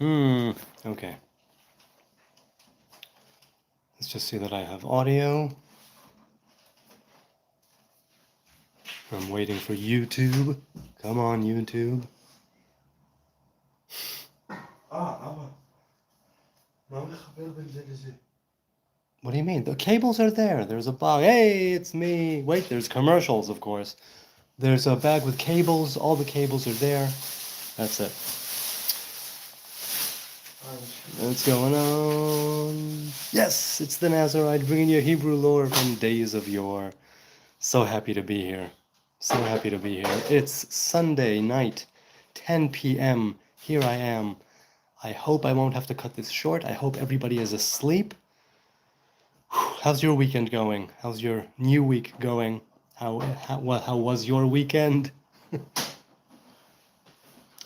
Okay. Let's just see that I have audio. I'm waiting for YouTube. Come on, YouTube. What do you mean? The cables are there. There's a bag. Hey, it's me. Wait, there's commercials, of course. There's a bag with cables. All the cables are there. That's it. What's going on? Yes, it's the Nazarite bringing you Hebrew lore from days of yore. So happy to be here. So happy to be here. It's Sunday night, 10 p.m. Here I am. I hope I won't have to cut this short. I hope everybody is asleep. How's your weekend going? How's your new week going? How was your weekend?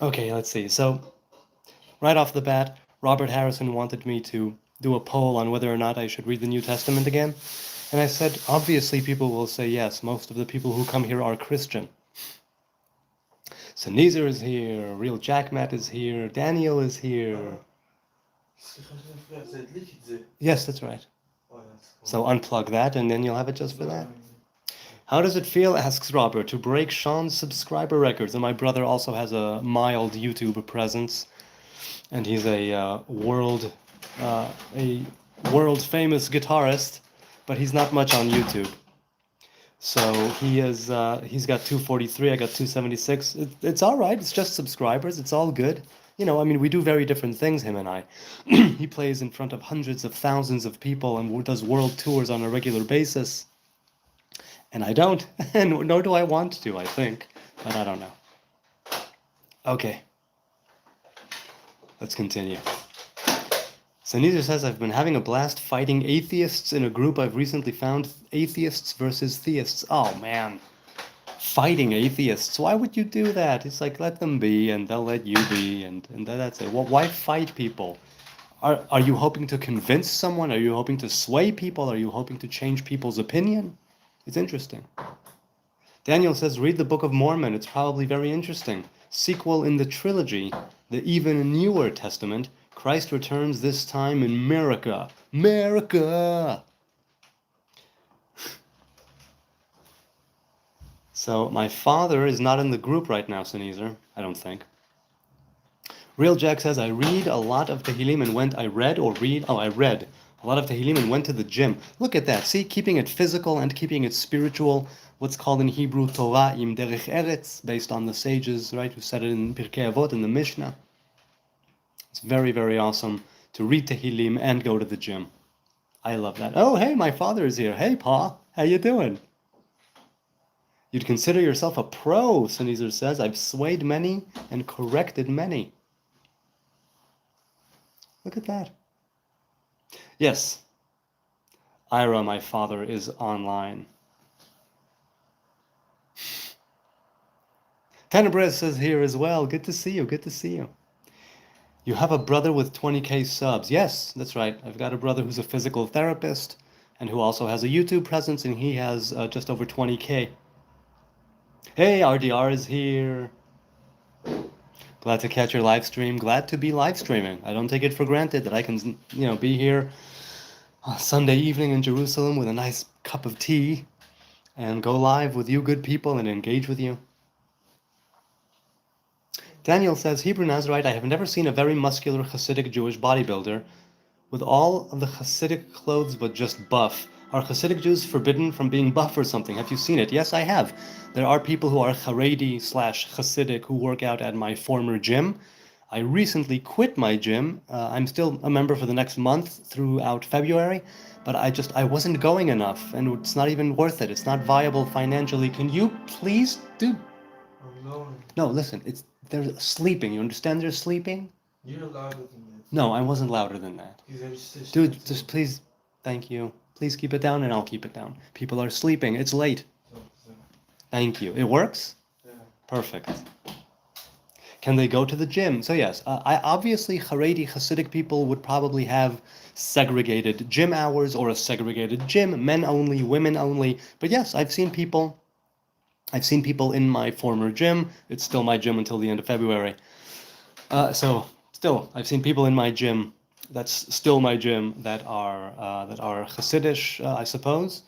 Okay, let's see. So, right off the bat, Robert Harrison wanted me to do a poll on whether or not I should read the New Testament again. And I said, obviously people will say yes. Most of the people who come here are Christian. So Nezer is here, Real Jackmat is here, Daniel is here. Yes, that's right. So unplug that and then you'll have it just for that. How does it feel, asks Robert, to break Sean's subscriber records? And my brother also has a mild YouTube presence. And he's a world famous guitarist, but he's not much on YouTube. So he's got 243, I got 276. It's all right. It's just subscribers. It's all good. You know, I mean, we do very different things, him and I. He plays in front of hundreds of thousands of people and does world tours on a regular basis. And I don't, and nor do I want to, I think, but I don't know. Okay. Let's continue. So Nezer says, I've been having a blast fighting atheists in a group I've recently found, atheists versus theists. Oh, man. Fighting atheists. Why would you do that? It's like, let them be, and they'll let you be, and that's it. Well, why fight people? Are you hoping to convince someone? Are you hoping to sway people? Are you hoping to change people's opinion? It's interesting. Daniel says, read the Book of Mormon. It's probably very interesting. Sequel in the trilogy, the even newer Testament, Christ returns this time in America. America! So my father is not in the group right now, Sneezer, I don't think. Real Jack says, I read a lot of Tehillim and I read a lot of Tehillim and went to the gym. Look at that. See, keeping it physical and keeping it spiritual. What's called in Hebrew Torah im derech eretz, based on the sages, right, who said it in Pirkei Avot, in the Mishnah. It's very, very awesome to read Tehillim and go to the gym. I love that. Oh, hey, my father is here. Hey, Pa, how you doing? You'd consider yourself a pro, Sneezer says. I've swayed many and corrected many. Look at that. Yes, Ira, my father, is online. Tenebrez says here as well. Good to see you. Good to see you. You have a brother with 20K subs. Yes, that's right. I've got a brother who's a physical therapist and who also has a YouTube presence, and he has just over 20K. Hey, RDR is here. Glad to catch your live stream. Glad to be live streaming. I don't take it for granted that I can, be here on Sunday evening in Jerusalem with a nice cup of tea and go live with you good people and engage with you. Daniel says, Hebrew Nazarite, I have never seen a very muscular Hasidic Jewish bodybuilder with all of the Hasidic clothes but just buff. Are Hasidic Jews forbidden from being buff or something? Have you seen it? Yes, I have. There are people who are Haredi/Hasidic who work out at my former gym. I recently quit my gym. I'm still a member for the next month throughout February, but I wasn't going enough, and it's not even worth it. It's not viable financially. Can you please do... No, listen, they're sleeping. You understand they're sleeping? You're louder than that. No, I wasn't louder than that. Dude, just please, thank you. Please keep it down and I'll keep it down. People are sleeping. It's late. Thank you. It works? Yeah. Perfect. Can they go to the gym? So yes, obviously Haredi Hasidic people would probably have segregated gym hours or a segregated gym, men only, women only. But yes, I've seen people in my former gym. It's still my gym until the end of February. So Still, I've seen people in my gym, that's still my gym, that are Hasidish, I suppose.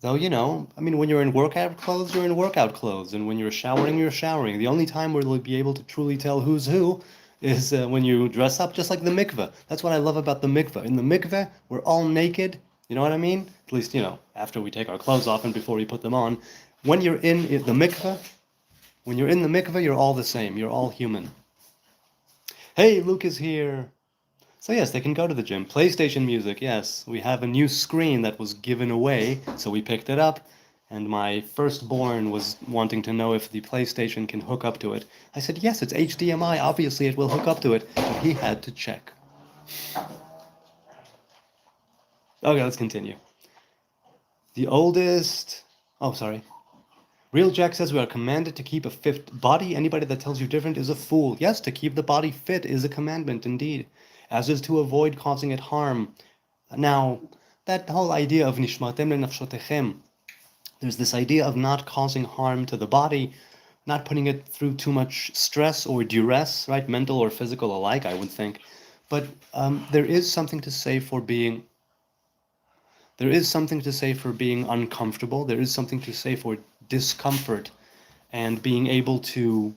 Though, I mean, when you're in workout clothes, you're in workout clothes, and when you're showering, you're showering. The only time where you'll be able to truly tell who's who is when you dress up, just like the mikveh. That's what I love about the mikveh. In the mikveh, we're all naked. You know what I mean? At least, after we take our clothes off and before we put them on. When you're in the mikveh, you're all the same. You're all human. Hey, Luke is here. So yes, they can go to the gym. PlayStation music, yes. We have a new screen that was given away, so we picked it up, and my firstborn was wanting to know if the PlayStation can hook up to it. I said, yes, it's HDMI, obviously it will hook up to it, but he had to check. Okay, let's continue. The oldest... Oh, sorry. Real Jack says we are commanded to keep a fit body. Anybody that tells you different is a fool. Yes, to keep the body fit is a commandment indeed, as is to avoid causing it harm. Now, that whole idea of nishmatem lenafshotechem, there's this idea of not causing harm to the body, not putting it through too much stress or duress, right? Mental or physical alike, I would think. But there is something to say for being uncomfortable. There is something to say for discomfort and being able to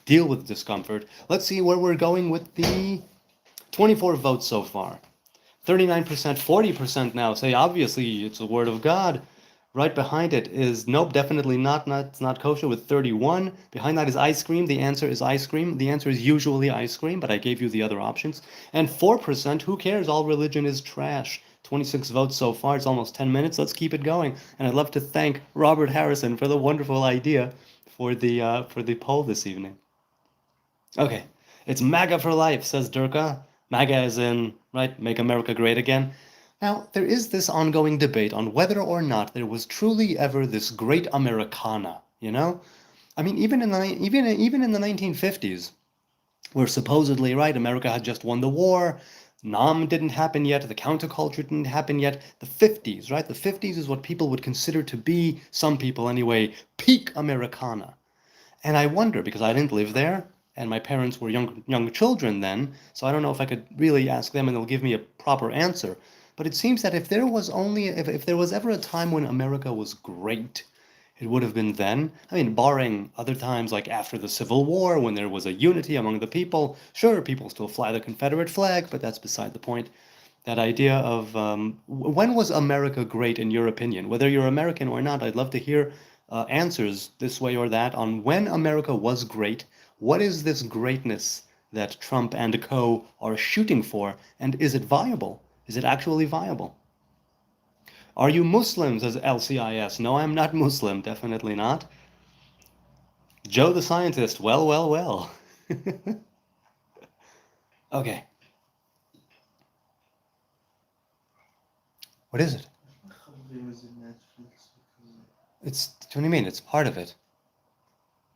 deal with discomfort. Let's see where we're going with the 24 votes so far. 39%, 40% now say obviously it's the word of God. Right behind it is nope, definitely not. It's not kosher with 31. Behind that is ice cream. The answer is ice cream. The answer is usually ice cream, but I gave you the other options. And 4%, who cares? All religion is trash. 26 votes so far. It's almost 10 minutes. Let's keep it going. And I'd love to thank Robert Harrison for the wonderful idea for the poll this evening. Okay, it's MAGA for life, says Durka. MAGA as in, right, make America great again. Now, there is this ongoing debate on whether or not there was truly ever this great Americana, I mean, even in the 1950s, where supposedly, right, America had just won the war, Nam didn't happen yet, the counterculture didn't happen yet. The 50s, right? The 50s is what people would consider to be, some people anyway, peak Americana. And I wonder, because I didn't live there, and my parents were young children then, so I don't know if I could really ask them and they'll give me a proper answer. But it seems that if there was ever a time when America was great, it would have been then. I mean, barring other times like after the Civil War, when there was a unity among the people. Sure, people still fly the Confederate flag, but that's beside the point. That idea of when was America great in your opinion? Whether you're American or not, I'd love to hear answers this way or that on when America was great. What is this greatness that Trump and co. are shooting for, and is it viable? Is it actually viable? Are you Muslim, says LCIS. No, I'm not Muslim, definitely not. Joe the scientist, well, well, well. Okay. What is it? What do you mean? It's part of it.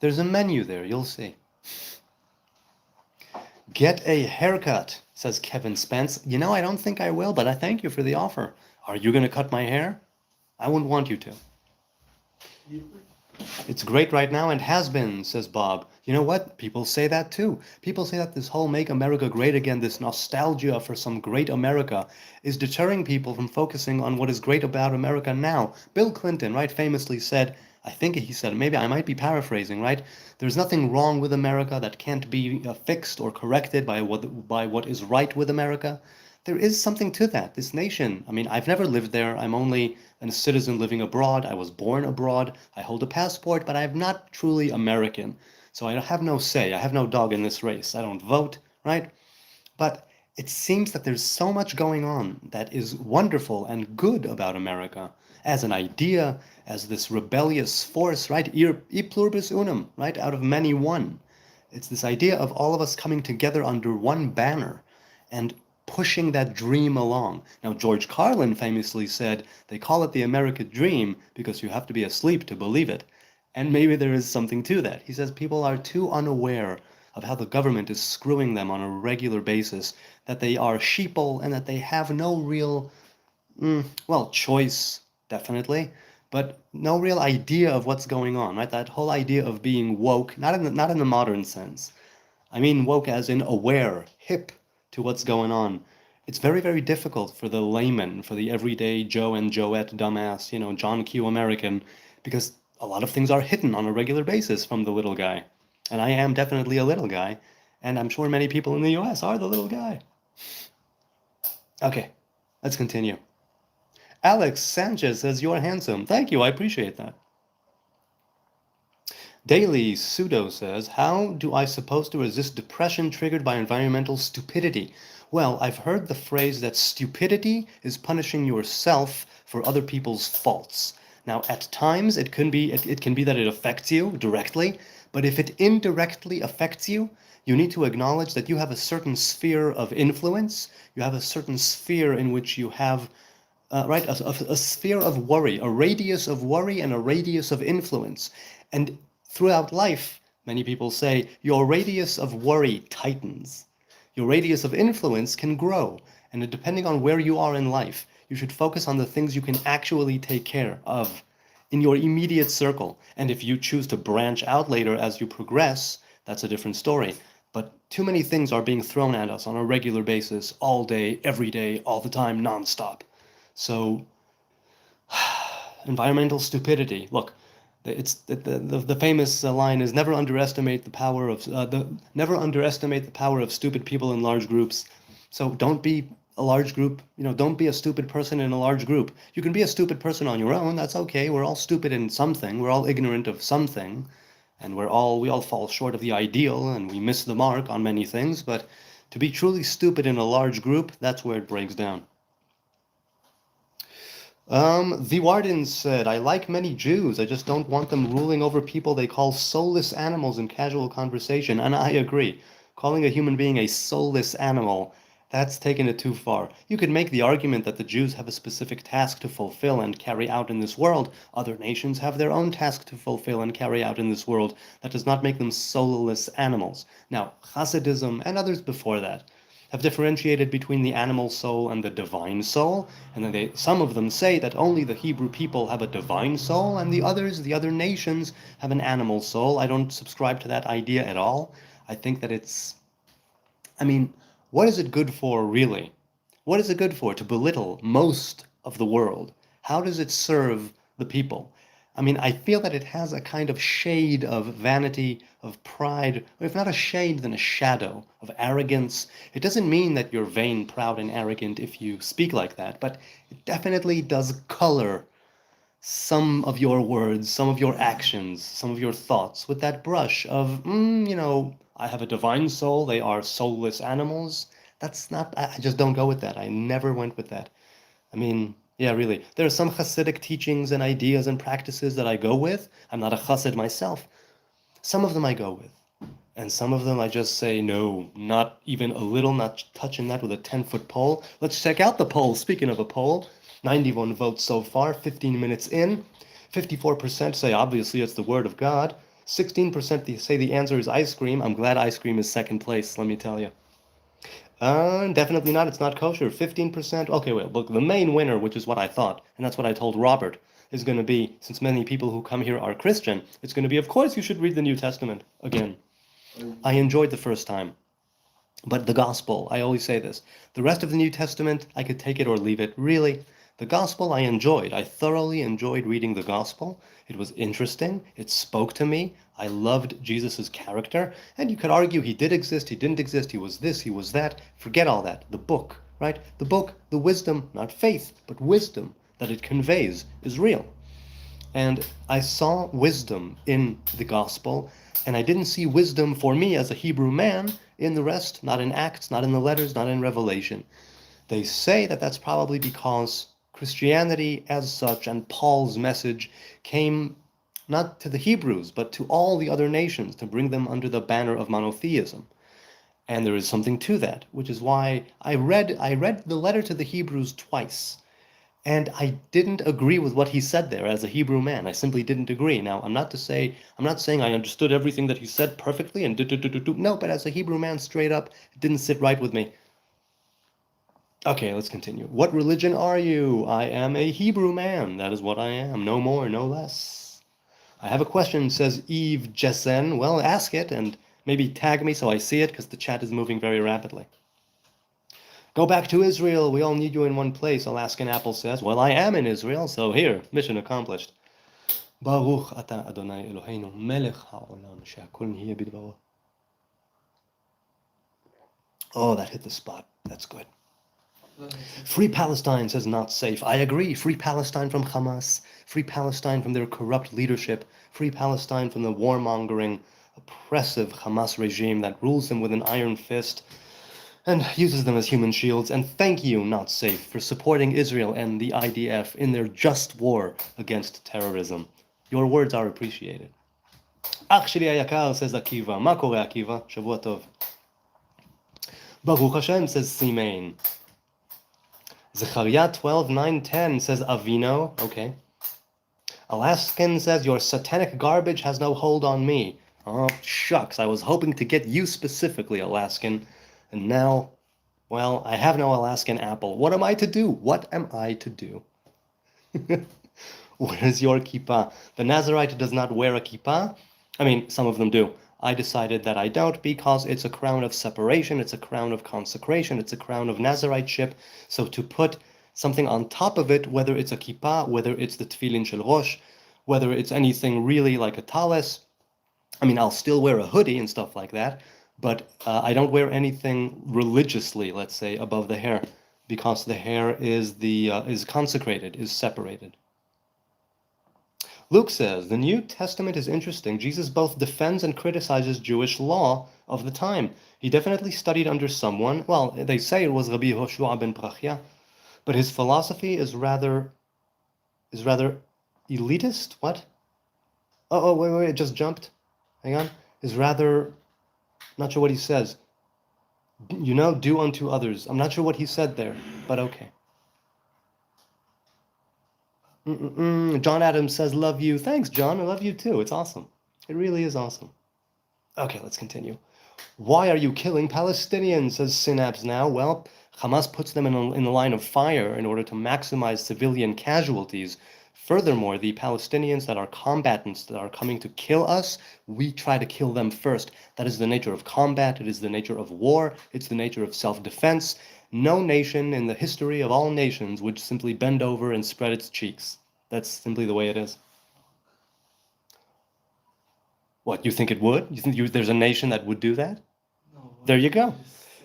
There's a menu there, you'll see. Get a haircut, says Kevin Spence. I don't think I will, but I thank you for the offer. Are you going to cut my hair? I wouldn't want you to. It's great right now and has been, says Bob. You know what? People say that too. People say that this whole Make America Great Again, this nostalgia for some great America, is deterring people from focusing on what is great about America now. Bill Clinton, right, famously said, I think he said, maybe I might be paraphrasing, right? There's nothing wrong with America that can't be fixed or corrected by what is right with America. There is something to that. This nation, I mean, I've never lived there. I'm only a citizen living abroad. I was born abroad. I hold a passport, but I'm not truly American. So I have no say. I have no dog in this race. I don't vote, right? But it seems that there's so much going on that is wonderful and good about America as an idea, as this rebellious force, right? E pluribus unum, right? Out of many one. It's this idea of all of us coming together under one banner and pushing that dream along. Now, George Carlin famously said, they call it the American dream because you have to be asleep to believe it. And maybe there is something to that. He says people are too unaware of how the government is screwing them on a regular basis, that they are sheeple and that they have no real, choice, definitely, but no real idea of what's going on, right? That whole idea of being woke, not in the modern sense, I mean woke as in aware, hip to what's going on. It's very, very difficult for the layman, for the everyday Joe and Joette dumbass, John Q. American, because a lot of things are hidden on a regular basis from the little guy. And I am definitely a little guy, and I'm sure many people in the US are the little guy. Okay, let's continue. Alex Sanchez says, "You're handsome." Thank you, I appreciate that. Daily Pseudo says, "How do I suppose to resist depression triggered by environmental stupidity?" Well, I've heard the phrase that stupidity is punishing yourself for other people's faults. Now, at times it can be that it affects you directly, but if it indirectly affects you, you need to acknowledge that you have a certain sphere of influence, you have a certain sphere in which you have right, a sphere of worry, a radius of worry and a radius of influence. And throughout life, many people say, your radius of worry tightens. Your radius of influence can grow. And depending on where you are in life, you should focus on the things you can actually take care of in your immediate circle. And if you choose to branch out later as you progress, that's a different story. But too many things are being thrown at us on a regular basis, all day, every day, all the time, nonstop. So, environmental stupidity. Look, it's the famous line is never underestimate the power of stupid people in large groups. So don't be a large group. Don't be a stupid person in a large group. You can be a stupid person on your own. That's okay. We're all stupid in something. We're all ignorant of something, and we all fall short of the ideal, and we miss the mark on many things. But to be truly stupid in a large group, that's where it breaks down. The Warden said, "I like many Jews. I just don't want them ruling over people they call soulless animals in casual conversation." And I agree. Calling a human being a soulless animal, that's taken it too far. You could make the argument that the Jews have a specific task to fulfill and carry out in this world. Other nations have their own task to fulfill and carry out in this world. That does not make them soulless animals. Now, Hasidism and others before that have differentiated between the animal soul and the divine soul, and then some of them say that only the Hebrew people have a divine soul, and the other nations, have an animal soul. I don't subscribe to that idea at all. I think that what is it good for, really? What is it good for? To belittle most of the world? How does it serve the people? I feel that it has a kind of shade of vanity, of pride, or if not a shade, then a shadow of arrogance. It doesn't mean that you're vain, proud, and arrogant if you speak like that, but it definitely does color some of your words, some of your actions, some of your thoughts with that brush of, I have a divine soul, they are soulless animals. That's not, I just don't go with that. I never went with that. Yeah, really. There are some Hasidic teachings and ideas and practices that I go with. I'm not a Hasid myself. Some of them I go with. And some of them I just say, no, not even a little, not touching that with a 10-foot pole. Let's check out the poll. Speaking of a poll, 91 votes so far, 15 minutes in. 54% say obviously it's the word of God. 16% say the answer is ice cream. I'm glad ice cream is second place, let me tell you. Definitely not. It's not kosher. 15%. Okay, wait, look, the main winner, which is what I thought, and that's what I told Robert, is going to be, since many people who come here are Christian, it's going to be, of course, you should read the New Testament again. I enjoyed the first time. But the gospel, I always say this, the rest of the New Testament, I could take it or leave it. Really, the gospel I enjoyed. I thoroughly enjoyed reading the gospel. It was interesting. It spoke to me. I loved Jesus's character. And you could argue he did exist, he didn't exist, he was this, he was that. Forget all that. The book, right? The book, the wisdom, not faith, but wisdom that it conveys is real. And I saw wisdom in the gospel, and I didn't see wisdom for me as a Hebrew man in the rest, not in Acts, not in the letters, not in Revelation. They say that that's probably because Christianity as such and Paul's message came not to the Hebrews, but to all the other nations to bring them under the banner of monotheism. And there is something to that, which is why I read the letter to the Hebrews twice. And I didn't agree with what he said there as a Hebrew man. I simply didn't agree. Now, I'm not saying I understood everything that he said perfectly and no, but as a Hebrew man, straight up, it didn't sit right with me. Okay, let's continue. What religion are you? I am a Hebrew man. That is what I am. No more, no less. I have a question, says Eve Jessen. Well, ask it, and Maybe tag me so I see it, because the chat is moving very rapidly. Go back to Israel. We all need you in one place, Alaskan Apple says. Well, I am in Israel, so here, mission accomplished. Baruch ata Adonai Eloheinu melech haolam she'akol nihye bidbaro. Oh, that hit the spot. That's good. Free Palestine says not safe. I agree. Free Palestine from Hamas. Free Palestine from their corrupt leadership. Free Palestine from the warmongering, oppressive Hamas regime that rules them with an iron fist and uses them as human shields. And thank you, not safe, for supporting Israel and the IDF in their just war against terrorism. Your words are appreciated. Ach sheli hayakar, says Akiva. Ma kore Akiva? Shavua tov. Baruch Hashem, says Simein. Zechariah 12:9-10 says Avino. Okay. Alaskan says your satanic garbage has no hold on me. Oh, shucks. I was hoping to get you specifically, Alaskan. And now, well, I have no Alaskan apple. What am I to do? What am I to do? Where's your kippah? The Nazarite does not wear a kippah. I mean, some of them do. I decided that I don't because it's a crown of separation, it's a crown of consecration, it's a crown of Nazariteship. So to put something on top of it, whether it's a kippah, whether it's the tefillin shel rosh, whether it's anything really like a talis, I mean, I'll still wear a hoodie and stuff like that, but I don't wear anything religiously, let's say, above the hair, because the hair is consecrated, is separated. Luke says, the New Testament is interesting. Jesus both defends and criticizes Jewish law of the time. He definitely studied under someone, well, they say it was Rabbi Hoshua ben Prachia, but his philosophy is rather elitist? What? Oh, wait, it just jumped. Hang on. Is rather, not sure what he says. Do unto others. I'm not sure what he said there, but okay. John Adams says, love you. Thanks, John. I love you too. It's awesome. It really is awesome. Okay, let's continue. Why are you killing Palestinians, says Synapse now. Well, Hamas puts them in the line of fire in order to maximize civilian casualties. Furthermore, the Palestinians that are combatants that are coming to kill us, we try to kill them first. That is the nature of combat. It is the nature of war. It's the nature of self-defense. No nation in the history of all nations would simply bend over and spread its cheeks. That's simply the way it is. What, you think it would? You think there's a nation that would do that? No. There you go.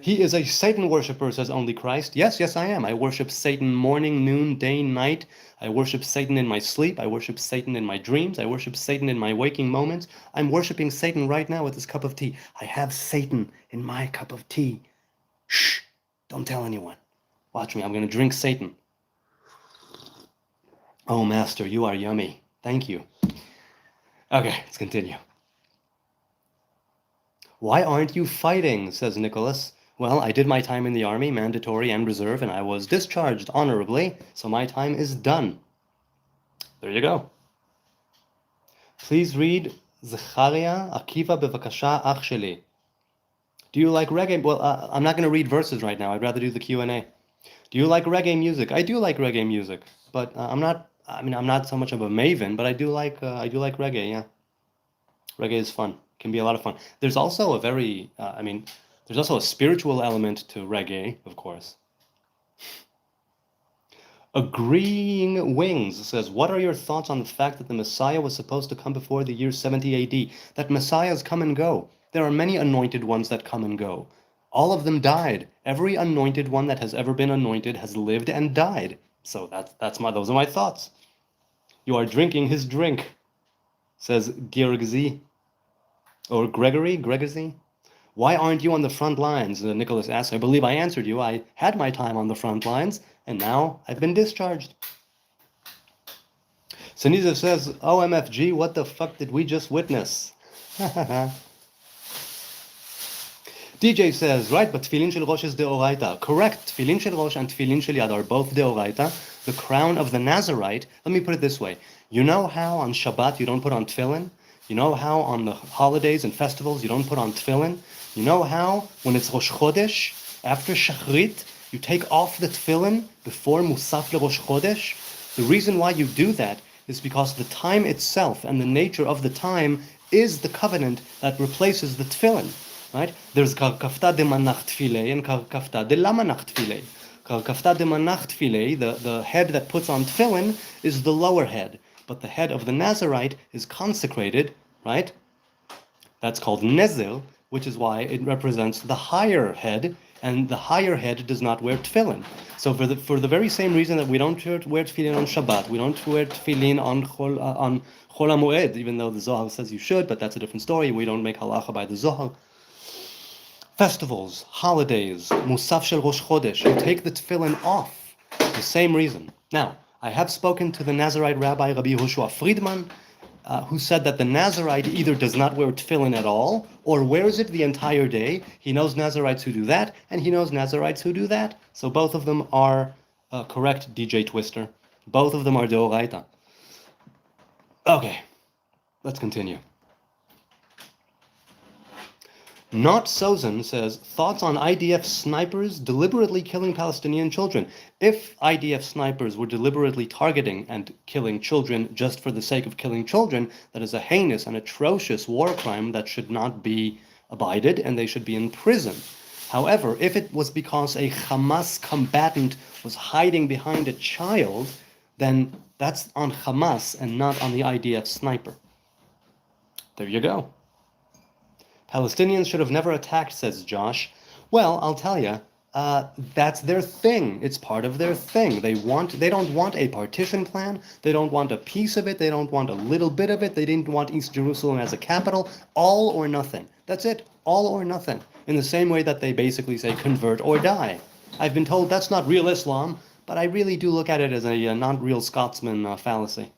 He is a Satan worshiper, says only Christ. Yes, I am. I worship Satan morning, noon, day, night. I worship Satan in my sleep. I worship Satan in my dreams. I worship Satan in my waking moments. I'm worshiping Satan right now with this cup of tea. I have Satan in my cup of tea. Shh. Don't tell anyone. Watch me. I'm going to drink Satan. Oh, Master, you are yummy. Thank you. Okay, let's continue. Why aren't you fighting, says Nicholas. Well, I did my time in the army, mandatory and reserve, and I was discharged honorably, so my time is done. There you go. Please read Zechariah Akiva Bevakasha Ach Sheli. Do you like reggae? Well, I'm not going to read verses right now. I'd rather do the Q&A. Do you like reggae music? I do like reggae music, but I'm not so much of a maven, but I do like reggae, yeah. Reggae is fun. Can be a lot of fun. There's also a there's also a spiritual element to reggae, of course. Agreeing Wings says, what are your thoughts on the fact that the Messiah was supposed to come before the year 70 AD? That Messiahs come and go. There are many anointed ones that come and go. All of them died. Every anointed one that has ever been anointed has lived and died. So those are my thoughts. You are drinking his drink, says Girgzi. Or Gregory? Why aren't you on the front lines? Nicholas asks. I believe I answered you. I had my time on the front lines, and now I've been discharged. Saniza says, OMFG, what the fuck did we just witness? DJ says, right, but Tefillin shel Rosh is deoraita. Correct. Tefillin shel Rosh and Tefillin shel Yad are both deoraita. The crown of the Nazarite, let me put it this way. You know how on Shabbat you don't put on tefillin? You know how on the holidays and festivals you don't put on tefillin? You know how when it's Rosh Chodesh, after Shachrit, you take off the tefillin before Musaf le Rosh Chodesh? The reason why you do that is because the time itself and the nature of the time is the covenant that replaces the tefillin, right? There's kafta de manach tefileh and kafta de lamanach tefileh. Kafta de manach tefileh, the head that puts on tefillin, is the lower head, but the head of the Nazarite is consecrated, right? That's called Nezil, which is why it represents the higher head, and the higher head does not wear tefillin. So for the very same reason that we don't wear tefillin on Shabbat, we don't wear tefillin on Chol HaMoed, even though the Zohar says you should, but that's a different story. We don't make halacha by the Zohar. Festivals, holidays, Musaf shel Rosh Chodesh, you take the tefillin off. The same reason. Now, I have spoken to the Nazarite rabbi Rabbi Yehoshua Friedman, who said that the Nazarite either does not wear tefillin at all or wears it the entire day. He knows Nazarites who do that, and he knows Nazarites who do that. So both of them are correct, DJ Twister. Both of them are deoraita. Okay, let's continue. Not Sozin says, thoughts on IDF snipers deliberately killing Palestinian children. If IDF snipers were deliberately targeting and killing children just for the sake of killing children, that is a heinous and atrocious war crime that should not be abided, and they should be in prison. However, if it was because a Hamas combatant was hiding behind a child, then that's on Hamas and not on the IDF sniper. There you go. Palestinians should have never attacked, says Josh. Well, I'll tell you, that's their thing. It's part of their thing. They don't want a partition plan. They don't want a piece of it. They don't want a little bit of it. They didn't want East Jerusalem as a capital. All or nothing. That's it. All or nothing. In the same way that they basically say convert or die. I've been told that's not real Islam, but I really do look at it as a not-real Scotsman fallacy.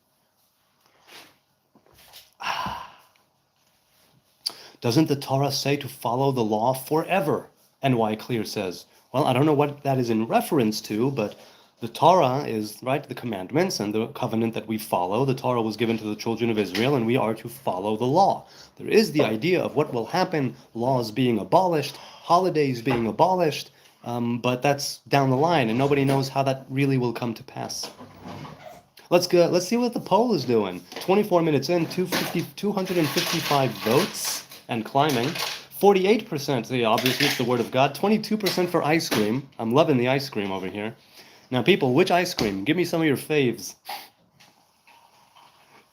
Doesn't the Torah say to follow the law forever? NY Clear says. Well, I don't know what that is in reference to, but the Torah is, right, the commandments and the covenant that we follow. The Torah was given to the children of Israel, and we are to follow the law. There is the idea of what will happen, laws being abolished, holidays being abolished, but that's down the line, and nobody knows how that really will come to pass. Let's see what the poll is doing. 24 minutes in, 255 votes. And climbing. 48%, see, obviously it's the word of God. 22% for ice cream. I'm loving the ice cream over here. Now, people, which ice cream? Give me some of your faves.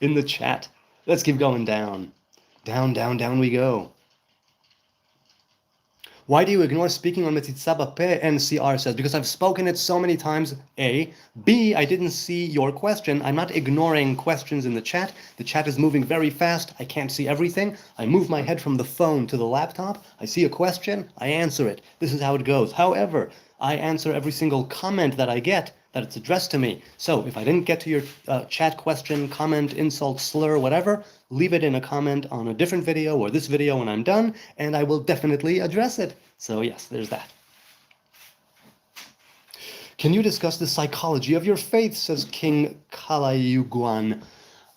In the chat. Let's keep going down. Down, down, down we go. Why do you ignore speaking on Metzitza Bapeh? NCR says, because I've spoken it so many times, A. B, I didn't see your question. I'm not ignoring questions in the chat. The chat is moving very fast. I can't see everything. I move my head from the phone to the laptop. I see a question. I answer it. This is how it goes. However, I answer every single comment that I get that it's addressed to me. So if I didn't get to your chat question, comment, insult, slur, whatever, leave it in a comment on a different video or this video when I'm done, and I will definitely address it. So yes, there's that. Can you discuss the psychology of your faith, says King Kalayuguan.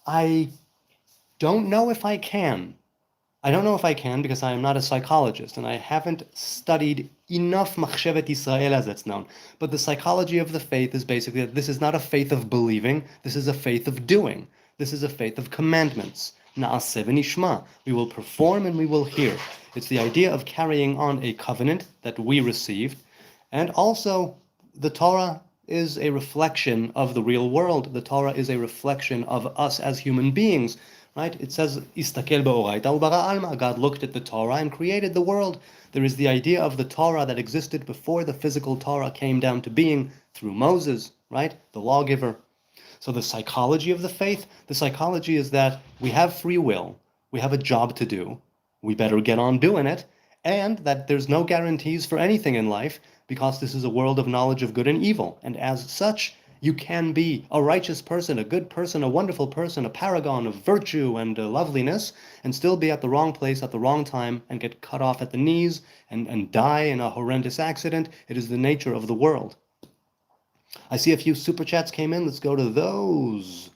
I don't know if I can. I don't know if I can because I am not a psychologist and I haven't studied enough Machshevet Israel as it's known. But the psychology of the faith is basically that this is not a faith of believing, this is a faith of doing. This is a faith of commandments. Na'aseh v'nishma. We will perform and we will hear. It's the idea of carrying on a covenant that we received. And also, the Torah is a reflection of the real world. The Torah is a reflection of us as human beings. Right? It says, Istakel ba'oraita ubara alma. God looked at the Torah and created the world. There is the idea of the Torah that existed before the physical Torah came down to being through Moses, right? The lawgiver. So the psychology of the faith, the psychology is that we have free will, we have a job to do, we better get on doing it, and that there's no guarantees for anything in life because this is a world of knowledge of good and evil. And as such, you can be a righteous person, a good person, a wonderful person, a paragon of virtue and loveliness, and still be at the wrong place at the wrong time and get cut off at the knees and die in a horrendous accident. It is the nature of the world. I see a few super chats came in. Let's go to those.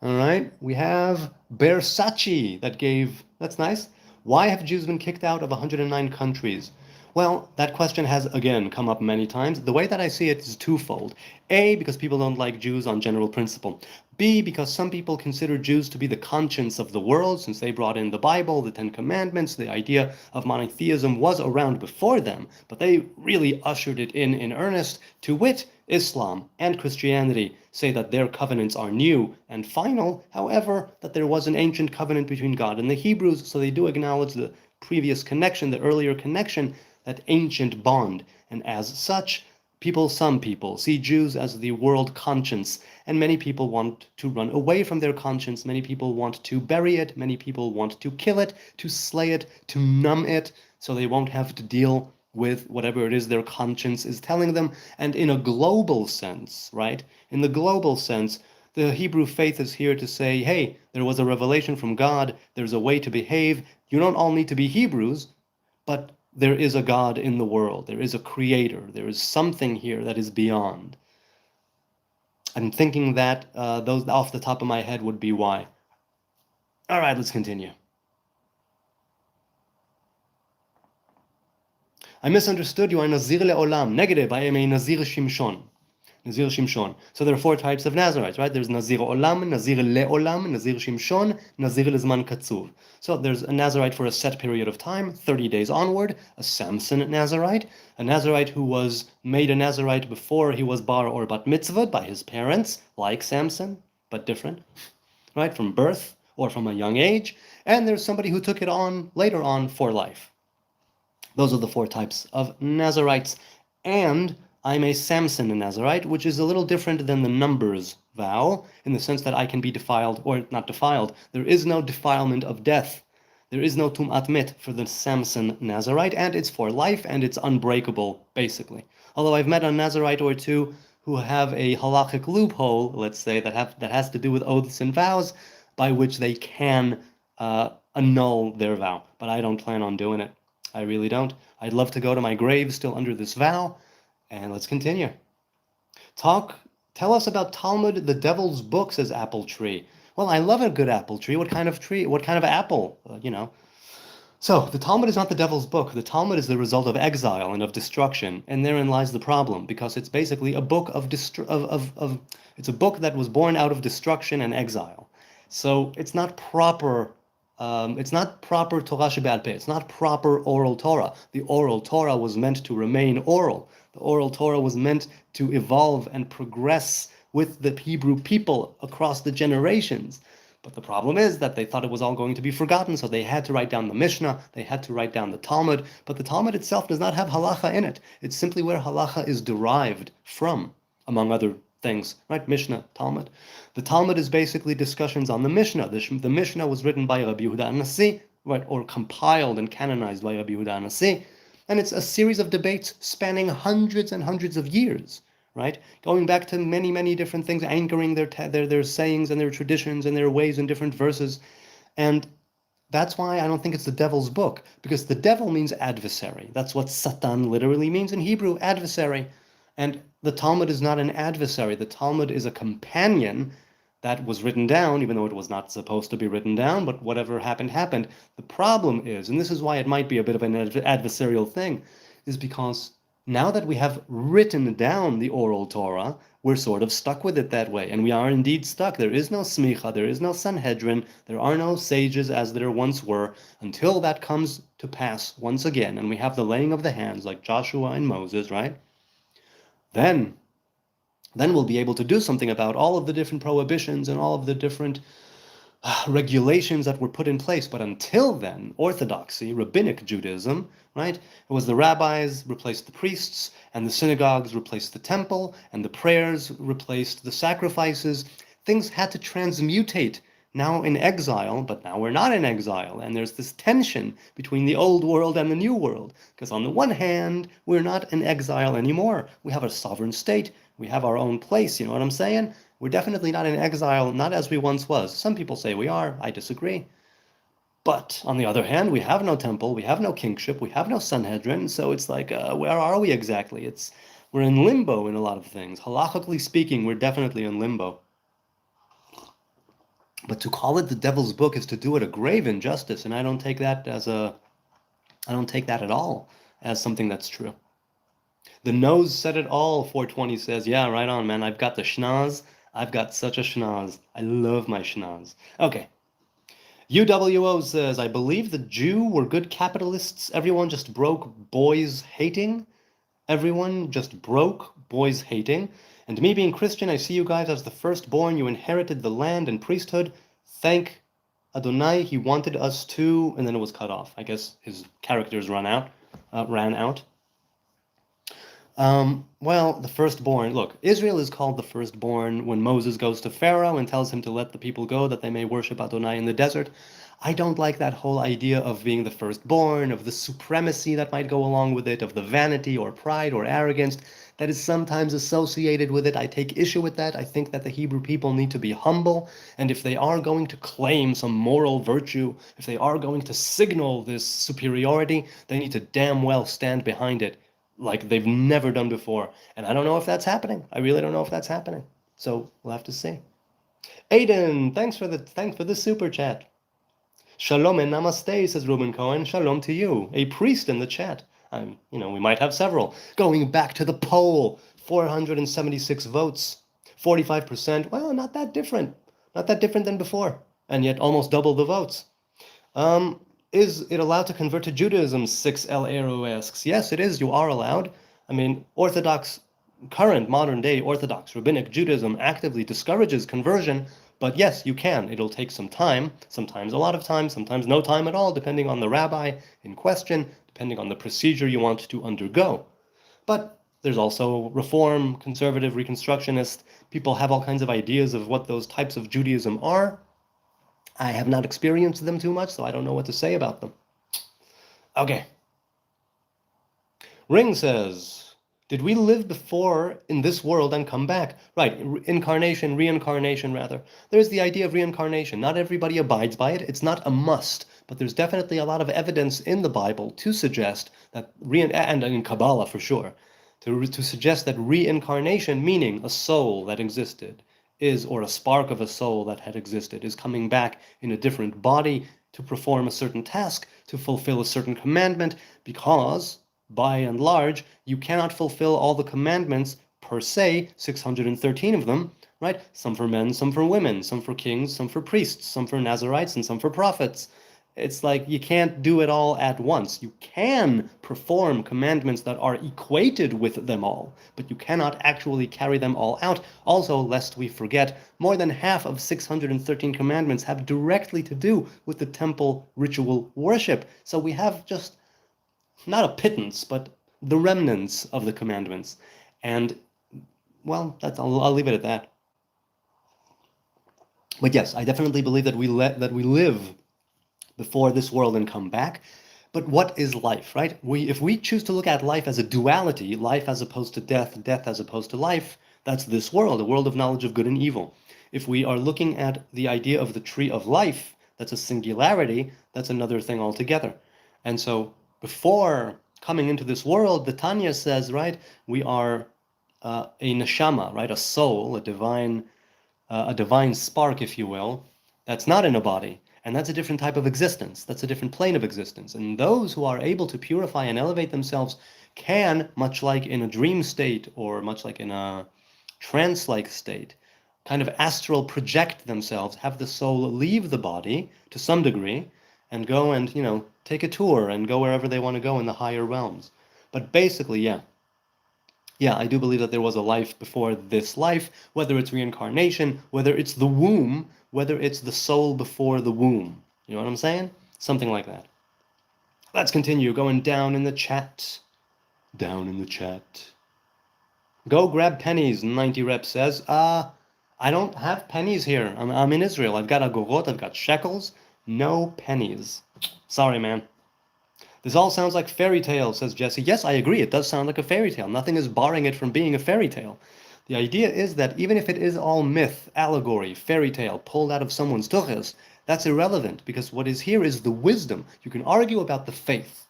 All right. We have Bersachi that gave, that's nice. Why have Jews been kicked out of 109 countries? Well, that question has again come up many times. The way that I see it is twofold. A, because people don't like Jews on general principle. B, because some people consider Jews to be the conscience of the world, since they brought in the Bible, the Ten Commandments, the idea of monotheism was around before them, but they really ushered it in earnest. To wit, Islam and Christianity say that their covenants are new and final, however, that there was an ancient covenant between God and the Hebrews, so they do acknowledge the previous connection, the earlier connection, that ancient bond, and as such, some people see Jews as the world conscience, and many people want to run away from their conscience, many people want to bury it, many people want to kill it, to slay it, to numb it, so they won't have to deal with whatever it is their conscience is telling them. And in a global sense, right? In the global sense, the Hebrew faith is here to say, hey, there was a revelation from God, there's a way to behave, you don't all need to be Hebrews, but there is a God in the world. There is a creator. There is something here that is beyond. I'm thinking that those off the top of my head would be why. All right, let's continue. I misunderstood you are Nazir le'olam. Negative, I am a Nazir Shimshon. Nazir Shimshon. So there are 4 types of Nazarites, right? There's Nazir Olam, Nazir Le'olam, Nazir Shimshon, Nazir Lizman Katzuv. So there's a Nazarite for a set period of time, 30 days onward, a Samson Nazarite, a Nazarite who was made a Nazarite before he was bar or bat mitzvah by his parents, like Samson, but different, right? From birth or from a young age. And there's somebody who took it on later on for life. Those are the 4 types of Nazarites. And I'm a Samson Nazarite, which is a little different than the numbers vow, in the sense that I can be defiled, or not defiled. There is no defilement of death. There is no tumat mit for the Samson Nazarite, and it's for life, and it's unbreakable, basically. Although I've met a Nazarite or two who have a halachic loophole, let's say, that has to do with oaths and vows, by which they can annul their vow. But I don't plan on doing it. I really don't. I'd love to go to my grave still under this vow. And let's continue. Tell us about Talmud, the devil's book, says Apple Tree. Well, I love a good apple tree. What kind of tree? What kind of apple? So, the Talmud is not the devil's book. The Talmud is the result of exile and of destruction, and therein lies the problem, because it's basically a book it's a book that was born out of destruction and exile. So, it's not proper Torah Shebe'al Peh. It's not proper oral Torah. The oral Torah was meant to remain oral. The oral Torah was meant to evolve and progress with the Hebrew people across the generations. But the problem is that they thought it was all going to be forgotten, so they had to write down the Mishnah, they had to write down the Talmud, but the Talmud itself does not have halacha in it. It's simply where halacha is derived from, among other things, right? Mishnah, Talmud. The Talmud is basically discussions on the Mishnah. The Mishnah was written by Rabbi Yehuda HaNasi, right, or compiled and canonized by Rabbi Yehuda HaNasi, and it's a series of debates spanning hundreds and hundreds of years, right? Going back to many, many different things, anchoring their sayings and their traditions and their ways in different verses. And that's why I don't think it's the devil's book, because the devil means adversary. That's what Satan literally means in Hebrew, adversary. And the Talmud is not an adversary. The Talmud is a companion that was written down, even though it was not supposed to be written down, but whatever happened, happened. The problem is, and this is why it might be a bit of an adversarial thing, is because now that we have written down the oral Torah, we're sort of stuck with it that way. And we are indeed stuck. There is no smicha, there is no Sanhedrin, there are no sages as there once were, until that comes to pass once again, and we have the laying of the hands like Joshua and Moses, right? Then we'll be able to do something about all of the different prohibitions and all of the different regulations that were put in place. But until then, Orthodoxy, Rabbinic Judaism, right? It was the rabbis replaced the priests, and the synagogues replaced the temple, and the prayers replaced the sacrifices. Things had to transmutate, now in exile, but now we're not in exile. And there's this tension between the old world and the new world. Because on the one hand, we're not in exile anymore. We have a sovereign state. We have our own place, you know what I'm saying? We're definitely not in exile, not as we once was. Some people say we are. I disagree. But on the other hand, we have no temple, we have no kingship, we have no Sanhedrin, so it's like, where are we exactly? We're in limbo in a lot of things. Halachically speaking, we're definitely in limbo. But to call it the devil's book is to do it a grave injustice, and I don't take that at all as something that's true. The nose said it all, 420 says. Yeah, right on, man. I've got the schnoz. I've got such a schnoz. I love my schnoz. Okay. UWO says, I believe the Jew were good capitalists. Everyone just broke boys hating. Everyone just broke boys hating. And me being Christian, I see you guys as the firstborn. You inherited the land and priesthood. Thank Adonai, he wanted us to, and then it was cut off. I guess his characters ran out. Well, the firstborn. Look, Israel is called the firstborn when Moses goes to Pharaoh and tells him to let the people go that they may worship Adonai in the desert. I don't like that whole idea of being the firstborn, of the supremacy that might go along with it, of the vanity or pride or arrogance that is sometimes associated with it. I take issue with that. I think that the Hebrew people need to be humble, and if they are going to claim some moral virtue, if they are going to signal this superiority, they need to damn well stand behind it like they've never done before. And I don't know if that's happening. I really don't know if that's happening. So we'll have to see. Aiden, thanks for the super chat. Shalom and namaste, says Ruben Cohen. Shalom to you, a priest in the chat. We might have several. Going back to the poll, 476 votes, 45%. Well, not that different. Not that different than before. And yet almost double the votes. Is it allowed to convert to Judaism? 6L Arrow asks. Yes, it is. You are allowed. I mean, current modern day Orthodox rabbinic Judaism actively discourages conversion, but yes, you can. It'll take some time, sometimes a lot of time, sometimes no time at all, depending on the rabbi in question, depending on the procedure you want to undergo. But there's also Reform, Conservative, Reconstructionist. People have all kinds of ideas of what those types of Judaism are. I have not experienced them too much, so I don't know what to say about them. Okay. Ring says, did we live before in this world and come back? Right, reincarnation rather. There's the idea of reincarnation. Not everybody abides by it. It's not a must, but there's definitely a lot of evidence in the Bible to suggest that, and in Kabbalah for sure, to suggest that reincarnation, meaning a soul that existed, or a spark of a soul that had existed, is coming back in a different body to perform a certain task, to fulfill a certain commandment, because, by and large, you cannot fulfill all the commandments per se, 613 of them, right? Some for men, some for women, some for kings, some for priests, some for Nazarites, and some for prophets. It's like you can't do it all at once. You can perform commandments that are equated with them all, but you cannot actually carry them all out. Also, lest we forget, more than half of 613 commandments have directly to do with the temple ritual worship. So we have just not a pittance, but the remnants of the commandments. And, well, I'll leave it at that. But yes, I definitely believe that we live before this world and come back. But what is life, right? If we choose to look at life as a duality, life as opposed to death, death as opposed to life, that's this world, a world of knowledge of good and evil. If we are looking at the idea of the tree of life, that's a singularity, that's another thing altogether. And so before coming into this world, the Tanya says, right, we are a neshama, right, a soul, a divine spark, if you will, that's not in a body. And that's a different type of existence. That's a different plane of existence. And those who are able to purify and elevate themselves can, much like in a dream state or much like in a trance-like state, kind of astral project themselves, have the soul leave the body to some degree and go and, take a tour and go wherever they want to go in the higher realms. But basically, yeah, I do believe that there was a life before this life, whether it's reincarnation, whether it's the womb, whether it's the soul before the womb. You know what I'm saying? Something like that. Let's continue going down in the chat. Down in the chat. Go grab pennies, 90 Rep says. I don't have pennies here. I'm in Israel. I've got agorot, I've got shekels. No pennies. Sorry, man. This all sounds like fairy tale, says Jesse. Yes, I agree. It does sound like a fairy tale. Nothing is barring it from being a fairy tale. The idea is that even if it is all myth, allegory, fairy tale, pulled out of someone's tuches, that's irrelevant, because what is here is the wisdom. You can argue about the faith.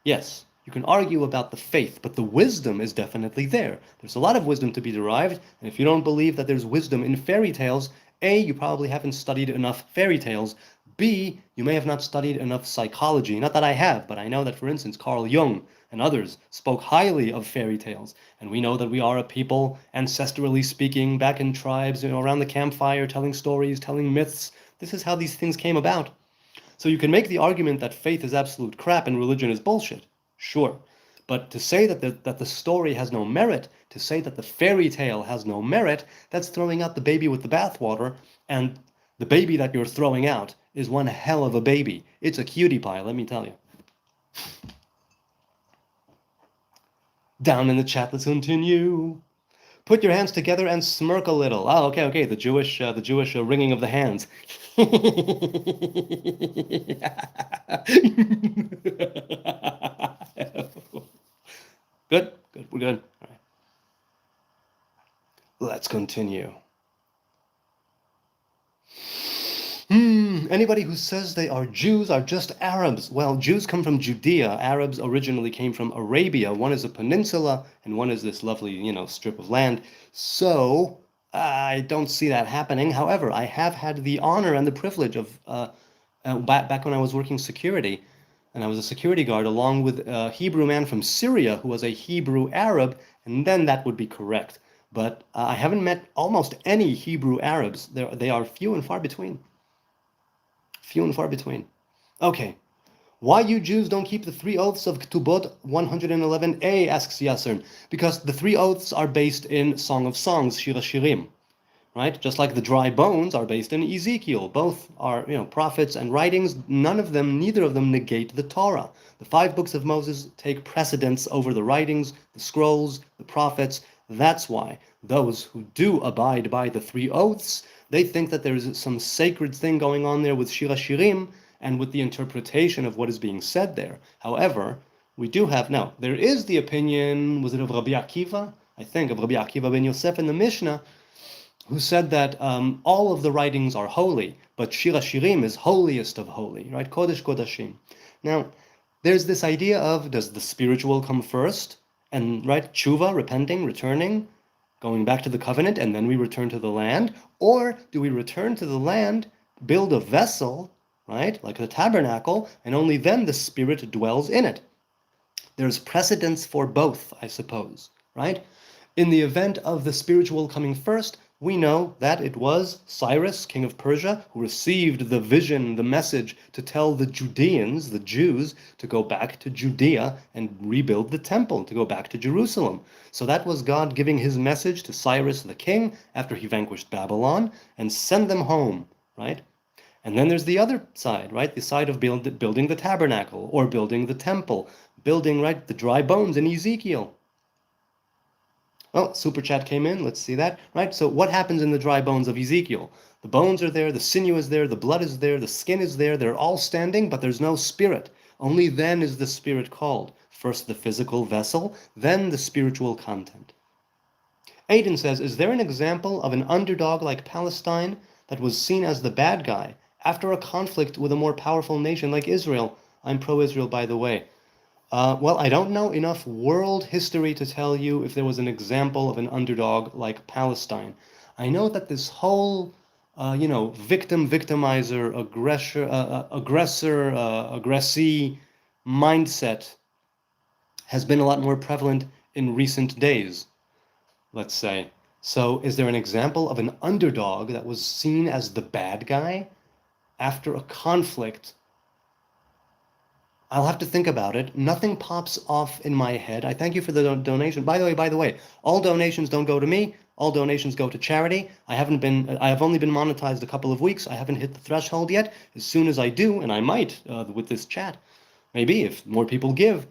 Yes, you can argue about the faith, but the wisdom is definitely there. There's a lot of wisdom to be derived, and if you don't believe that there's wisdom in fairy tales, A, you probably haven't studied enough fairy tales. B, you may have not studied enough psychology. Not that I have, but I know that, for instance, Carl Jung and others spoke highly of fairy tales. And we know that we are a people, ancestrally speaking, back in tribes, around the campfire, telling stories, telling myths. This is how these things came about. So you can make the argument that faith is absolute crap and religion is bullshit. Sure. But to say that the story has no merit, to say that the fairy tale has no merit, that's throwing out the baby with the bathwater, and the baby that you're throwing out is one hell of a baby. It's a cutie pie, let me tell you. Down in the chat, let's continue. Put your hands together and smirk a little. Oh, okay. The Jewish wringing of the hands. Good. We're good. All right. Let's continue. Anybody who says they are Jews are just Arabs. Well, Jews come from Judea. Arabs originally came from Arabia. One is a peninsula, and one is this lovely, strip of land. So I don't see that happening. However, I have had the honor and the privilege of back when I was working security, and I was a security guard along with a Hebrew man from Syria who was a Hebrew Arab, and then that would be correct. But I haven't met almost any Hebrew Arabs. They are few and far between. Few and far between. Okay. Why you Jews don't keep the 3 oaths of Ketubot 111a, asks Yasser. Because the 3 oaths are based in Song of Songs, Shir HaShirim. Right? Just like the dry bones are based in Ezekiel. Both are, prophets and writings. Neither of them negate the Torah. The 5 books of Moses take precedence over the writings, the scrolls, the prophets. That's why those who do abide by the 3 oaths, they think that there is some sacred thing going on there with Shir HaShirim and with the interpretation of what is being said there. However, we do have, now, there is the opinion, was it of Rabbi Akiva? I think, of Rabbi Akiva ben Yosef in the Mishnah, who said that all of the writings are holy, but Shir HaShirim is holiest of holy, right? Kodesh Kodashim. Now, there's this idea of, does the spiritual come first? And, right, tshuva, repenting, returning, going back to the covenant, and then we return to the land? Or do we return to the land, build a vessel, right, like the tabernacle, and only then the Spirit dwells in it? There's precedence for both, I suppose, right? In the event of the spiritual coming first, we know that it was Cyrus, king of Persia, who received the vision, the message to tell the Judeans, the Jews, to go back to Judea and rebuild the temple, to go back to Jerusalem. So that was God giving his message to Cyrus the king after he vanquished Babylon and send them home, right? And then there's the other side, right? The side of building the tabernacle or building the temple, building, right, the dry bones in Ezekiel. Oh, super chat came in. Let's see that. Right? So what happens in the dry bones of Ezekiel? The bones are there, the sinew is there, the blood is there, the skin is there. They're all standing, but there's no spirit. Only then is the spirit called. First the physical vessel, then the spiritual content. Aiden says, is there an example of an underdog like Palestine that was seen as the bad guy after a conflict with a more powerful nation like Israel? I'm pro-Israel, by the way. Well, I don't know enough world history to tell you if there was an example of an underdog like Palestine. I know that this whole, victim, victimizer, aggressor, aggressee mindset has been a lot more prevalent in recent days, let's say. So is there an example of an underdog that was seen as the bad guy after a conflict? I'll have to think about it. Nothing pops off in my head. I thank you for the donation. By the way, all donations don't go to me. All donations go to charity. I have only been monetized a couple of weeks. I haven't hit the threshold yet. As soon as I do, and I might with this chat, maybe if more people give,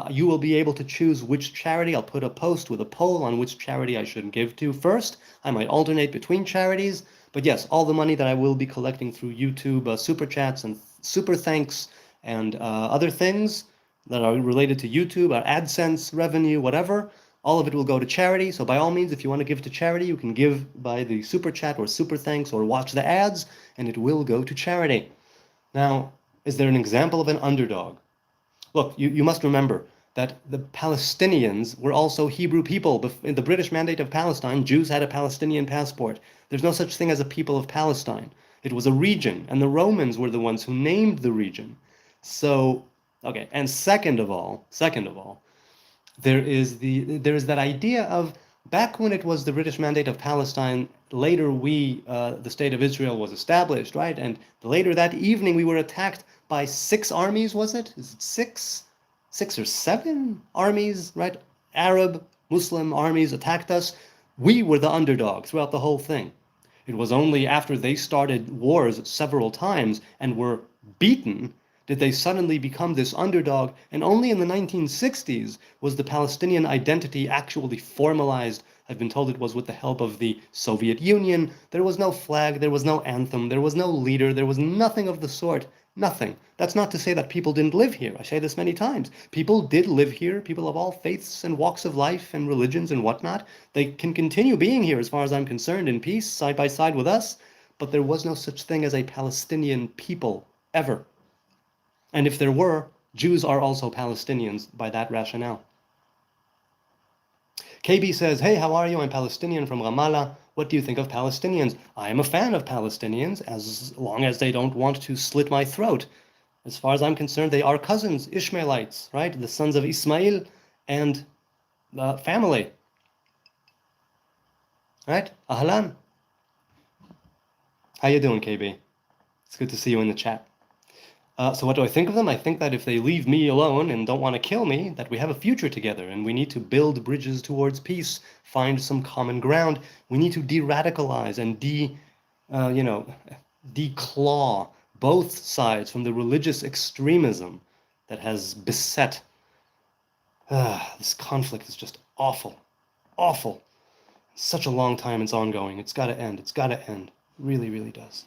you will be able to choose which charity. I'll put a post with a poll on which charity I should give to first. I might alternate between charities. But yes, all the money that I will be collecting through YouTube super chats and super thanks and other things that are related to YouTube, our AdSense revenue, whatever, all of it will go to charity. So by all means, if you want to give to charity, you can give by the super chat or super thanks or watch the ads, and it will go to charity. Now, is there an example of an underdog? Look, you must remember that the Palestinians were also Hebrew people. In the British Mandate of Palestine, Jews had a Palestinian passport. There's no such thing as a people of Palestine. It was a region, and the Romans were the ones who named the region. So, okay, and second of all, there is that idea of back when it was the British Mandate of Palestine. Later, the state of Israel was established, right? And later that evening, we were attacked by 6 armies. Was it? Is it six or 7 armies, right? Arab Muslim armies attacked us. We were the underdog throughout the whole thing. It was only after they started wars several times and were beaten did they suddenly become this underdog, and only in the 1960s was the Palestinian identity actually formalized. I've been told it was with the help of the Soviet Union. There was no flag, there was no anthem, there was no leader, there was nothing of the sort. Nothing. That's not to say that people didn't live here. I say this many times. People did live here, people of all faiths and walks of life and religions and whatnot. They can continue being here, as far as I'm concerned, in peace, side by side with us. But there was no such thing as a Palestinian people, ever. And if there were, Jews are also Palestinians by that rationale. KB says, hey, how are you? I'm Palestinian from Ramallah. What do you think of Palestinians? I am a fan of Palestinians, as long as they don't want to slit my throat. As far as I'm concerned, they are cousins, Ishmaelites, right? The sons of Ismail and family. Right? Ahlan. How you doing, KB? It's good to see you in the chat. So what do I think of them? I think that if they leave me alone and don't want to kill me, that we have a future together, and we need to build bridges towards peace, find some common ground. We need to de-radicalize and declaw both sides from the religious extremism that has beset. This conflict is just awful, awful. Such a long time it's ongoing. It's got to end. It's got to end. Really, really does.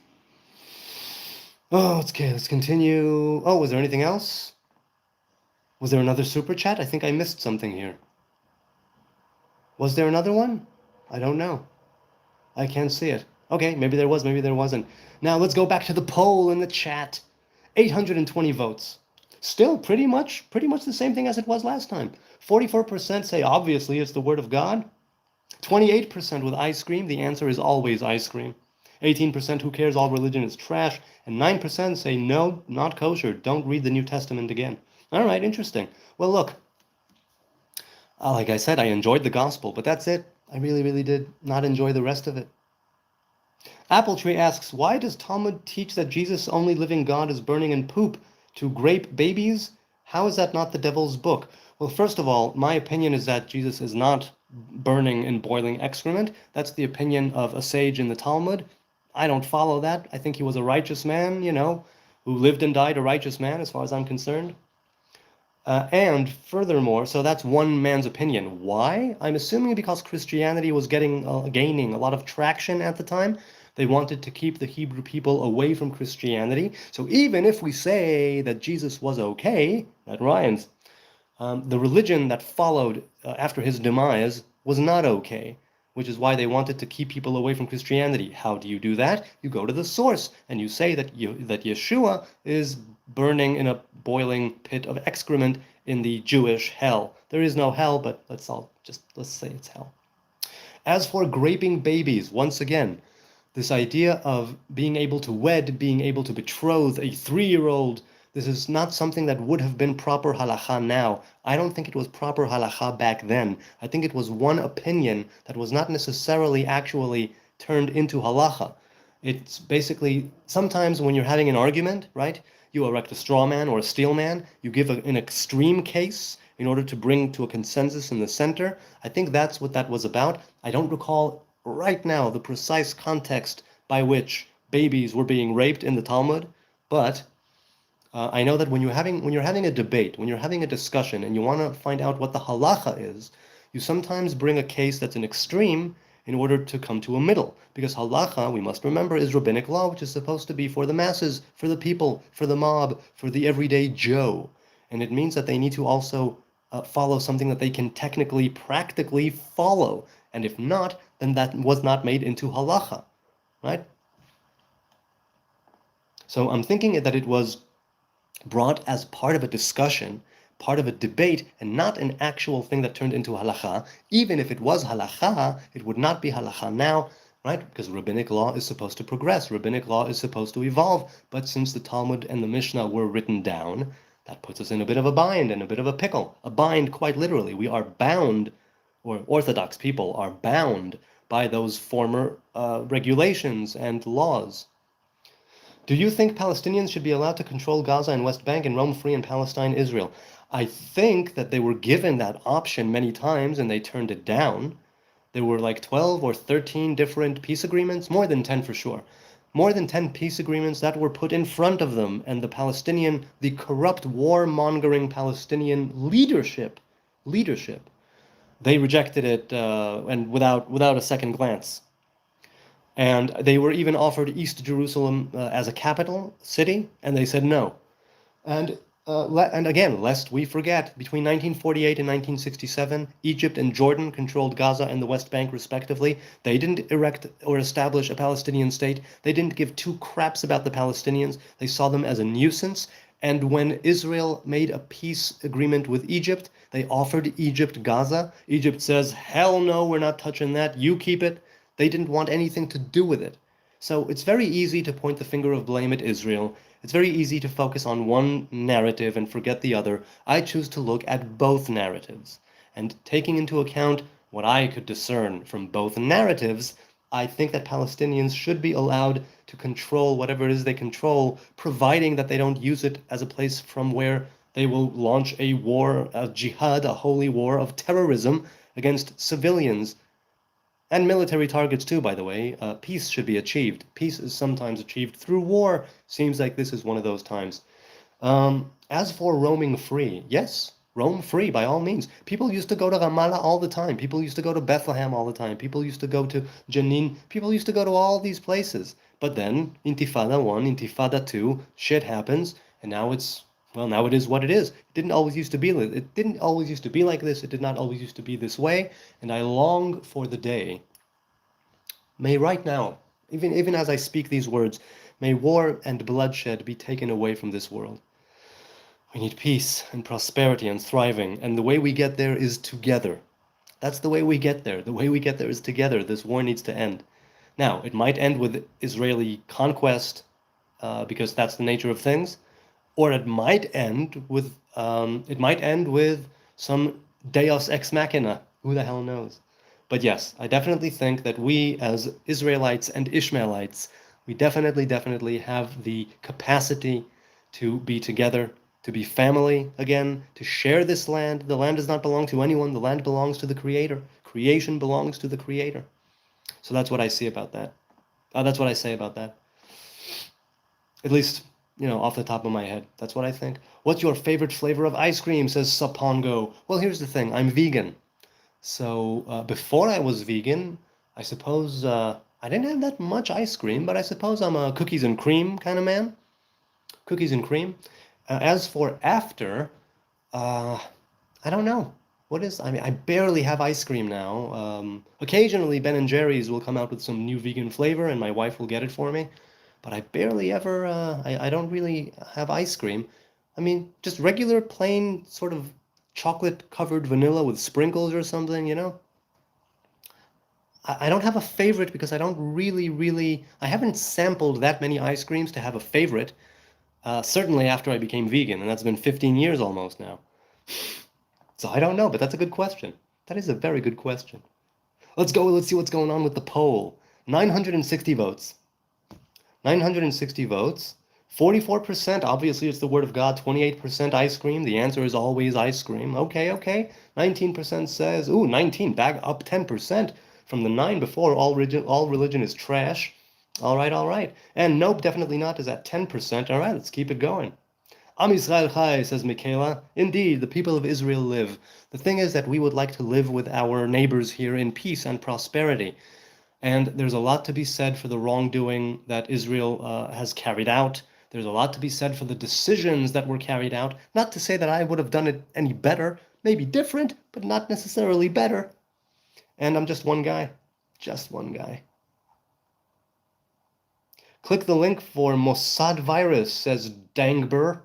Oh, okay, let's continue. Oh, was there anything else? Was there another super chat? I think I missed something here. Was there another one? I don't know. I can't see it. Okay, maybe there was, maybe there wasn't. Now let's go back to the poll in the chat. 820 votes. Still pretty much the same thing as it was last time. 44% say obviously it's the word of God. 28% with ice cream. The answer is always ice cream. 18% who cares, all religion is trash, and 9% say no, not kosher, don't read the New Testament again. All right, interesting. Well, look, like I said, I enjoyed the gospel, but that's it. I really, really did not enjoy the rest of it. Apple Tree asks, why does Talmud teach that Jesus, only living God, is burning in poop to grape babies? How is that not the devil's book? Well, first of all, my opinion is that Jesus is not burning in boiling excrement. That's the opinion of a sage in the Talmud. I don't follow that. I think he was a righteous man, who lived and died a righteous man, as far as I'm concerned. And furthermore, so that's one man's opinion. Why? I'm assuming because Christianity was gaining a lot of traction at the time. They wanted to keep the Hebrew people away from Christianity. So even if we say that Jesus was okay, that rhymes, the religion that followed after his demise was not okay, which is why they wanted to keep people away from Christianity. How do you do that? You go to the source and you say that Yeshua is burning in a boiling pit of excrement in the Jewish hell. There is no hell, but let's say it's hell. As for graping babies, once again, this idea of being able to wed, being able to betroth a 3-year-old, this is not something that would have been proper halakha now. I don't think it was proper halakha back then. I think it was one opinion that was not necessarily actually turned into halakha. It's basically, sometimes when you're having an argument, right, you erect a straw man or a steel man, you give an extreme case in order to bring to a consensus in the center. I think that's what that was about. I don't recall right now the precise context by which babies were being raped in the Talmud, but I know that when you're having a debate, when you're having a discussion, and you want to find out what the halacha is, you sometimes bring a case that's an extreme in order to come to a middle. Because halacha, we must remember, is rabbinic law, which is supposed to be for the masses, for the people, for the mob, for the everyday Joe. And it means that they need to also follow something that they can technically, practically follow. And if not, then that was not made into halacha, right? So I'm thinking that it was brought as part of a discussion, part of a debate, and not an actual thing that turned into halakha. Even if it was halakha, it would not be halakha now, right? Because rabbinic law is supposed to progress, rabbinic law is supposed to evolve. But since the Talmud and the Mishnah were written down, that puts us in a bit of a bind and a bit of a pickle. A bind, quite literally. We are bound, or Orthodox people are bound by those former regulations and laws. Do you think Palestinians should be allowed to control Gaza and West Bank and roam free in Palestine, Israel? I think that they were given that option many times and they turned it down. There were like 12 or 13 different peace agreements, more than 10 for sure. More than 10 peace agreements that were put in front of them, and the corrupt warmongering Palestinian leadership, they rejected it and without a second glance. And they were even offered East Jerusalem as a capital city, and they said no. And again, lest we forget, between 1948 and 1967, Egypt and Jordan controlled Gaza and the West Bank respectively. They didn't erect or establish a Palestinian state. They didn't give two craps about the Palestinians. They saw them as a nuisance. And when Israel made a peace agreement with Egypt, they offered Egypt Gaza. Egypt says, hell no, we're not touching that. You keep it. They didn't want anything to do with it. So it's very easy to point the finger of blame at Israel. It's very easy to focus on one narrative and forget the other. I choose to look at both narratives. And taking into account what I could discern from both narratives, I think that Palestinians should be allowed to control whatever it is they control, providing that they don't use it as a place from where they will launch a war, a jihad, a holy war of terrorism against civilians. And military targets too, by the way. Peace should be achieved. Peace is sometimes achieved through war. Seems like this is one of those times. As for roaming free, yes, roam free by all means. People used to go to Ramallah all the time. People used to go to Bethlehem all the time. People used to go to Jenin. People used to go to all these places. But then, Intifada 1, Intifada 2, shit happens, and now now it is what it is. It didn't always used to be like this. It did not always used to be this way, and I long for the day. May right now, even as I speak these words, may war and bloodshed be taken away from this world. We need peace and prosperity and thriving, and the way we get there is together. That's the way we get there. The way we get there is together. This war needs to end. Now, it might end with Israeli conquest, because that's the nature of things. Or it might end with some Deus ex machina. Who the hell knows? But yes, I definitely think that we as Israelites and Ishmaelites, we definitely have the capacity to be together, to be family again, to share this land. The land does not belong to anyone. The land belongs to the Creator. Creation belongs to the Creator. So that's what I see about that. That's what I say about that. At least, off the top of my head. That's what I think. What's your favorite flavor of ice cream, says Sapongo. Well, here's the thing. I'm vegan. So before I was vegan, I suppose I didn't have that much ice cream, but I suppose I'm a cookies and cream kind of man. Cookies and cream. As for after, I don't know. I barely have ice cream now. Occasionally, Ben and Jerry's will come out with some new vegan flavor, and my wife will get it for me. But I barely ever, I don't really have ice cream. I mean, just regular plain sort of chocolate-covered vanilla with sprinkles or something, I don't have a favorite because I don't I haven't sampled that many ice creams to have a favorite. Certainly after I became vegan, and that's been 15 years almost now. So I don't know, but that's a good question. That is a very good question. Let's see what's going on with the poll. 960 votes. 960 votes. 44%, obviously it's the word of God. 28% ice cream. The answer is always ice cream. Okay. 19% says, 19, back up 10% from the 9 before. All religion is trash. All right. And nope, definitely not is at 10%. All right, let's keep it going. Am Yisrael Chai, says Michaela. Indeed, the people of Israel live. The thing is that we would like to live with our neighbors here in peace and prosperity. And there's a lot to be said for the wrongdoing that Israel has carried out. There's a lot to be said for the decisions that were carried out. Not to say that I would have done it any better. Maybe different, but not necessarily better. And I'm just one guy. Just one guy. Click the link for Mossad virus, says Dangber.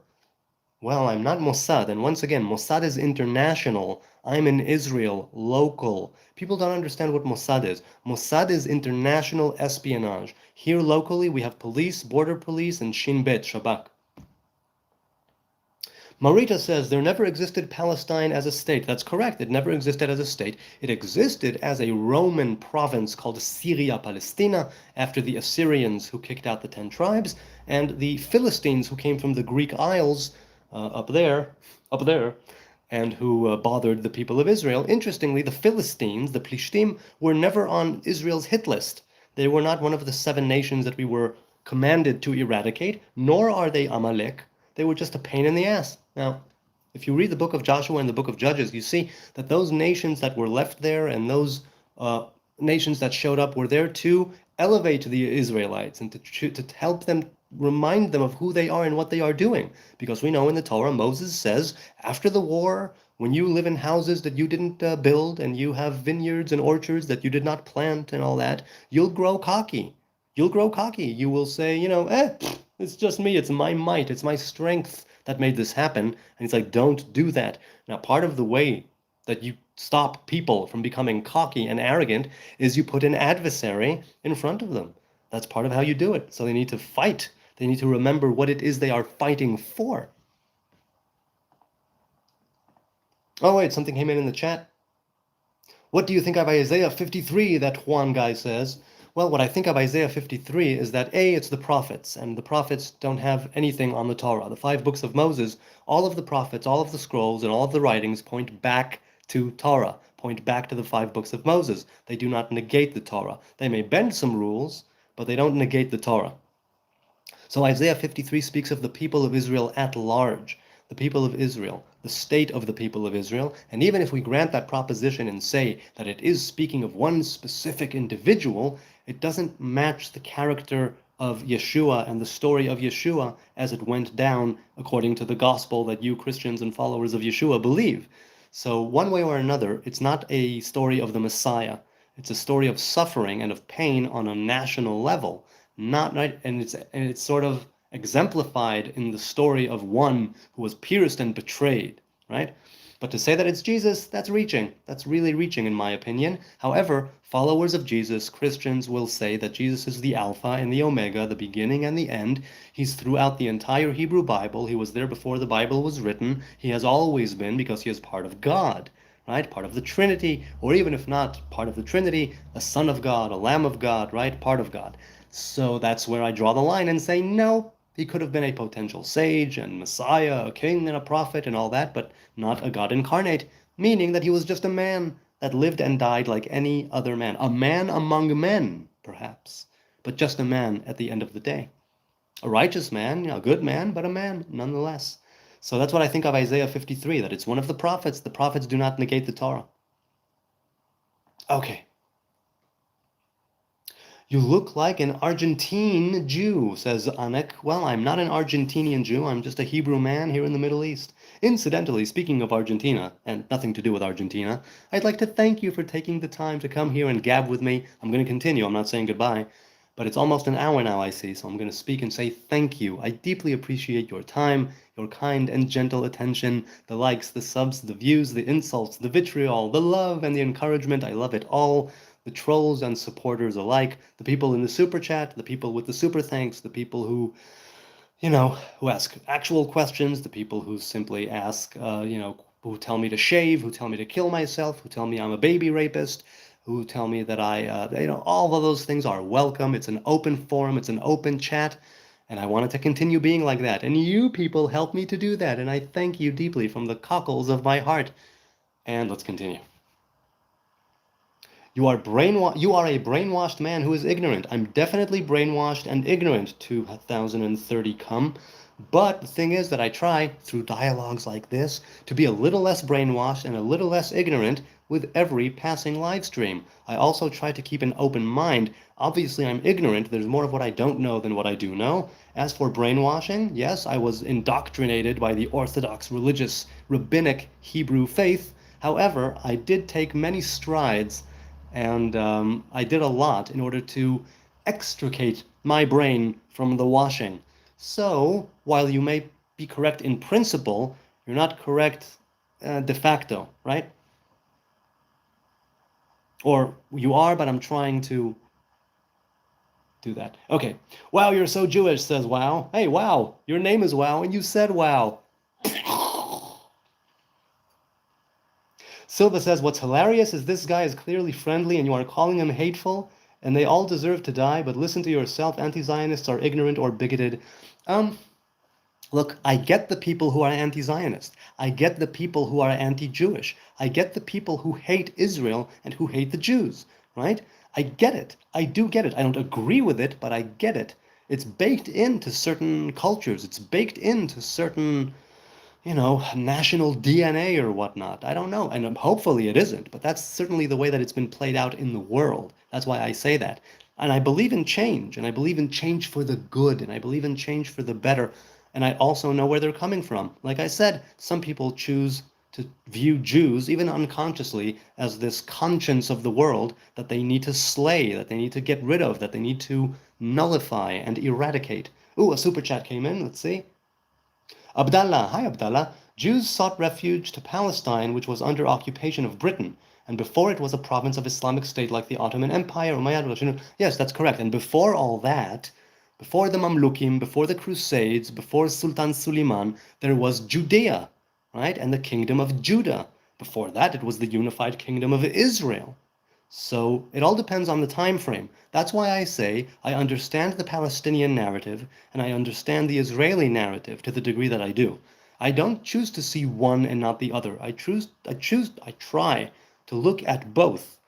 Well, I'm not Mossad, and once again, Mossad is international. I'm in Israel, local. People don't understand what Mossad is. Mossad is international espionage. Here locally, we have police, border police, and Shin Bet, Shabak. Marita says there never existed Palestine as a state. That's correct. It never existed as a state. It existed as a Roman province called Syria Palestina after the Assyrians who kicked out the 10 tribes and the Philistines who came from the Greek Isles up there, and who bothered the people of Israel. Interestingly, the Philistines, the Plishtim, were never on Israel's hit list. They were not one of the 7 nations that we were commanded to eradicate, nor are they Amalek. They were just a pain in the ass. Now, if you read the book of Joshua and the book of Judges, you see that those nations that were left there and those nations that showed up were there to elevate the Israelites and to help them, remind them of who they are and what they are doing. Because we know in the Torah, Moses says, after the war, when you live in houses that you didn't build and you have vineyards and orchards that you did not plant and all that, you'll grow cocky. You'll grow cocky. You will say, it's just me. It's my might. It's my strength that made this happen. And he's like, don't do that. Now, part of the way that you stop people from becoming cocky and arrogant is you put an adversary in front of them. That's part of how you do it. So they need to fight. They need to remember what it is they are fighting for. Oh, wait, something came in the chat. What do you think of Isaiah 53, that Juan guy says? Well, what I think of Isaiah 53 is that A, it's the prophets, and the prophets don't have anything on the Torah. The 5 books of Moses, all of the prophets, all of the scrolls, and all of the writings point back to Torah, point back to the 5 books of Moses. They do not negate the Torah. They may bend some rules, but they don't negate the Torah. So Isaiah 53 speaks of the people of Israel at large, the people of Israel, the state of the people of Israel. And even if we grant that proposition and say that it is speaking of one specific individual, it doesn't match the character of Yeshua and the story of Yeshua as it went down according to the gospel that you Christians and followers of Yeshua believe. So one way or another, it's not a story of the Messiah. It's a story of suffering and of pain on a national level. Not right, and it's sort of exemplified in the story of one who was pierced and betrayed, right? But to say that it's Jesus, that's reaching. That's really reaching, in my opinion. However, followers of Jesus, Christians, will say that Jesus is the Alpha and the Omega, the beginning and the end. He's throughout the entire Hebrew Bible. He was there before the Bible was written. He has always been because he is part of God, right? Part of the Trinity, or even if not part of the Trinity, a Son of God, a Lamb of God, right? Part of God. So that's where I draw the line and say, no, he could have been a potential sage and Messiah, a king and a prophet and all that, but not a God incarnate, meaning that he was just a man that lived and died like any other man. A man among men, perhaps, but just a man at the end of the day. A righteous man, a good man, but a man nonetheless. So that's what I think of Isaiah 53, that it's one of the prophets. The prophets do not negate the Torah. Okay. You look like an Argentine Jew, says Anek. Well, I'm not an Argentinian Jew. I'm just a Hebrew man here in the Middle East. Incidentally, speaking of Argentina, and nothing to do with Argentina, I'd like to thank you for taking the time to come here and gab with me. I'm going to continue. I'm not saying goodbye. But it's almost an hour now, I see, so I'm going to speak and say thank you. I deeply appreciate your time, your kind and gentle attention, the likes, the subs, the views, the insults, the vitriol, the love and the encouragement. I love it all. The trolls and supporters alike, the people in the super chat, the people with the super thanks, the people who, who ask actual questions, the people who simply ask, who tell me to shave, who tell me to kill myself, who tell me I'm a baby rapist, who tell me that all of those things are welcome. It's an open forum, it's an open chat, and I wanted to continue being like that. And you people help me to do that, and I thank you deeply from the cockles of my heart. And let's continue. You are a brainwashed man who is ignorant. I'm definitely brainwashed and ignorant, 2030 come. But the thing is that I try, through dialogues like this, to be a little less brainwashed and a little less ignorant with every passing live stream. I also try to keep an open mind. Obviously, I'm ignorant. There's more of what I don't know than what I do know. As for brainwashing, yes, I was indoctrinated by the Orthodox religious rabbinic Hebrew faith. However, I did take many strides and I did a lot in order to extricate my brain from the washing. So, while you may be correct in principle, you're not correct de facto, right? Or you are, but I'm trying to do that. Okay. Wow, you're so Jewish, says Wow. Hey, Wow, your name is Wow, and you said Wow. Silva says, what's hilarious is this guy is clearly friendly and you are calling him hateful, and they all deserve to die, but listen to yourself. Anti-Zionists are ignorant or bigoted. Um, Look, I get the people who are anti-Zionist. I get the people who are anti-Jewish. I get the people who hate Israel and who hate the Jews, right? I get it. I do get it. I don't agree with it, but I get it. It's baked into certain cultures. It's baked into certain, national DNA or whatnot. I don't know. And hopefully it isn't, but that's certainly the way that it's been played out in the world. That's why I say that. And I believe in change, and I believe in change for the good, and I believe in change for the better. And I also know where they're coming from. Like I said, some people choose to view Jews, even unconsciously, as this conscience of the world that they need to slay, that they need to get rid of, that they need to nullify and eradicate. Ooh, a super chat came in. Let's see. Abdallah, hi Abdallah. Jews sought refuge to Palestine, which was under occupation of Britain, and before it was a province of Islamic State like the Ottoman Empire, Umayyad. Yes, that's correct. And before all that, before the Mamlukim, before the Crusades, before Sultan Suleiman, there was Judea, right? And the kingdom of Judah. Before that, it was the unified kingdom of Israel. So it all depends on the time frame. That's why I say I understand the Palestinian narrative and I understand the Israeli narrative to the degree that I do. I don't choose to see one and not the other. I try to look at both.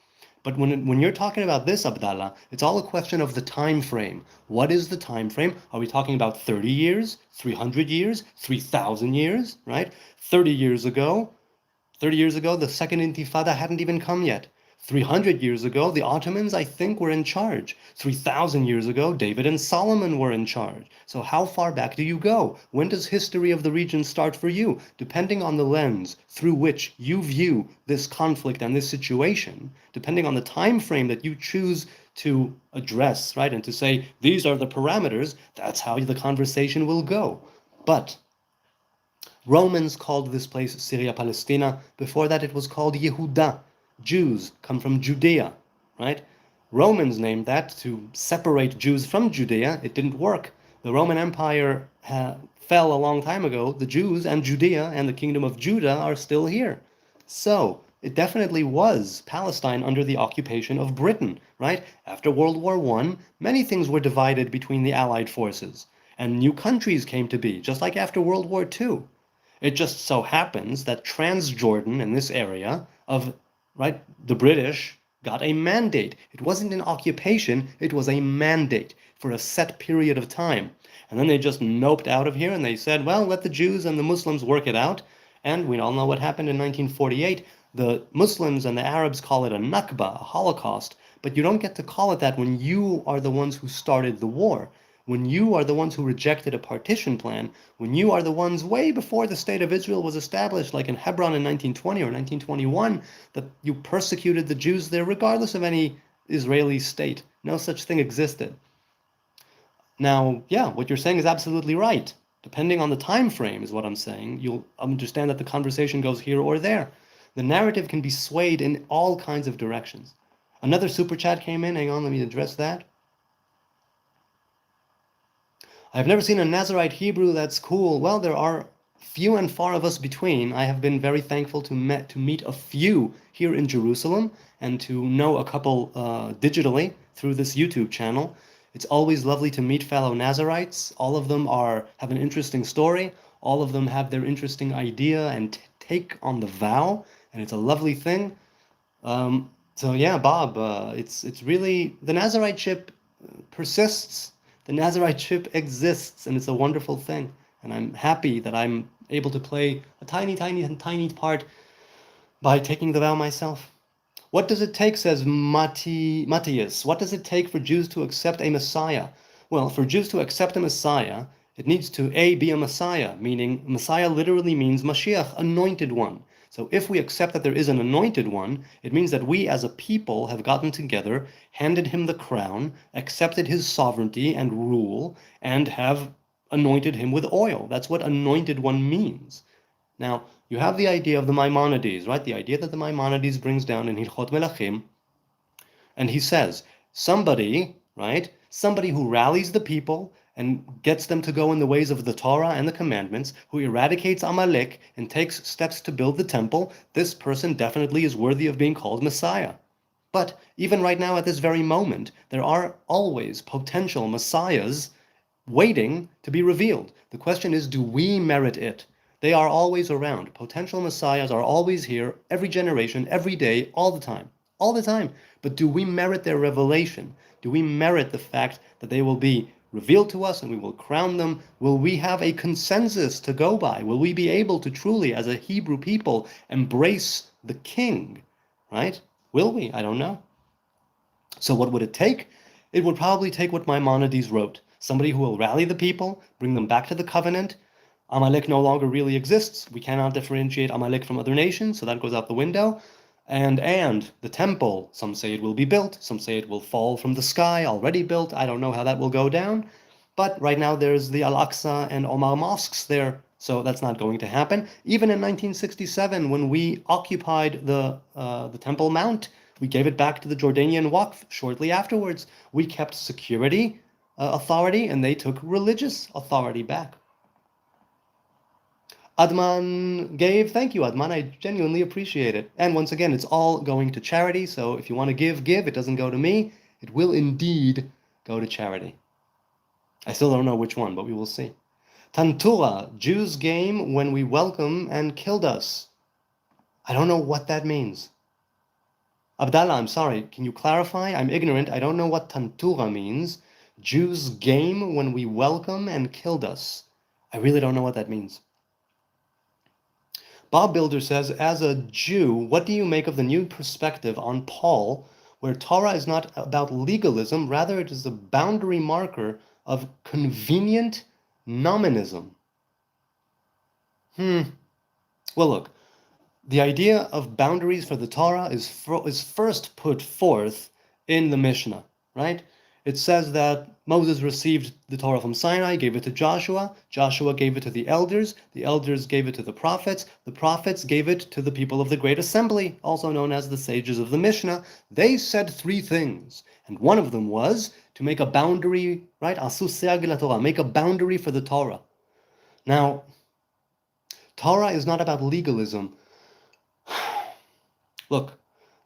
But when you're talking about this, Abdallah, it's all a question of the time frame. What is the time frame? Are we talking about 30 years, 300 years, 3,000 years, right? 30 years ago, the Second Intifada hadn't even come yet. 300 years ago, the Ottomans, I think, were in charge. 3,000 years ago, David and Solomon were in charge. So how far back do you go? When does history of the region start for you? Depending on the lens through which you view this conflict and this situation, depending on the time frame that you choose to address, right, and to say, these are the parameters, that's how the conversation will go. But Romans called this place Syria Palestina. Before that, it was called Yehuda. Jews come from Judea, right? Romans named that to separate Jews from Judea. It didn't work. The Roman Empire fell a long time ago. The Jews and Judea and the kingdom of Judah are still here. So it definitely was Palestine under the occupation of Britain, right? After World War I, many things were divided between the Allied forces, and new countries came to be, just like after World War II. It just so happens that Transjordan in this area of, right, the British got a mandate. It wasn't an occupation, it was a mandate for a set period of time. And then they just noped out of here and they said, well, let the Jews and the Muslims work it out. And we all know what happened in 1948. The Muslims and the Arabs call it a Nakba, a Holocaust, but you don't get to call it that when you are the ones who started the war. When you are the ones who rejected a partition plan, when you are the ones way before the state of Israel was established, like in Hebron in 1920 or 1921, that you persecuted the Jews there regardless of any Israeli state. No such thing existed. Now, yeah, what you're saying is absolutely right. Depending on the time frame is what I'm saying, you'll understand that the conversation goes here or there. The narrative can be swayed in all kinds of directions. Another super chat came in. Hang on, let me address that. I've never seen a Nazarite Hebrew that's cool. Well, there are few and far of us between. I have been very thankful to meet a few here in Jerusalem and to know a couple digitally through this YouTube channel. It's always lovely to meet fellow Nazarites. All of them have an interesting story. All of them have their interesting idea and take on the vow, and it's a lovely thing. So yeah, Bob, it's really the Nazariteship persists. The Nazariteship exists, and it's a wonderful thing. And I'm happy that I'm able to play a tiny, tiny, tiny part by taking the vow myself. What does it take, says Matthias, what does it take for Jews to accept a Messiah? Well, for Jews to accept a Messiah, it needs to be a Messiah, meaning Messiah literally means Mashiach, anointed one. So if we accept that there is an anointed one, it means that we as a people have gotten together, handed him the crown, accepted his sovereignty and rule, and have anointed him with oil. That's what anointed one means. Now, you have the idea of the Maimonides, right? The idea that the Maimonides brings down in Hilchot Melachim, and he says, somebody, right? Somebody who rallies the people and gets them to go in the ways of the Torah and the commandments, who eradicates Amalek and takes steps to build the temple, this person definitely is worthy of being called Messiah. But even right now, at this very moment, there are always potential messiahs waiting to be revealed. The question is, do we merit it? They are always around. Potential messiahs are always here, every generation, every day, all the time. All the time. But do we merit their revelation? Do we merit the fact that they will be revealed to us and we will crown them? Will we have a consensus to go by? Will we be able to truly, as a Hebrew people, embrace the king? Right? Will we? I don't know. So what would it take? It would probably take what Maimonides wrote. Somebody who will rally the people, bring them back to the covenant. Amalek no longer really exists. We cannot differentiate Amalek from other nations, so that goes out the window. And the temple, some say it will be built, some say it will fall from the sky, already built. I don't know how that will go down. But right now there's the Al-Aqsa and Omar mosques there, so that's not going to happen. Even in 1967, when we occupied the Temple Mount, we gave it back to the Jordanian Waqf shortly afterwards. We kept security authority, and they took religious authority back. Adman gave. Thank you, Adman. I genuinely appreciate it. And once again, it's all going to charity, so if you want to give. It doesn't go to me. It will indeed go to charity. I still don't know which one, but we will see. Tantura, Jews game when we welcome and killed us. I don't know what that means. Abdallah, I'm sorry. Can you clarify? I'm ignorant. I don't know what Tantura means. Jews game when we welcome and killed us. I really don't know what that means. Bob Builder says, as a Jew, what do you make of the new perspective on Paul, where Torah is not about legalism, rather it is a boundary marker of convenient nominalism? Well, look, the idea of boundaries for the Torah is first put forth in the Mishnah, right? It says that Moses received the Torah from Sinai, gave it to Joshua gave it to the elders gave it to the prophets gave it to the people of the Great Assembly, also known as the sages of the Mishnah. They said three things, and one of them was to make a boundary, right? Torah, make a boundary for the Torah. Now, Torah is not about legalism. Look,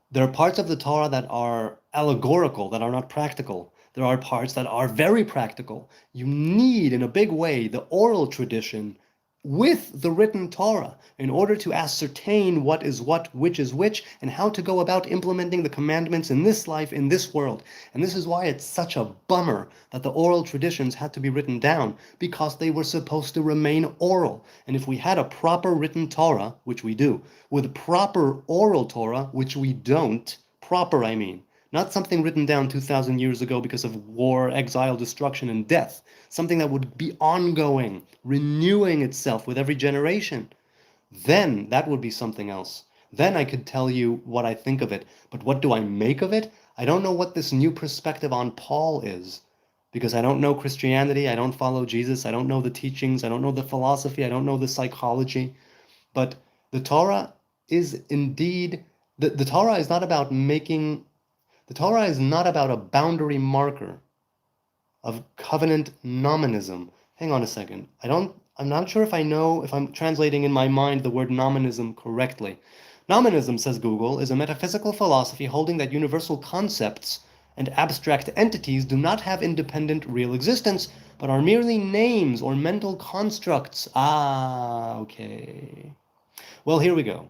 there are parts of the Torah that are allegorical, that are not practical. There are parts that are very practical. You need, in a big way, the oral tradition with the written Torah in order to ascertain what is what, which is which, and how to go about implementing the commandments in this life, in this world. And this is why it's such a bummer that the oral traditions had to be written down, because they were supposed to remain oral. And if we had a proper written Torah, which we do, with proper oral Torah, which we don't, proper I mean, not something written down 2,000 years ago because of war, exile, destruction, and death. Something that would be ongoing, renewing itself with every generation. Then that would be something else. Then I could tell you what I think of it. But what do I make of it? I don't know what this new perspective on Paul is. Because I don't know Christianity, I don't follow Jesus, I don't know the teachings, I don't know the philosophy, I don't know the psychology. But the Torah is indeed... The Torah is not about making... The Torah is not about a boundary marker of covenant nominalism. Hang on a second. I'm not sure if I'm translating in my mind the word nominalism correctly. Nominalism, says Google, is a metaphysical philosophy holding that universal concepts and abstract entities do not have independent real existence, but are merely names or mental constructs. Okay. Well, here we go.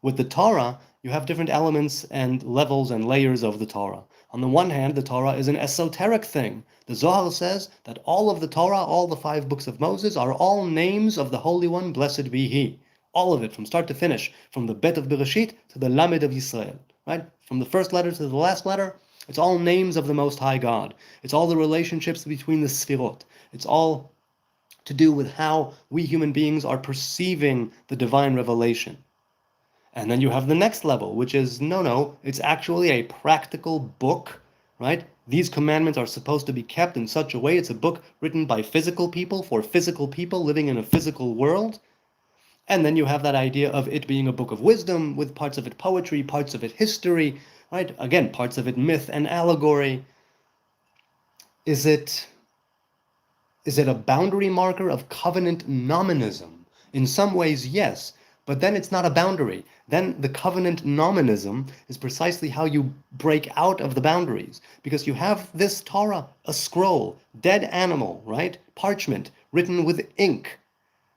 With the Torah, you have different elements and levels and layers of the Torah. On the one hand, the Torah is an esoteric thing. The Zohar says that all of the Torah, all the 5 books of Moses, are all names of the Holy One, blessed be He. All of it, from start to finish, from the Bet of Bereshit to the Lamed of Yisrael, right? From the first letter to the last letter, it's all names of the Most High God. It's all the relationships between the Sfirot. It's all to do with how we human beings are perceiving the divine revelation. And then you have the next level, which is, no, it's actually a practical book, right? These commandments are supposed to be kept in such a way. It's a book written by physical people for physical people living in a physical world. And then you have that idea of it being a book of wisdom with parts of it poetry, parts of it history, right? Again, parts of it myth and allegory. Is it a boundary marker of covenant nominalism? In some ways, yes, but then it's not a boundary. Then the covenant nominalism is precisely how you break out of the boundaries, because you have this Torah, a scroll, dead animal, right? Parchment, written with ink,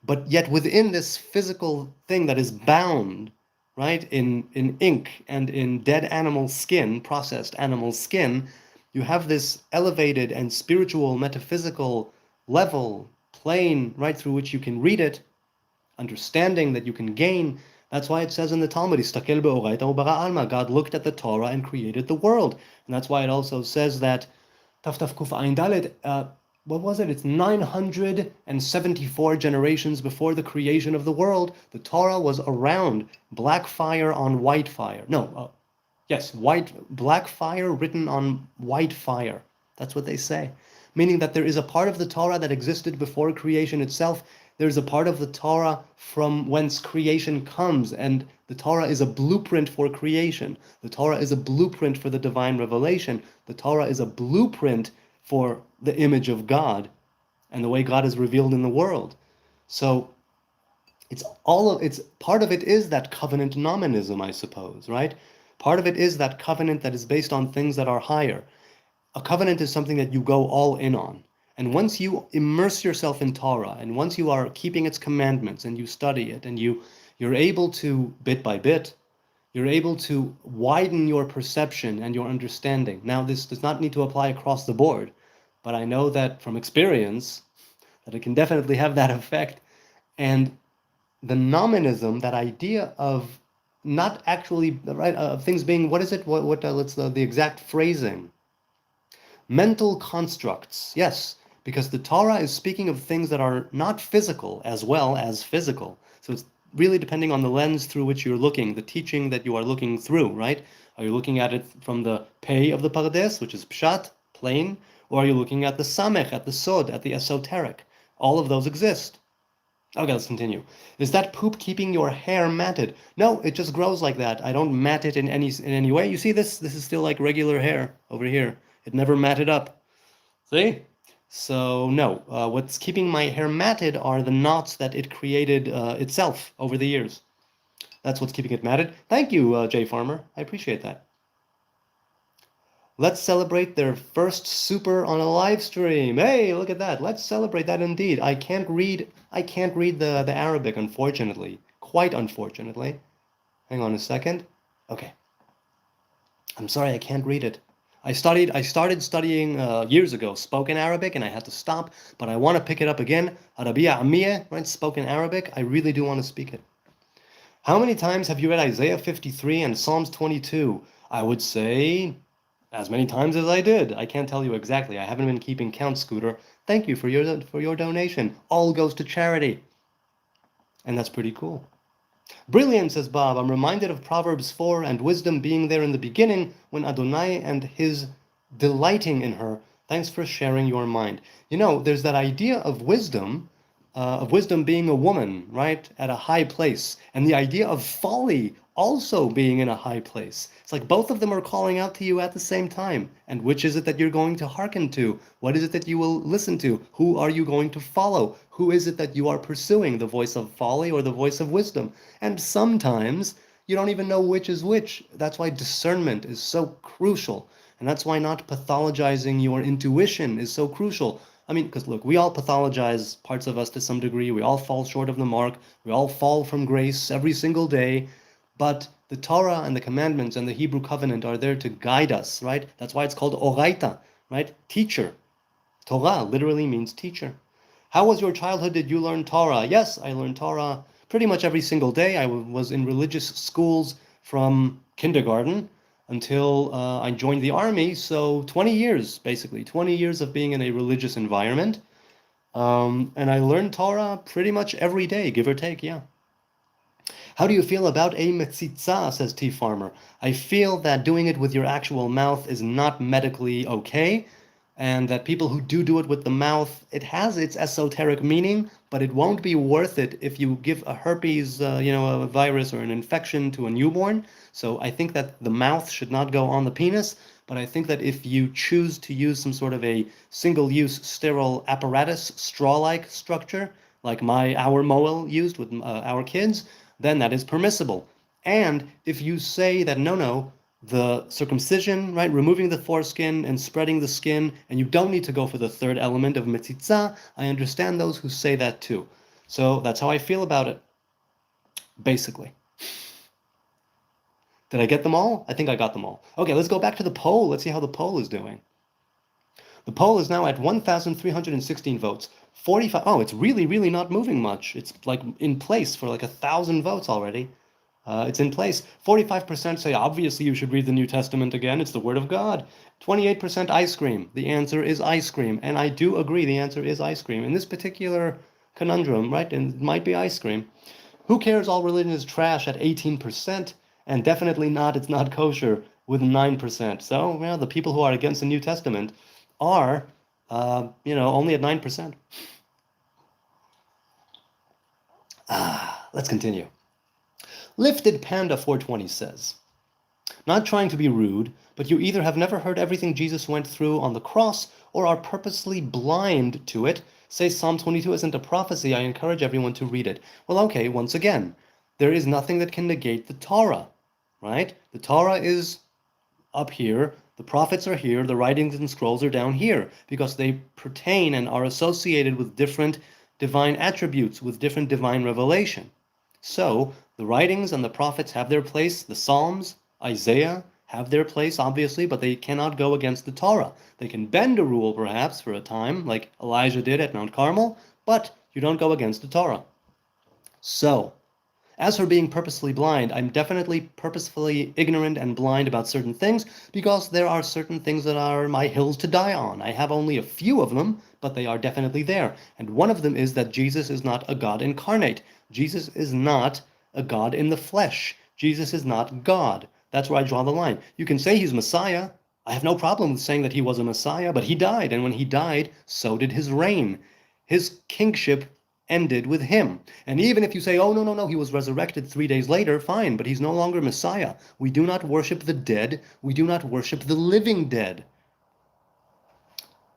but yet within this physical thing that is bound, right, in ink and in dead animal skin, processed animal skin, you have this elevated and spiritual, metaphysical level, plane, right, through which you can read it, understanding that you can gain. That's why it says in the Talmud, "Istakel be'oraita u'bara alma." God looked at the Torah and created the world. And that's why it also says that, Taftaf Kuf Ayin Dalet, what was it? It's 974 generations before the creation of the world. The Torah was around, black fire on white fire. No, yes, black fire written on white fire. That's what they say. Meaning that there is a part of the Torah that existed before creation itself. There's a part of the Torah from whence creation comes, and the Torah is a blueprint for creation. The Torah is a blueprint for the divine revelation. The Torah is a blueprint for the image of God and the way God is revealed in the world. So it's part of it is that covenant nominalism, I suppose, right? Part of it is that covenant that is based on things that are higher. A covenant is something that you go all in on. And once you immerse yourself in Torah, and once you are keeping its commandments and you study it, and you're able to, bit by bit, you're able to widen your perception and your understanding. Now, this does not need to apply across the board, but I know that from experience that it can definitely have that effect. And the nominalism, that idea of not actually, right, of things being, what is it? Let's the exact phrasing. Mental constructs, yes, because the Torah is speaking of things that are not physical as well as physical. So it's really depending on the lens through which you're looking, the teaching that you are looking through, right? Are you looking at it from the pei of the Pardes, which is pshat, plain, or are you looking at the samech, at the sod, at the esoteric? All of those exist. Okay, let's continue. Is that poop keeping your hair matted? No, it just grows like that. I don't mat it in any way. You see this? This is still like regular hair over here. It never matted up. See? So no, what's keeping my hair matted are the knots that it created itself over the years. That's what's keeping it matted. Thank you, Jay Farmer. I appreciate that. Let's celebrate their first super on a live stream. Hey, look at that. Let's celebrate that indeed. I can't read the Arabic, unfortunately. Quite unfortunately. Hang on a second. Okay. I'm sorry, I can't read it. I started studying years ago spoken Arabic, and I had to stop, but I want to pick it up again. Arabiya Amiyya, right? Spoken Arabic. I really do want to speak it. How many times have you read Isaiah 53 and Psalms 22? I would say as many times as I did. I can't tell you exactly. I haven't been keeping count, Scooter. Thank you for your donation. All goes to charity. And that's pretty cool. Brilliant, says Bob. I'm reminded of Proverbs 4 and wisdom being there in the beginning when Adonai and his delighting in her. Thanks for sharing your mind. You know, there's that idea of wisdom being a woman, right, at a high place, and the idea of folly also being in a high place. It's like both of them are calling out to you at the same time. And which is it that you're going to hearken to? What is it that you will listen to? Who are you going to follow? Who is it that you are pursuing, the voice of folly or the voice of wisdom? And sometimes you don't even know which is which. That's why discernment is so crucial. And that's why not pathologizing your intuition is so crucial. I mean, because look, we all pathologize parts of us to some degree. We all fall short of the mark. We all fall from grace every single day. But the Torah and the commandments and the Hebrew covenant are there to guide us, right? That's why it's called Oraita, right? Teacher. Torah literally means teacher. How was your childhood? Did you learn Torah? Yes, I learned Torah pretty much every single day. I was in religious schools from kindergarten until I joined the army. So 20 years, basically, 20 years of being in a religious environment. And I learned Torah pretty much every day, give or take, yeah. How do you feel about a metzitza, says T Farmer. I feel that doing it with your actual mouth is not medically okay, and that people who do it with the mouth, it has its esoteric meaning, but it won't be worth it if you give a herpes, a virus or an infection to a newborn. So I think that the mouth should not go on the penis, but I think that if you choose to use some sort of a single-use sterile apparatus, straw-like structure, like our Moel used with our kids, then that is permissible. And if you say that no, the circumcision, right, removing the foreskin and spreading the skin, and you don't need to go for the third element of metzitza, I understand those who say that too. So that's how I feel about it, basically. Did I get them all? I think I got them all. Okay, let's go back to the poll. Let's see how the poll is doing. The poll is now at 1,316 votes. 45. Oh, it's really, really not moving much. It's like in place for like 1,000 votes already. It's in place. 45% say obviously you should read the New Testament again. It's the Word of God. 28% ice cream. The answer is ice cream. And I do agree the answer is ice cream. In this particular conundrum, right? And it might be ice cream. Who cares? All religion is trash at 18%. And definitely not, it's not kosher with 9%. So, the people who are against the New Testament are, only at 9%. Let's continue. Lifted Panda 420 says, not trying to be rude, but you either have never heard everything Jesus went through on the cross or are purposely blind to it. Say Psalm 22 isn't a prophecy. I encourage everyone to read it. Well, okay, once again, there is nothing that can negate the Torah, right? The Torah is up here, the prophets are here, the writings and scrolls are down here, because they pertain and are associated with different divine attributes, with different divine revelation. So, the writings and the prophets have their place, the Psalms, Isaiah have their place, obviously, but they cannot go against the Torah. They can bend a rule, perhaps, for a time, like Elijah did at Mount Carmel, but you don't go against the Torah. So, as for being purposefully blind, I'm definitely purposefully ignorant and blind about certain things because there are certain things that are my hills to die on. I have only a few of them, but they are definitely there. And one of them is that Jesus is not a God incarnate. Jesus is not a God in the flesh. Jesus is not God. That's where I draw the line. You can say he's Messiah. I have no problem with saying that he was a Messiah, but he died. And when he died, so did his reign. His kingship ended with him. And even if you say, oh, no, he was resurrected 3 days later, fine, but he's no longer Messiah. We do not worship the dead. We do not worship the living dead.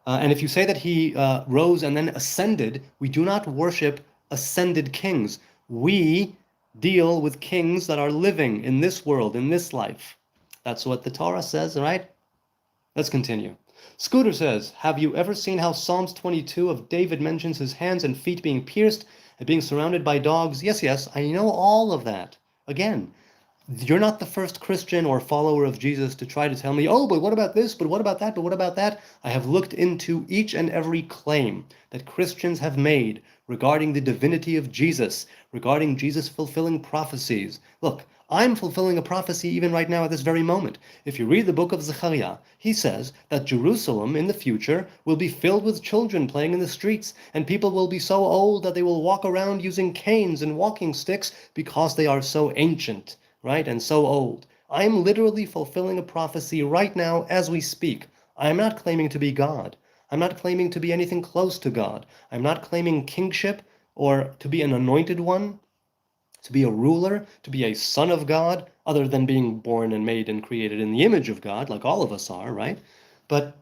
And if you say that he rose and then ascended, we do not worship ascended kings. We deal with kings that are living in this world, in this life. That's what the Torah says, right? Let's continue. Scooter says, have you ever seen how Psalms 22 of David mentions his hands and feet being pierced and being surrounded by dogs? Yes, I know all of that. Again, you're not the first Christian or follower of Jesus to try to tell me, oh, but what about this, but what about that, but what about that? I have looked into each and every claim that Christians have made regarding the divinity of Jesus, regarding Jesus fulfilling prophecies. Look, I'm fulfilling a prophecy even right now at this very moment. If you read the book of Zechariah, he says that Jerusalem in the future will be filled with children playing in the streets, and people will be so old that they will walk around using canes and walking sticks because they are so ancient, right, and so old. I'm literally fulfilling a prophecy right now as we speak. I'm not claiming to be God. I'm not claiming to be anything close to God. I'm not claiming kingship or to be an anointed one, to be a ruler, to be a son of God, other than being born and made and created in the image of God, like all of us are, right? But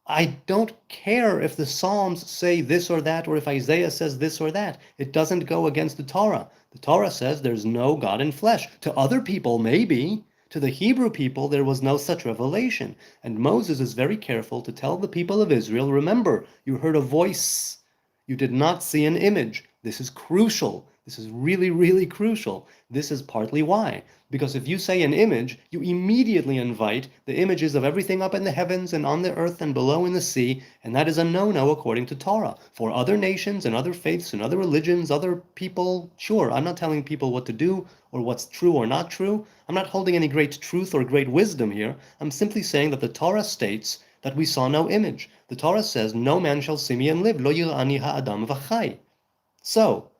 I don't care if the Psalms say this or that, or if Isaiah says this or that. It doesn't go against the Torah. The Torah says there's no God in flesh. To other people, maybe. To the Hebrew people, there was no such revelation. And Moses is very careful to tell the people of Israel, remember, you heard a voice. You did not see an image. This is crucial. This is really, really crucial. This is partly why. Because if you say an image, you immediately invite the images of everything up in the heavens and on the earth and below in the sea, and that is a no-no according to Torah. For other nations and other faiths and other religions, other people, sure, I'm not telling people what to do or what's true or not true. I'm not holding any great truth or great wisdom here. I'm simply saying that the Torah states that we saw no image. The Torah says, no man shall see me and live. Lo yirani ha'adam v'chai. So,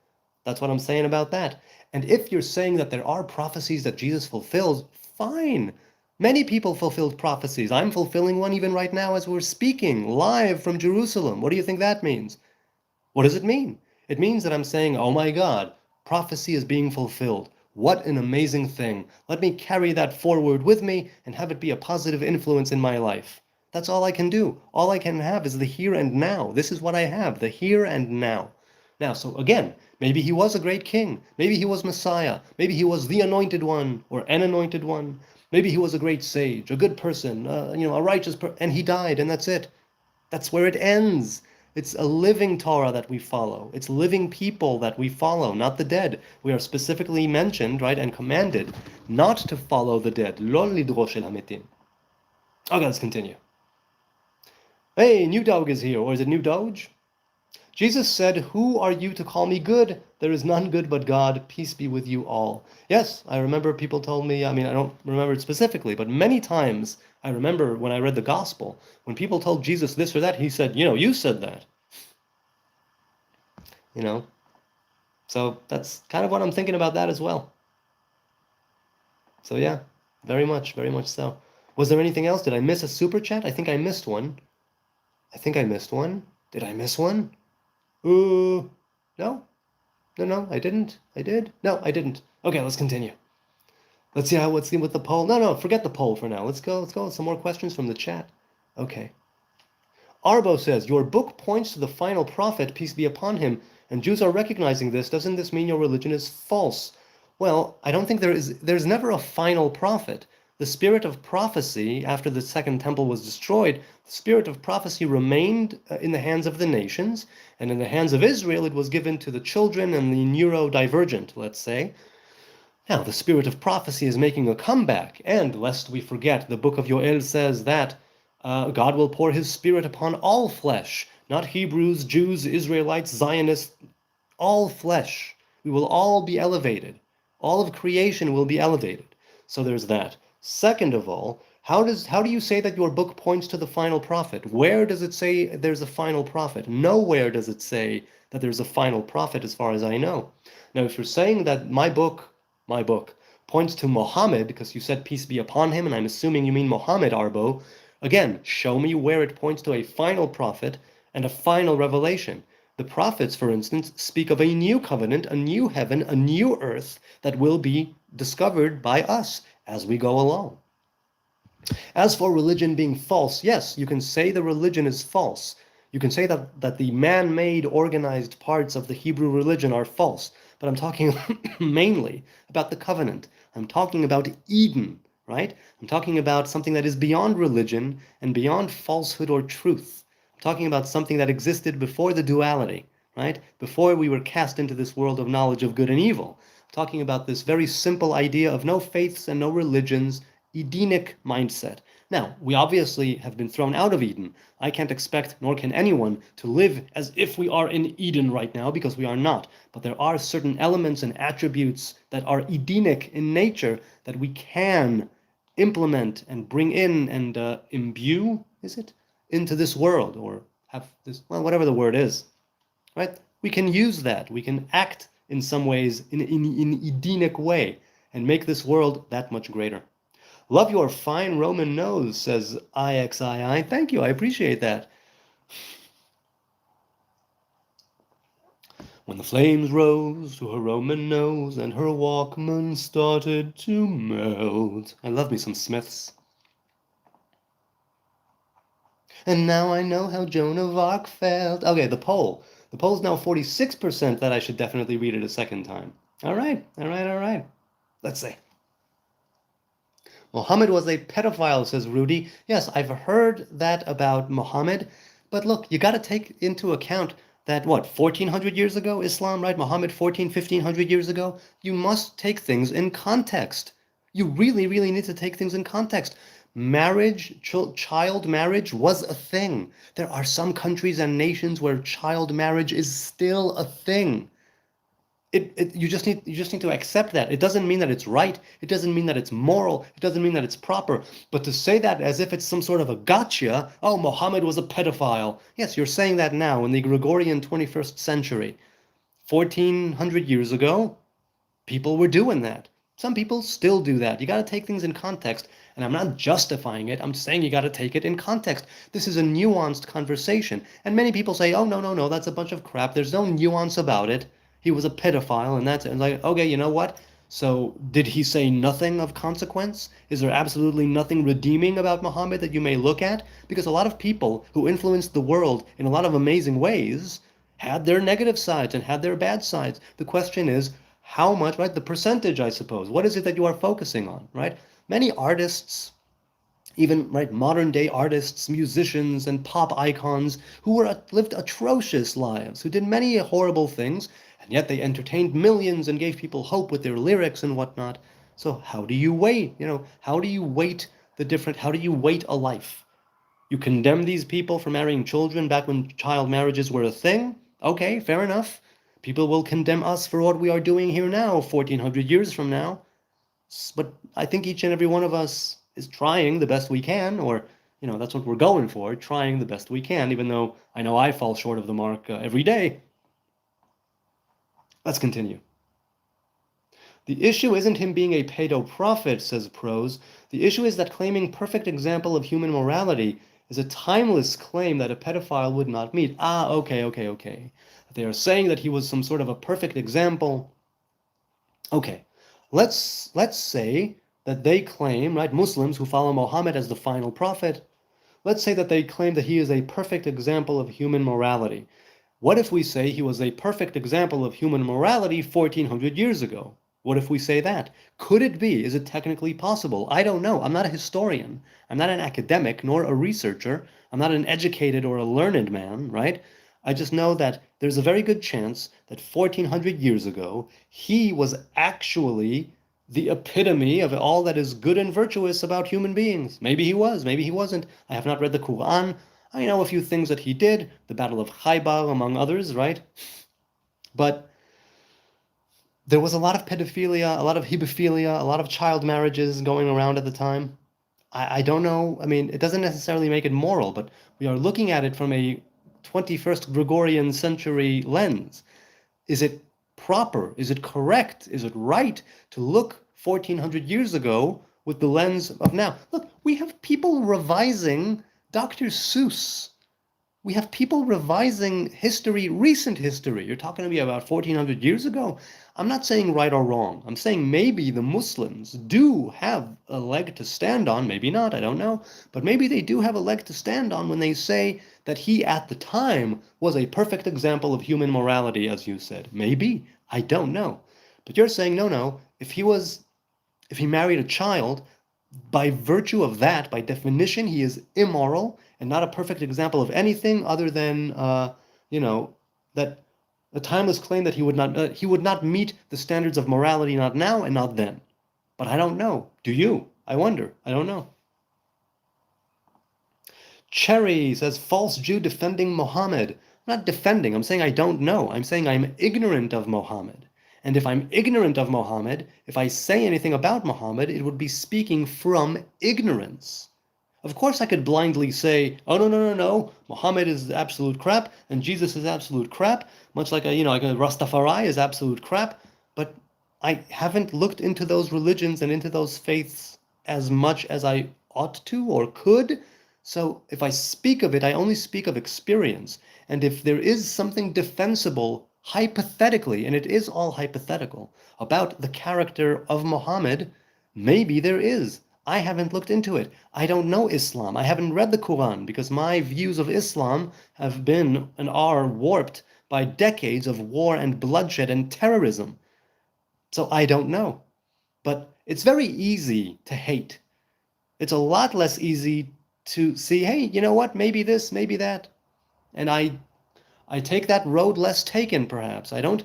that's what I'm saying about that. And if you're saying that there are prophecies that Jesus fulfills, fine. Many people fulfilled prophecies. I'm fulfilling one even right now as we're speaking, live from Jerusalem. What do you think that means? What does it mean? It means that I'm saying, oh my God, prophecy is being fulfilled. What an amazing thing. Let me carry that forward with me and have it be a positive influence in my life. That's all I can do. All I can have is the here and now. This is what I have, the here and now. Now, so again, maybe he was a great king. Maybe he was Messiah. Maybe he was the anointed one or an anointed one. Maybe he was a great sage, a good person, a righteous person, and he died, and that's it. That's where it ends. It's a living Torah that we follow. It's living people that we follow, not the dead. We are specifically mentioned, right, and commanded not to follow the dead. Lo lidrosh el hametim. Okay, let's continue. Hey, new dog is here, or is it new Doge? Jesus said, who are you to call me good? There is none good but God. Peace be with you all. Yes, I remember people told me, I don't remember it specifically, but many times I remember when I read the gospel, when people told Jesus this or that, he said, you said that. So that's kind of what I'm thinking about that as well. So yeah, very much so. Was there anything else? Did I miss a super chat? I think I missed one. Did I miss one? No? No, I didn't. I did? No, I didn't. Okay, let's continue. Let's see what's with the poll. No, forget the poll for now. Let's go with some more questions from the chat. Okay. Arbo says, your book points to the final prophet, peace be upon him, and Jews are recognizing this. Doesn't this mean your religion is false? Well, I don't think there's never a final prophet. The spirit of prophecy, after the second temple was destroyed, the spirit of prophecy remained in the hands of the nations, and in the hands of Israel it was given to the children and the neurodivergent, let's say. Now, the spirit of prophecy is making a comeback, and lest we forget, the book of Yoel says that God will pour his spirit upon all flesh, not Hebrews, Jews, Israelites, Zionists, all flesh. We will all be elevated. All of creation will be elevated. So there's that. Second of all, how do you say that your book points to the final prophet? Where does it say there's a final prophet? Nowhere does it say that there's a final prophet as far as I know. Now, if you're saying that my book points to Muhammad, because you said peace be upon him, and I'm assuming you mean Muhammad, Arbo, again, show me where it points to a final prophet and a final revelation. The prophets, for instance, speak of a new covenant, a new heaven, a new earth that will be discovered by us as we go along. As for religion being false, yes, you can say the religion is false. You can say that the man-made organized parts of the Hebrew religion are false. But I'm talking mainly about the covenant. I'm talking about Eden, right? I'm talking about something that is beyond religion and beyond falsehood or truth. I'm talking about something that existed before the duality, right? Before we were cast into this world of knowledge of good and evil. I'm talking about this very simple idea of no faiths and no religions, Edenic mindset. Now, we obviously have been thrown out of Eden. I can't expect, nor can anyone, to live as if we are in Eden right now, because we are not. But there are certain elements and attributes that are Edenic in nature that we can implement and bring in and imbue, into this world, or have this, well, whatever the word is, right? We can use that. We can act in some ways in Edenic way and make this world that much greater. Love your fine Roman nose, says IXII. Thank you, I appreciate that. When the flames rose to her Roman nose and her Walkman started to melt. I love me some Smiths. And now I know how Joan of Arc felt. Okay, the poll. The poll's now 46% that I should definitely read it a second time. All right. Let's see. Muhammad was a pedophile, says Rudy. Yes, I've heard that about Muhammad. But look, you got to take into account that, 1,400 years ago, Islam, right? Muhammad, 1,500 years ago? You must take things in context. You really, really need to take things in context. Marriage, child marriage was a thing. There are some countries and nations where child marriage is still a thing. You just need to accept that. It doesn't mean that it's right. It doesn't mean that it's moral. It doesn't mean that it's proper. But to say that as if it's some sort of a gotcha, oh, Muhammad was a pedophile. Yes, you're saying that now in the Gregorian 21st century. 1,400 years ago, People were doing that. Some people still do that. You got to take things in context. And I'm not justifying it. I'm saying you got to take it in context. This is a nuanced conversation. And many people say, oh, no, no, no, that's a bunch of crap. There's no nuance about it. He was a pedophile, and that's it. And like, okay, you know what? So did he say nothing of consequence? Is there absolutely nothing redeeming about Muhammad that you may look at? Because a lot of people who influenced the world in a lot of amazing ways had their negative sides and had their bad sides. The question is, how much, right? The percentage, I suppose. What is it that you are focusing on, right? Many artists, even right modern day artists, musicians, and pop icons who lived atrocious lives, who did many horrible things, and yet they entertained millions and gave people hope with their lyrics and whatnot. So how do you weight? How do you weight the different? How do you weight a life? You condemn these people for marrying children back when child marriages were a thing? Okay, fair enough. People will condemn us for what we are doing here now, 1400 years from now. But I think each and every one of us is trying the best we can, or, that's what we're going for, trying the best we can, even though I know I fall short of the mark every day. Let's continue. The issue isn't him being a pedo-prophet, says Prose. The issue is that claiming perfect example of human morality is a timeless claim that a pedophile would not meet. Ah, okay. They are saying that he was some sort of a perfect example. Okay, let's say that they claim, right, Muslims who follow Muhammad as the final prophet, let's say that they claim that he is a perfect example of human morality. What if we say he was a perfect example of human morality 1400 years ago? What if we say that? Could it be? Is it technically possible? I don't know. I'm not a historian. I'm not an academic nor a researcher. I'm not an educated or a learned man, right? I just know that there's a very good chance that 1400 years ago, he was actually the epitome of all that is good and virtuous about human beings. Maybe he was, maybe he wasn't. I have not read the Quran. I know a few things that he did, the Battle of Khaybar, among others, right? But there was a lot of pedophilia, a lot of hebephilia, a lot of child marriages going around at the time. I don't know. I mean, it doesn't necessarily make it moral, but we are looking at it from a 21st Gregorian century lens. Is it proper? Is it correct? Is it right to look 1400 years ago with the lens of now? Look, we have people revising Dr. Seuss. We have people revising history, recent history. You're talking to me about 1400 years ago? I'm not saying right or wrong. I'm saying maybe the Muslims do have a leg to stand on. Maybe not, I don't know. But maybe they do have a leg to stand on when they say that he at the time was a perfect example of human morality, as you said. Maybe. I don't know. But you're saying, no, if he married a child, by virtue of that, by definition, he is immoral and not a perfect example of anything other than, that a timeless claim that he would not meet the standards of morality, not now and not then. But I don't know. Do you? I wonder. I don't know. Cherry says, false Jew defending Mohammed. I'm not defending. I'm saying I don't know. I'm saying I'm ignorant of Mohammed. And if I'm ignorant of Muhammad, if I say anything about Muhammad, it would be speaking from ignorance. Of course, I could blindly say, oh, no, Muhammad is absolute crap, and Jesus is absolute crap, much like a Rastafari is absolute crap, but I haven't looked into those religions and into those faiths as much as I ought to or could. So if I speak of it, I only speak of experience. And if there is something defensible hypothetically, and it is all hypothetical, about the character of Muhammad, maybe there is. I haven't looked into it. I don't know Islam. I haven't read the Quran because my views of Islam have been and are warped by decades of war and bloodshed and terrorism. So I don't know. But it's very easy to hate. It's a lot less easy to see, hey, you know what, maybe this, maybe that. And I take that road less taken, perhaps. I don't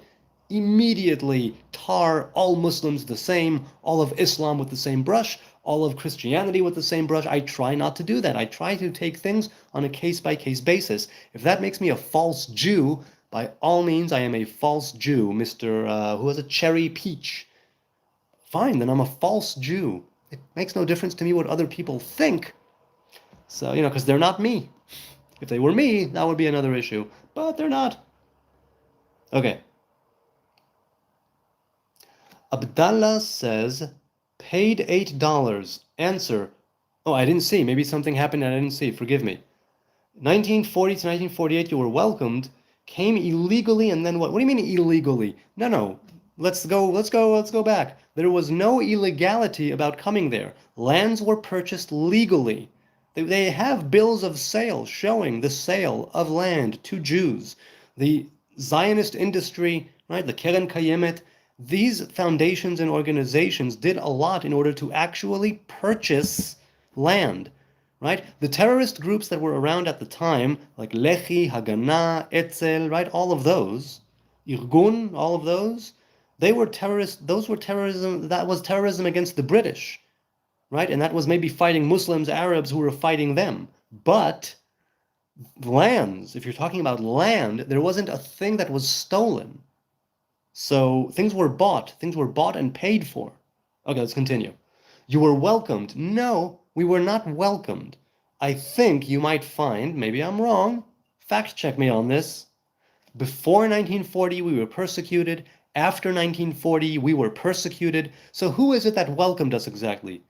immediately tar all Muslims the same, all of Islam with the same brush, all of Christianity with the same brush. I try not to do that. I try to take things on a case-by-case basis. If that makes me a false Jew, by all means, I am a false Jew, Mr. Who has a cherry peach. Fine, then I'm a false Jew. It makes no difference to me what other people think. So, because they're not me. If they were me, that would be another issue. But they're not. Okay. Abdallah says, paid $8. Answer. Oh, I didn't see. Maybe something happened and I didn't see. Forgive me. 1940 to 1948, you were welcomed. Came illegally, and then what? What do you mean illegally? No, no. Let's go back. There was no illegality about coming there. Lands were purchased legally. They have bills of sale showing the sale of land to Jews. The Zionist industry, right, the Keren Kayemet, these foundations and organizations did a lot in order to actually purchase land, right? The terrorist groups that were around at the time, like Lehi, Haganah, Etzel, right, all of those, Irgun, all of those, they were terrorist, those were terrorism, that was terrorism against the British, right? And that was maybe fighting Muslims, Arabs who were fighting them. But lands, if you're talking about land, there wasn't a thing that was stolen. So things were bought and paid for. Okay, let's continue. You were welcomed. No, we were not welcomed. I think you might find, maybe I'm wrong, fact check me on this. Before 1940, we were persecuted. After 1940, we were persecuted. So who is it that welcomed us exactly?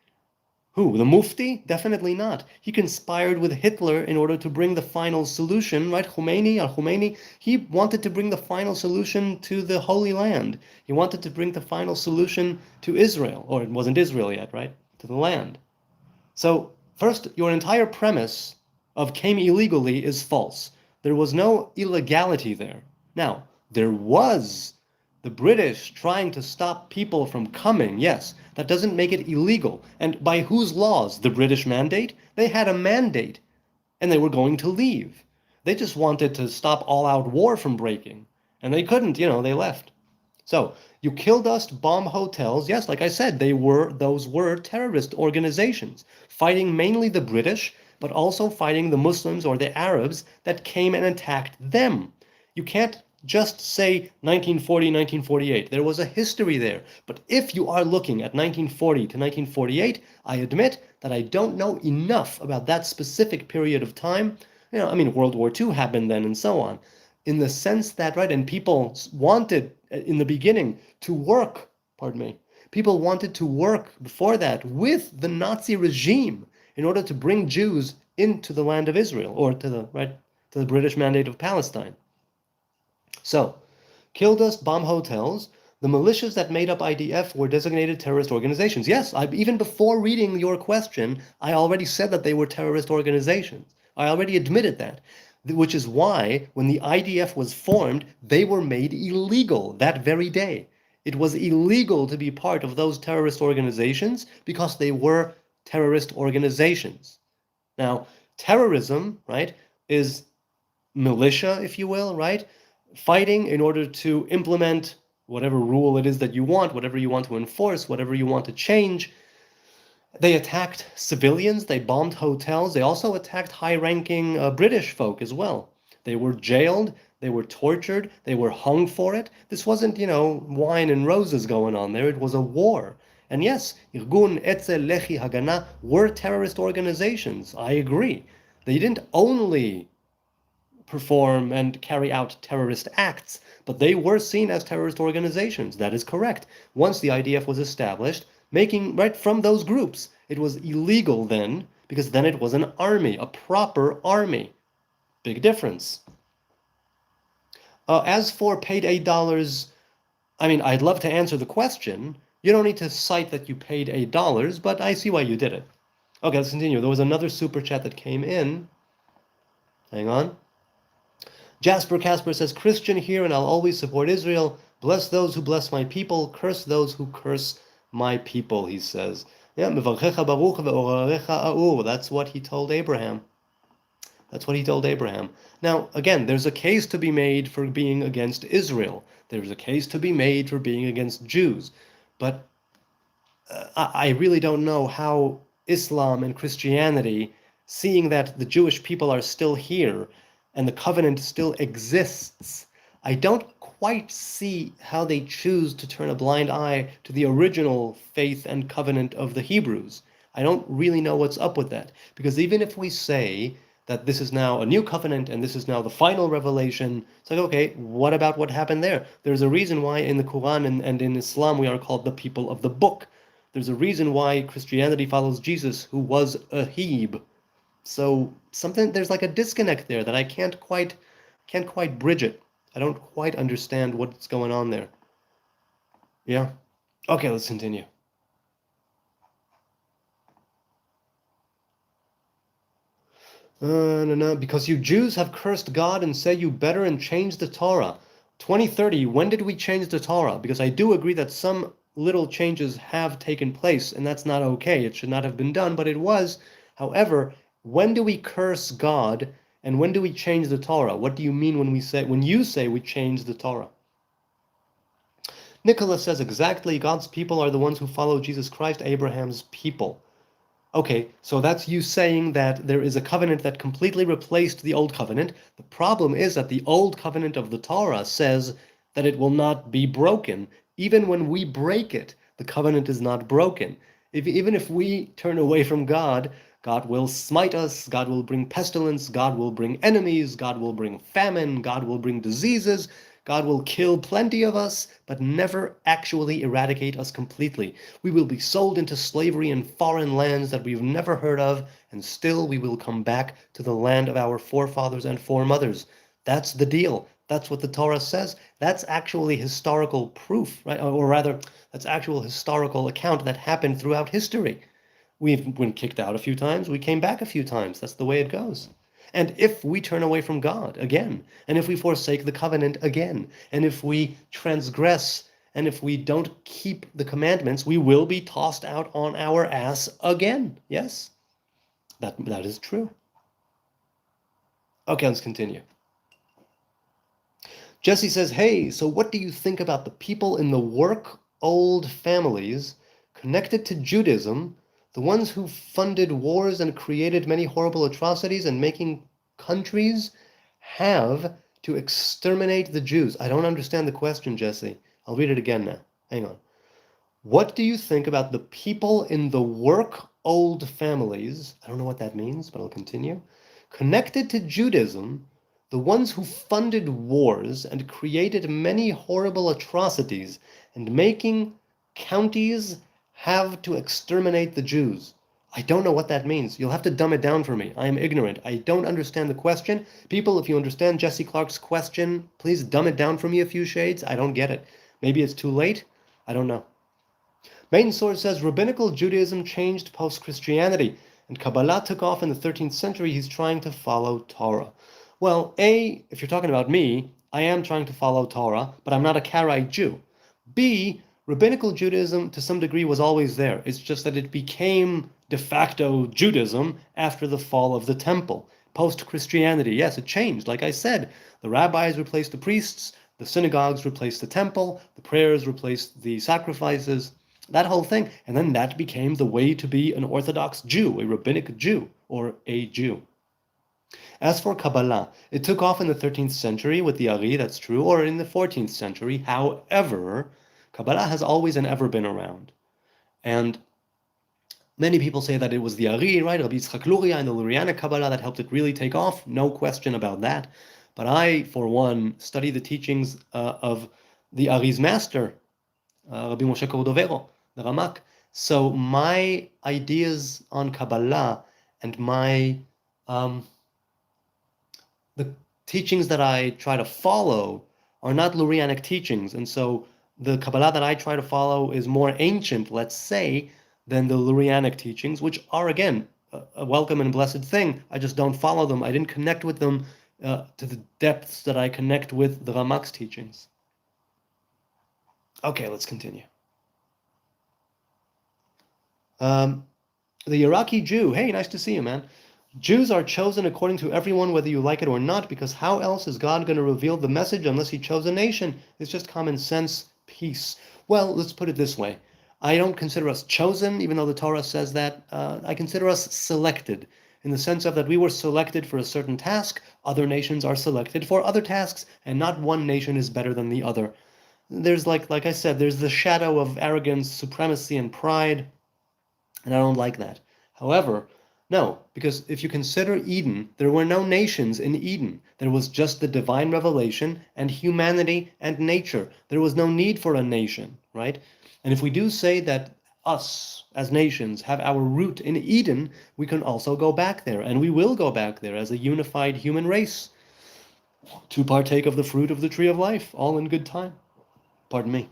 Who? The Mufti? Definitely not. He conspired with Hitler in order to bring the final solution, right? Khomeini, he wanted to bring the final solution to the Holy Land. He wanted to bring the final solution to Israel, or it wasn't Israel yet, right? To the land. So, first, your entire premise of came illegally is false. There was no illegality there. Now, there was the British trying to stop people from coming, yes, that doesn't make it illegal. And by whose laws? The British mandate? They had a mandate, and they were going to leave. They just wanted to stop all-out war from breaking, and they couldn't, they left. So, you killed us, bomb hotels. Yes, like I said, those were terrorist organizations, fighting mainly the British, but also fighting the Muslims or the Arabs that came and attacked them. You can't just say 1940, 1948. There was a history there. But if you are looking at 1940 to 1948, I admit that I don't know enough about that specific period of time. World War II happened then and so on. In the sense that, right, and people wanted in the beginning to work, pardon me, people wanted to work before that with the Nazi regime in order to bring Jews into the land of Israel or to the British Mandate of Palestine. So, killed us, bomb hotels. The militias that made up IDF were designated terrorist organizations. Yes, even before reading your question, I already said that they were terrorist organizations. I already admitted that, which is why when the IDF was formed, they were made illegal that very day. It was illegal to be part of those terrorist organizations because they were terrorist organizations. Now, terrorism, right, is militia, if you will, right? Fighting in order to implement whatever rule it is that you want, whatever you want to enforce, whatever you want to change. They attacked civilians, they bombed hotels, they also attacked high-ranking British folk as well. They were jailed, they were tortured, they were hung for it. This wasn't, wine and roses going on there, it was a war. And yes, Irgun, Etzel, Lehi, Haganah were terrorist organizations, I agree. They didn't only perform and carry out terrorist acts, but they were seen as terrorist organizations. That is correct. Once the IDF was established, making right from those groups, it was illegal then, because then it was an army, a proper army. Big difference. As for paid $8, I'd love to answer the question. You don't need to cite that you paid $8, but I see why you did it. Okay, let's continue. There was another super chat that came in. Hang on. Jasper Casper says, Christian here and I'll always support Israel. Bless those who bless my people. Curse those who curse my people, he says. Yeah, that's what he told Abraham. That's what he told Abraham. Now, again, there's a case to be made for being against Israel. There's a case to be made for being against Jews. But I really don't know how Islam and Christianity, seeing that the Jewish people are still here, and the covenant still exists, I don't quite see how they choose to turn a blind eye to the original faith and covenant of the Hebrews. I don't really know what's up with that. Because even if we say that this is now a new covenant and this is now the final revelation. It's like, okay, what about what happened there? There's a reason why in the Quran and in Islam we are called the people of the book. There's a reason why Christianity follows Jesus, who was a Heb. So there's like a disconnect there that I can't quite bridge it. I don't quite understand what's going on there. Yeah. Okay, let's continue. No, because you Jews have cursed God and say you better and change the Torah. 2030, when did we change the Torah? Because I do agree that some little changes have taken place, and that's not okay. It should not have been done, but it was. However, when do we curse God and when do we change the Torah? What do you mean when you say we change the Torah? Nicholas says exactly, God's people are the ones who follow Jesus Christ, Abraham's people. Okay, so that's you saying that there is a covenant that completely replaced the old covenant. The problem is that the old covenant of the Torah says that it will not be broken. Even when we break it, the covenant is not broken. Even if we turn away from God, God will smite us, God will bring pestilence, God will bring enemies, God will bring famine, God will bring diseases, God will kill plenty of us, but never actually eradicate us completely. We will be sold into slavery in foreign lands that we've never heard of, and still we will come back to the land of our forefathers and foremothers. That's the deal. That's what the Torah says. That's actually historical proof, right? Or rather, that's actual historical account that happened throughout history. We've been kicked out a few times. We came back a few times. That's the way it goes. And if we turn away from God again, and if we forsake the covenant again, and if we transgress, and if we don't keep the commandments, we will be tossed out on our ass again. Yes, that is true. Okay, let's continue. Jesse says, hey, so what do you think about the people in the work old families connected to Judaism, the ones who funded wars and created many horrible atrocities and making countries have to exterminate the Jews? I don't understand the question, Jesse. I'll read it again now. Hang on. What do you think about the people in the work old families? I don't know what that means, but I'll continue. Connected to Judaism, the ones who funded wars and created many horrible atrocities and making counties have to exterminate the Jews. I don't know what that means. You'll have to dumb it down for me. I am ignorant. I don't understand the question. People, if you understand Jesse Clark's question, please dumb it down for me a few shades. I don't get it. Maybe it's too late. I don't know. Main source says rabbinical Judaism changed post-Christianity, and Kabbalah took off in the 13th century. He's trying to follow Torah. Well, A, if you're talking about me, I am trying to follow Torah, but I'm not a Karaite Jew. B, rabbinical Judaism to some degree was always there. It's just that it became de facto Judaism after the fall of the temple. Post-Christianity, yes, it changed. Like I said, the rabbis replaced the priests, the synagogues replaced the temple, the prayers replaced the sacrifices, that whole thing. And then that became the way to be an Orthodox Jew, a rabbinic Jew, or a Jew. As for Kabbalah, it took off in the 13th century with the Ari, that's true, or in the 14th century. However, Kabbalah has always and ever been around. And many people say that it was the Ari, right, Rabbi Yitzchak Luria and the Lurianic Kabbalah that helped it really take off. No question about that. But I, for one, study the teachings of the Ari's master, Rabbi Moshe Cordovero, the Ramak. So my ideas on Kabbalah and the teachings that I try to follow are not Lurianic teachings, and so the Kabbalah that I try to follow is more ancient, let's say, than the Lurianic teachings, which are, again, a welcome and blessed thing. I just don't follow them. I didn't connect with them to the depths that I connect with the Ramak's teachings. Okay, let's continue. The Iraqi Jew. Hey, nice to see you, man. Jews are chosen according to everyone, whether you like it or not, because how else is God going to reveal the message unless he chose a nation? It's just common sense, peace. Well, let's put it this way. I don't consider us chosen, even though the Torah says that. I consider us selected, in the sense of that we were selected for a certain task, other nations are selected for other tasks, and not one nation is better than the other. There's, like I said, there's the shadow of arrogance, supremacy, and pride, and I don't like that. However, No, because if you consider Eden, there were no nations in Eden. There was just the divine revelation and humanity and nature. There was no need for a nation, right? And if we do say that us as nations have our root in Eden, we can also go back there, and we will go back there as a unified human race to partake of the fruit of the tree of life, all in good time. Pardon me.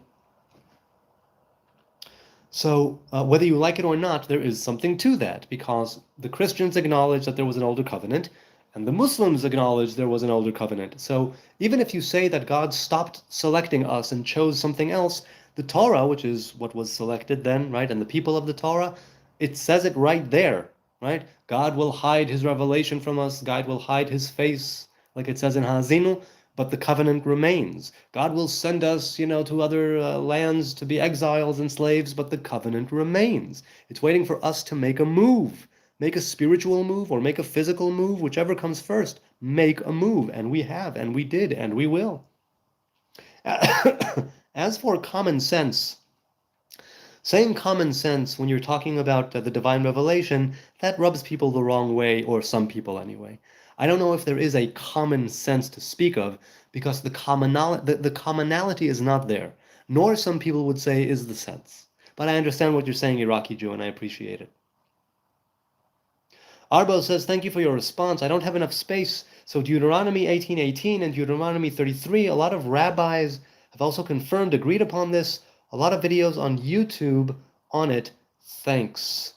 So, whether you like it or not, there is something to that, because the Christians acknowledge that there was an older covenant, and the Muslims acknowledge there was an older covenant. So, even if you say that God stopped selecting us and chose something else, the Torah, which is what was selected then, right, and the people of the Torah, it says it right there, right? God will hide his revelation from us, God will hide his face, like it says in Ha'azinu, but the covenant remains. God will send us, to other lands to be exiles and slaves, but the covenant remains. It's waiting for us to make a move. Make a spiritual move or make a physical move, whichever comes first. Make a move, and we have, and we did, and we will. As for common sense, saying common sense when you're talking about the divine revelation, that rubs people the wrong way, or some people anyway. I don't know if there is a common sense to speak of, because the commonality is not there, nor some people would say is the sense. But I understand what you're saying, Iraqi Jew, and I appreciate it. Arbo says, thank you for your response. I don't have enough space. So Deuteronomy 18:18 and Deuteronomy 33, a lot of rabbis have also confirmed, agreed upon this. A lot of videos on YouTube on it. Thanks.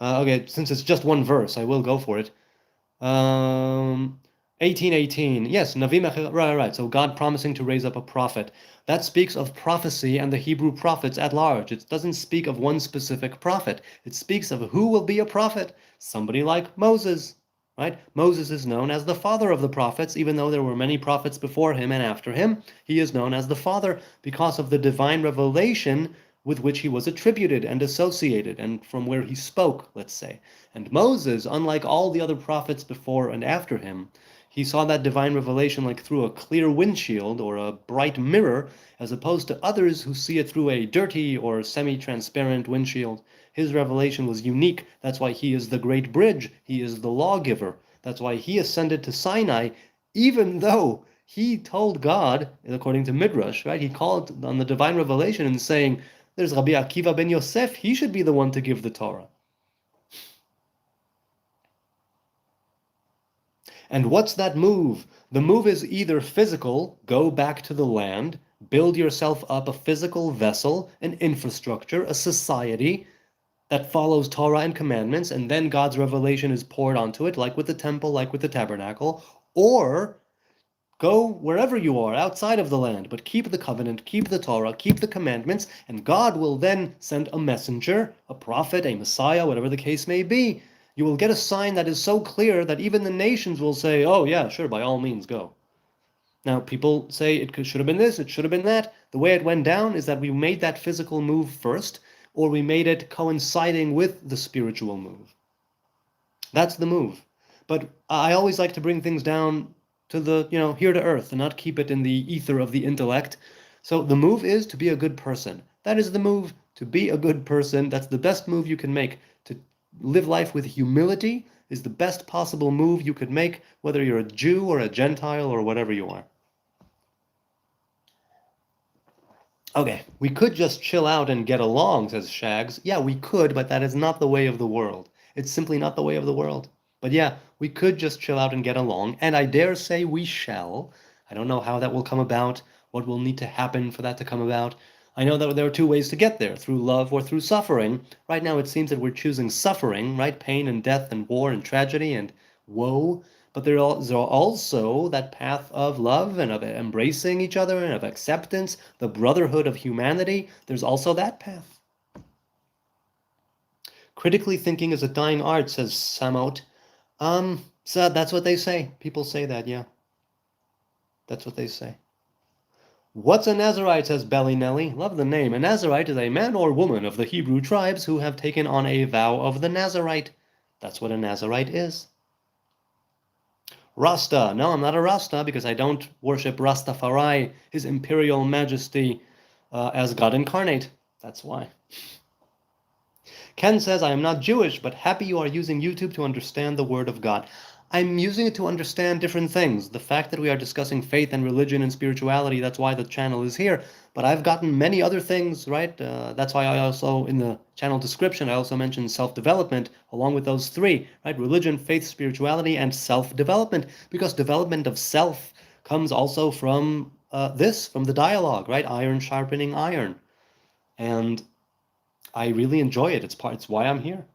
Okay, since it's just one verse, I will go for it. 18:18. Yes, Navi right. So God promising to raise up a prophet. That speaks of prophecy and the Hebrew prophets at large. It doesn't speak of one specific prophet. It speaks of who will be a prophet. Somebody like Moses, right? Moses is known as the father of the prophets, even though there were many prophets before him and after him. He is known as the father because of the divine revelation with which he was attributed and associated, and from where he spoke, let's say. And Moses, unlike all the other prophets before and after him, he saw that divine revelation like through a clear windshield or a bright mirror, as opposed to others who see it through a dirty or semi-transparent windshield. His revelation was unique. That's why he is the great bridge. He is the lawgiver. That's why he ascended to Sinai, even though he told God, according to Midrash, right? He called on the divine revelation and saying, there's Rabbi Akiva ben Yosef, he should be the one to give the Torah. And what's that move? The move is either physical, go back to the land, build yourself up a physical vessel, an infrastructure, a society that follows Torah and commandments, and then God's revelation is poured onto it, like with the temple, like with the tabernacle, or go wherever you are, outside of the land, but keep the covenant, keep the Torah, keep the commandments, and God will then send a messenger, a prophet, a Messiah, whatever the case may be. You will get a sign that is so clear that even the nations will say, oh yeah, sure, by all means, go. Now, people say it should have been this, it should have been that. The way it went down is that we made that physical move first, or we made it coinciding with the spiritual move. That's the move. But I always like to bring things down to the, here to earth, and not keep it in the ether of the intellect. So the move is to be a good person. That is the move, to be a good person. That's the best move you can make. To live life with humility is the best possible move you could make, whether you're a Jew or a Gentile or whatever you are. Okay, we could just chill out and get along, says Shags. Yeah, we could, but that is not the way of the world. It's simply not the way of the world. But yeah, we could just chill out and get along, and I dare say we shall. I don't know how that will come about, what will need to happen for that to come about. I know that there are two ways to get there, through love or through suffering. Right now it seems that we're choosing suffering, right? Pain and death and war and tragedy and woe. But there's also that path of love and of embracing each other and of acceptance, the brotherhood of humanity. There's also that path. Critically thinking is a dying art, says Samot. So that's what they say. People say that, yeah. That's what they say. What's a Nazarite, says Belly Nelly. Love the name. A Nazarite is a man or woman of the Hebrew tribes who have taken on a vow of the Nazarite. That's what a Nazarite is. Rasta. No, I'm not a Rasta because I don't worship Rastafari, His Imperial Majesty, as God incarnate. That's why. Ken says, I am not Jewish, but happy you are using YouTube to understand the Word of God. I'm using it to understand different things. The fact that we are discussing faith and religion and spirituality, that's why the channel is here. But I've gotten many other things, right? That's why I also, in the channel description, I also mentioned self-development along with those three, right? Religion, faith, spirituality, and self-development. Because development of self comes also from from the dialogue, right? Iron sharpening iron. And I really enjoy it. It's why I'm here.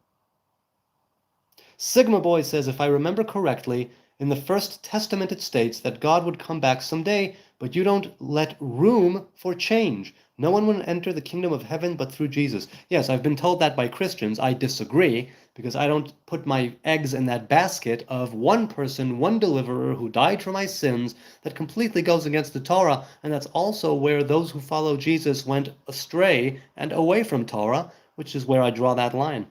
Sigma Boy says, if I remember correctly, in the First Testament it states that God would come back someday, but you don't let room for change. No one will enter the kingdom of heaven but through Jesus. Yes, I've been told that by Christians. I disagree, because I don't put my eggs in that basket of one person, one deliverer who died for my sins that completely goes against the Torah, and that's also where those who follow Jesus went astray and away from Torah, which is where I draw that line.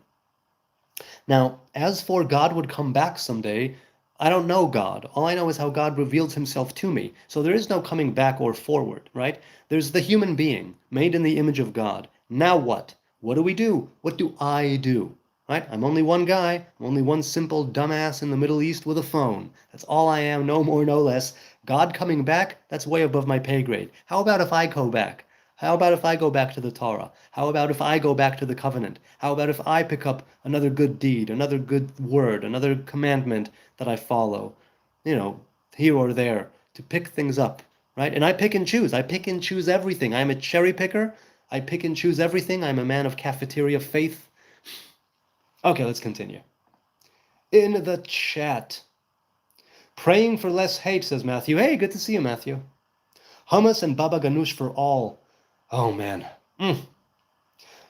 Now, as for God would come back someday, I don't know God. All I know is how God reveals himself to me. So there is no coming back or forward, right? There's the human being made in the image of God. Now what? What do we do? What do I do? Right? I'm only one guy. I'm only one simple dumbass in the Middle East with a phone. That's all I am, no more, no less. God coming back, that's way above my pay grade. How about if I go back? How about if I go back to the Torah? How about if I go back to the covenant? How about if I pick up another good deed, another good word, another commandment that I follow, here or there, to pick things up, right? And I pick and choose. I pick and choose everything. I'm a cherry picker. I pick and choose everything. I'm a man of cafeteria faith. Okay, let's continue. In the chat, praying for less hate, says Matthew. Hey, good to see you, Matthew. Hummus and baba ganoush for all. Oh, man.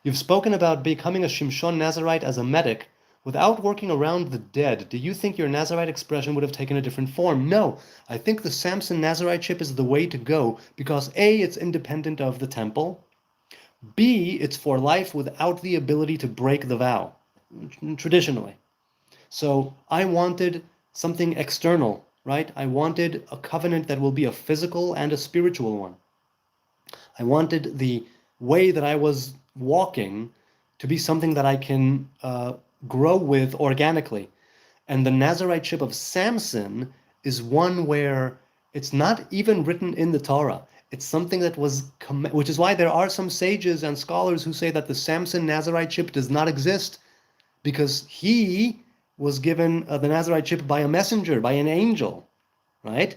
You've spoken about becoming a Shimshon Nazarite as a medic without working around the dead. Do you think your Nazarite expression would have taken a different form? No. I think the Samson Nazarite-ship is the way to go because A, it's independent of the temple. B, it's for life without the ability to break the vow, traditionally. So I wanted something external, right? I wanted a covenant that will be a physical and a spiritual one. I wanted the way that I was walking to be something that I can grow with organically. And the Nazarite-ship of Samson is one where it's not even written in the Torah. It's something that was, which is why there are some sages and scholars who say that the Samson Nazarite-ship does not exist because he was given the Nazarite-ship by a messenger, by an angel, right?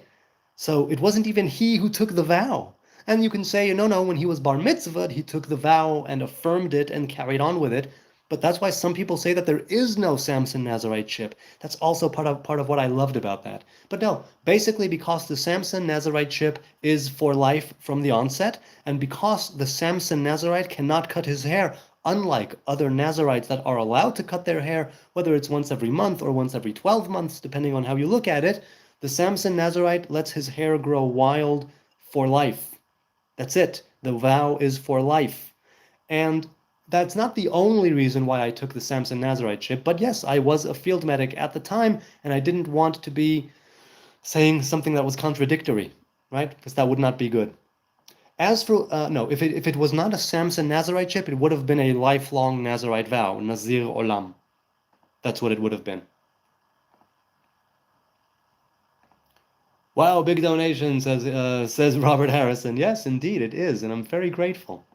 So it wasn't even he who took the vow. And you can say, no, when he was bar mitzvahed, he took the vow and affirmed it and carried on with it. But that's why some people say that there is no Samson Nazarite-ship. That's also part of what I loved about that. But no, basically because the Samson Nazarite-ship is for life from the onset, and because the Samson Nazarite cannot cut his hair, unlike other Nazarites that are allowed to cut their hair, whether it's once every month or once every 12 months, depending on how you look at it, the Samson Nazarite lets his hair grow wild for life. That's it. The vow is for life. And that's not the only reason why I took the Samson Nazarite-ship, but yes, I was a field medic at the time, and I didn't want to be saying something that was contradictory, right? Because that would not be good. As for, no, if it was not a Samson Nazarite-ship, it would have been a lifelong Nazarite vow, Nazir Olam. That's what it would have been. Wow, big donation, says Robert Harrison. Yes, indeed, it is, and I'm very grateful.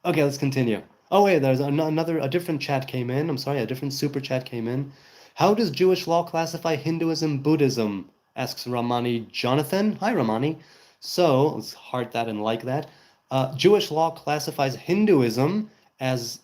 Okay, let's continue. Oh wait, there's a different chat came in. I'm sorry, a different super chat came in. How does Jewish law classify Hinduism, Buddhism? Asks Ramani Jonathan. Hi, Ramani. So, let's heart that and like that. Jewish law classifies Hinduism as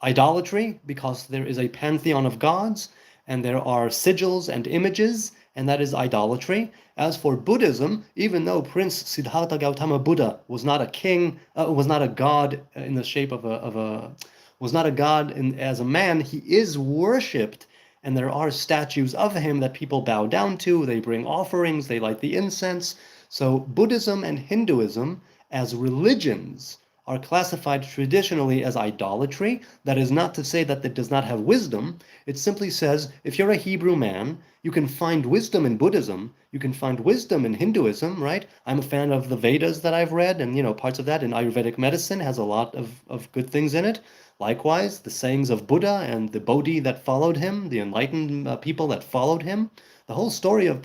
idolatry because there is a pantheon of gods, and there are sigils and images, and that is idolatry. As for Buddhism, even though Prince Siddhartha Gautama Buddha was not a king, was not a god in the shape was not a god as a man, he is worshipped, and there are statues of him that people bow down to. They bring offerings, they light the incense. So Buddhism and Hinduism, as religions, are classified traditionally as idolatry. That is not to say that it does not have wisdom. It simply says, if you're a Hebrew man, you can find wisdom in Buddhism, you can find wisdom in Hinduism, right? I'm a fan of the Vedas that I've read, and parts of that in Ayurvedic medicine has a lot of good things in it. Likewise, the sayings of Buddha and the Bodhi that followed him, the enlightened people that followed him, the whole story of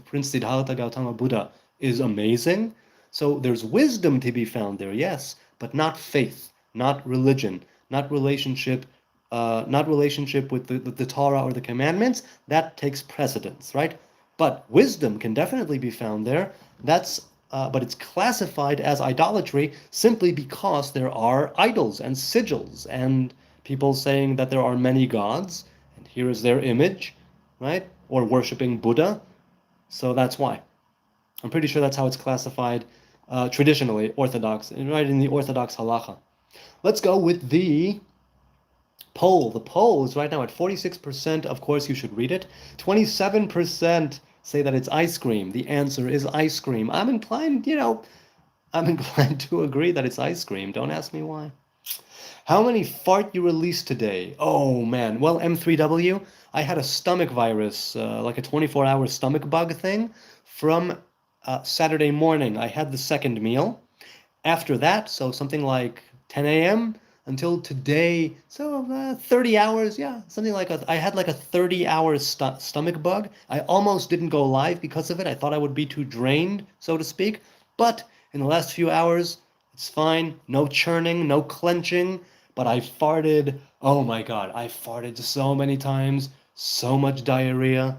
Prince Siddhartha Gautama Buddha is amazing. So there's wisdom to be found there, yes, but not faith, not religion, not relationship, not relationship with the Torah or the commandments. That takes precedence, right? But wisdom can definitely be found there. But it's classified as idolatry simply because there are idols and sigils and people saying that there are many gods and here is their image, right? Or worshiping Buddha. So that's why. I'm pretty sure that's how it's classified traditionally, Orthodox, right in the Orthodox halacha. Let's go with the poll. The poll is right now at 46%. Of course, you should read it. 27% say that it's ice cream. The answer is ice cream. I'm inclined to agree that it's ice cream. Don't ask me why. How many fart you released today? Oh man. Well, M3W, I had a stomach virus, like a 24-hour stomach bug thing from Saturday morning. I had the second meal. After that, so something like 10 a.m. until today, so 30 hours, yeah, something like I had like a 30-hour stomach bug. I almost didn't go live because of it. I thought I would be too drained, so to speak. But in the last few hours, it's fine. No churning, no clenching. But I farted. Oh my God, I farted so many times. So much diarrhea.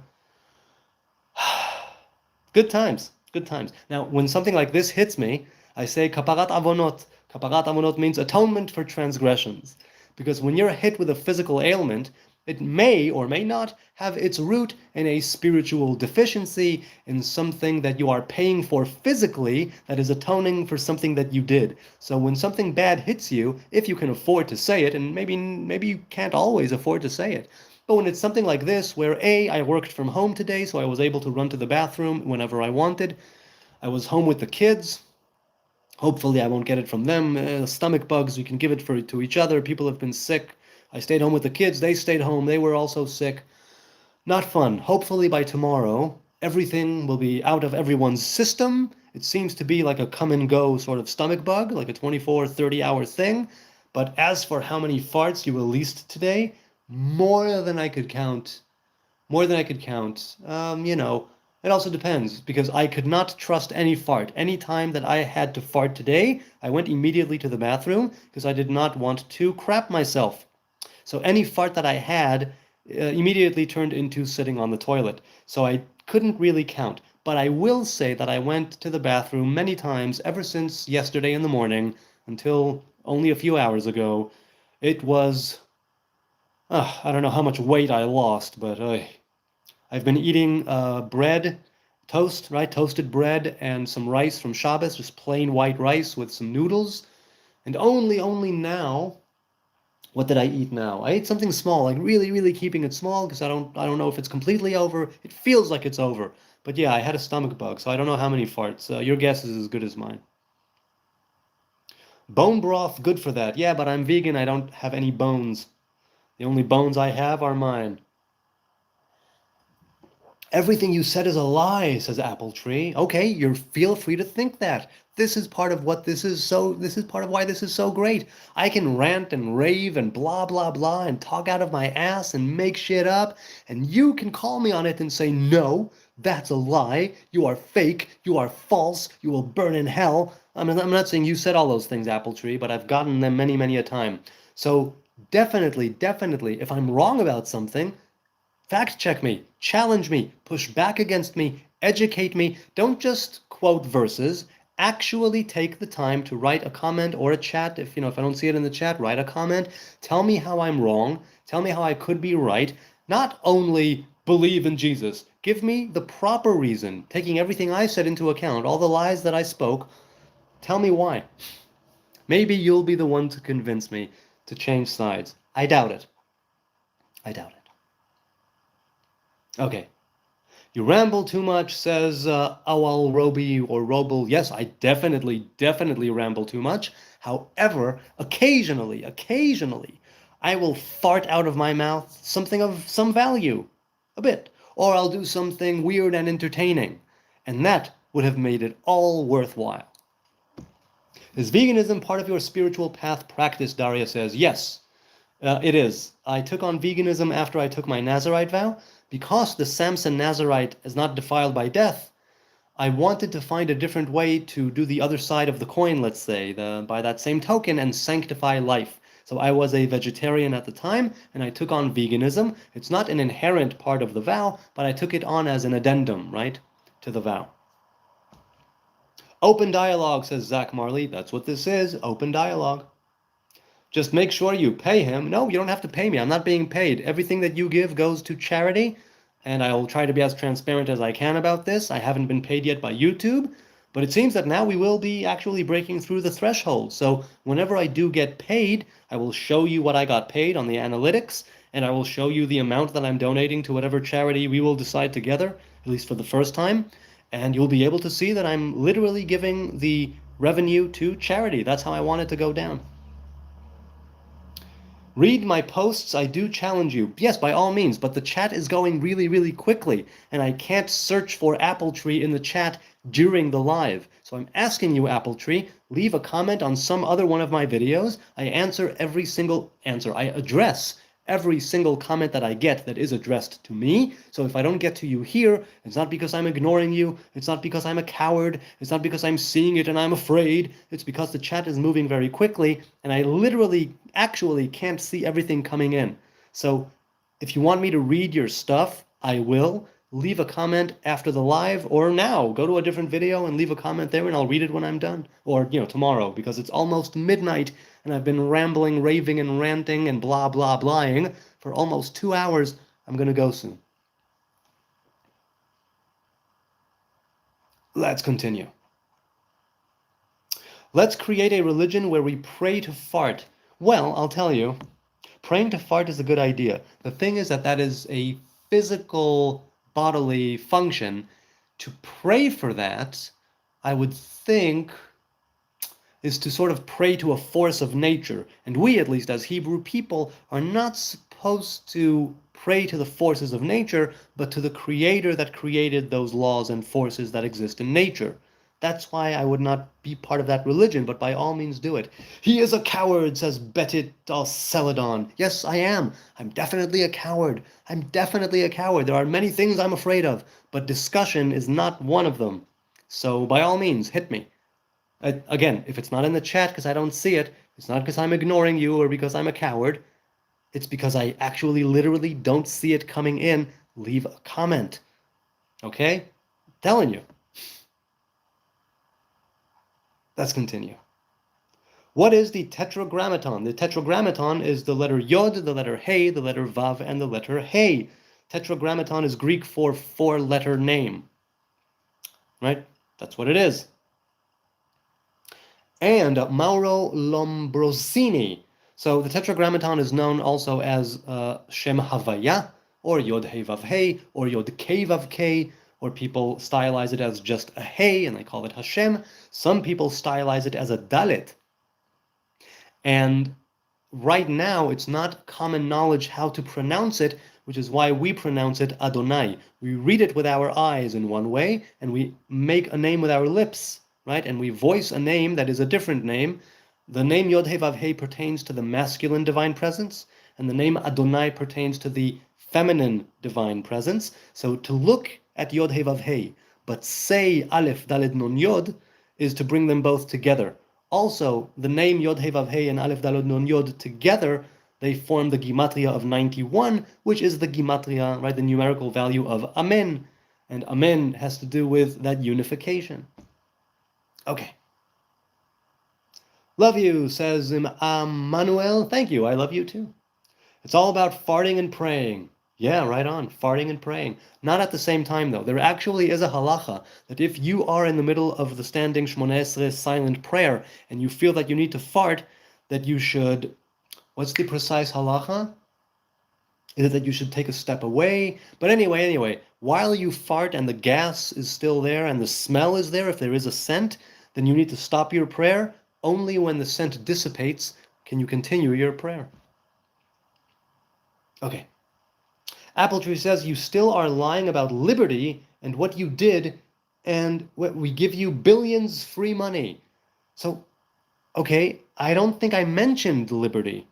Good times, good times. Now, when something like this hits me, I say kaparat avonot. Kaparat avonot means atonement for transgressions. Because when you're hit with a physical ailment, it may or may not have its root in a spiritual deficiency, in something that you are paying for physically that is atoning for something that you did. So when something bad hits you, if you can afford to say it, and maybe you can't always afford to say it, but when it's something like this, where I worked from home today, so I was able to run to the bathroom whenever I wanted. I was home with the kids. Hopefully, I won't get it from them. Stomach bugs, we can give it to each other. People have been sick. I stayed home with the kids. They stayed home. They were also sick. Not fun. Hopefully, by tomorrow, everything will be out of everyone's system. It seems to be like a come and go sort of stomach bug, like a 24, 30-hour thing. But as for how many farts you released today, more than I could count. More than I could count. It also depends because I could not trust any fart. Any time that I had to fart today, I went immediately to the bathroom because I did not want to crap myself. So any fart that I had immediately turned into sitting on the toilet. So I couldn't really count. But I will say that I went to the bathroom many times ever since yesterday in the morning until only a few hours ago. It was I don't know how much weight I lost, but I've been eating bread, toast, right? Toasted bread and some rice from Shabbos, just plain white rice with some noodles. And only now, what did I eat now? I ate something small, like really, really keeping it small because I don't know if it's completely over. It feels like it's over. But yeah, I had a stomach bug, so I don't know how many farts. Your guess is as good as mine. Bone broth, good for that. Yeah, but I'm vegan. I don't have any bones. The only bones I have are mine. Everything you said is a lie, says Apple Tree. Okay, you feel free to think that. This is part of what this is part of why this is so great. I can rant and rave and blah blah blah and talk out of my ass and make shit up, and you can call me on it and say, "No, that's a lie. You are fake. You are false. You will burn in hell." I'm not saying you said all those things, Apple Tree, but I've gotten them many, many a time. So definitely, definitely, if I'm wrong about something, fact check me, challenge me, push back against me, educate me. Don't just quote verses. Actually take the time to write a comment or a chat. If I don't see it in the chat, write a comment. Tell me how I'm wrong. Tell me how I could be right. Not only believe in Jesus. Give me the proper reason, taking everything I said into account, all the lies that I spoke. Tell me why. Maybe you'll be the one to convince me to change sides. I doubt it. I doubt it. Okay. You ramble too much, says Awal Roby or Robel. Yes, I definitely ramble too much. However, occasionally, I will fart out of my mouth something of some value, a bit. Or I'll do something weird and entertaining. And that would have made it all worthwhile. Is veganism part of your spiritual path practice? Daria says, yes, it is. I took on veganism after I took my Nazarite vow. Because the Samson Nazarite is not defiled by death, I wanted to find a different way to do the other side of the coin, let's say, by that same token, and sanctify life. So I was a vegetarian at the time, and I took on veganism. It's not an inherent part of the vow, but I took it on as an addendum, right, to the vow. Open dialogue, says Zach Marley. That's what this is, open dialogue. Just make sure you pay him. No, you don't have to pay me. I'm not being paid. Everything that you give goes to charity, and I will try to be as transparent as I can about this. I haven't been paid yet by YouTube, but it seems that now we will be actually breaking through the threshold. So whenever I do get paid, I will show you what I got paid on the analytics, and I will show you the amount that I'm donating to whatever charity we will decide together, at least for the first time, and you'll be able to see that I'm literally giving the revenue to charity. That's how I want it to go down. Read my posts, I do challenge you. Yes, by all means, but the chat is going really, really quickly, and I can't search for Apple Tree in the chat during the live. So I'm asking you, Apple Tree, leave a comment on some other one of my videos. I answer every single answer. I address every single comment that I get that is addressed to me. So if I don't get to you here, it's not because I'm ignoring you. It's not because I'm a coward. It's not because I'm seeing it and I'm afraid. It's because the chat is moving very quickly, and I literally, actually can't see everything coming in. So if you want me to read your stuff, I will. Leave a comment after the live, or now. Go to a different video and leave a comment there, and I'll read it when I'm done. Or, tomorrow, because it's almost midnight, and I've been rambling, raving, and ranting, and blah, blah, blahing for almost 2 hours. I'm going to go soon. Let's continue. Let's create a religion where we pray to fart. Well, I'll tell you, praying to fart is a good idea. The thing is that is a physical, bodily function. To pray for that, I would think, is to sort of pray to a force of nature. And we, at least as Hebrew people, are not supposed to pray to the forces of nature, but to the creator that created those laws and forces that exist in nature. That's why I would not be part of that religion, but by all means do it. He is a coward, says Betit al-Celadon. Yes, I am. I'm definitely a coward. I'm definitely a coward. There are many things I'm afraid of, but discussion is not one of them. So by all means, hit me. Again, if it's not in the chat because I don't see it, it's not because I'm ignoring you or because I'm a coward. It's because I actually literally don't see it coming in. Leave a comment. Okay? I'm telling you. Let's continue. What is the tetragrammaton? The tetragrammaton is the letter Yod, the letter Hey, the letter Vav, and the letter Hey. Tetragrammaton is Greek for four-letter name. Right? That's what it is. And Mauro Lombrosini. So the tetragrammaton is known also as Shem Havaya, or Yod Hey Vav Hey, or Yod Kei Vav Kei, or people stylize it as just a Hey, and they call it Hashem. Some people stylize it as a Dalet. And right now, it's not common knowledge how to pronounce it, which is why we pronounce it Adonai. We read it with our eyes in one way, and we make a name with our lips, right? And we voice a name that is a different name. The name Yod He Vav He pertains to the masculine divine presence, and the name Adonai pertains to the feminine divine presence. So to look at Yod He Vav He, but say Aleph Daled Nun Yod, is to bring them both together. Also, the name Yod He Vav He and Aleph Daled Nun Yod together, they form the Gematria of 91, which is the Gematria, right, the numerical value of Amen. And Amen has to do with that unification. Okay. Love you, says Manuel. Thank you, I love you too. It's all about farting and praying. Yeah, right on, farting and praying. Not at the same time, though. There actually is a halacha that if you are in the middle of the standing Shmoneh Esrei silent prayer and you feel that you need to fart, that you should, what's the precise halacha? Is it that you should take a step away? But anyway, while you fart and the gas is still there and the smell is there, if there is a scent, then you need to stop your prayer. Only when the scent dissipates can you continue your prayer. Okay. Apple Tree says, you still are lying about liberty and what you did, and we give you billions free money. So Okay, I don't think I mentioned liberty.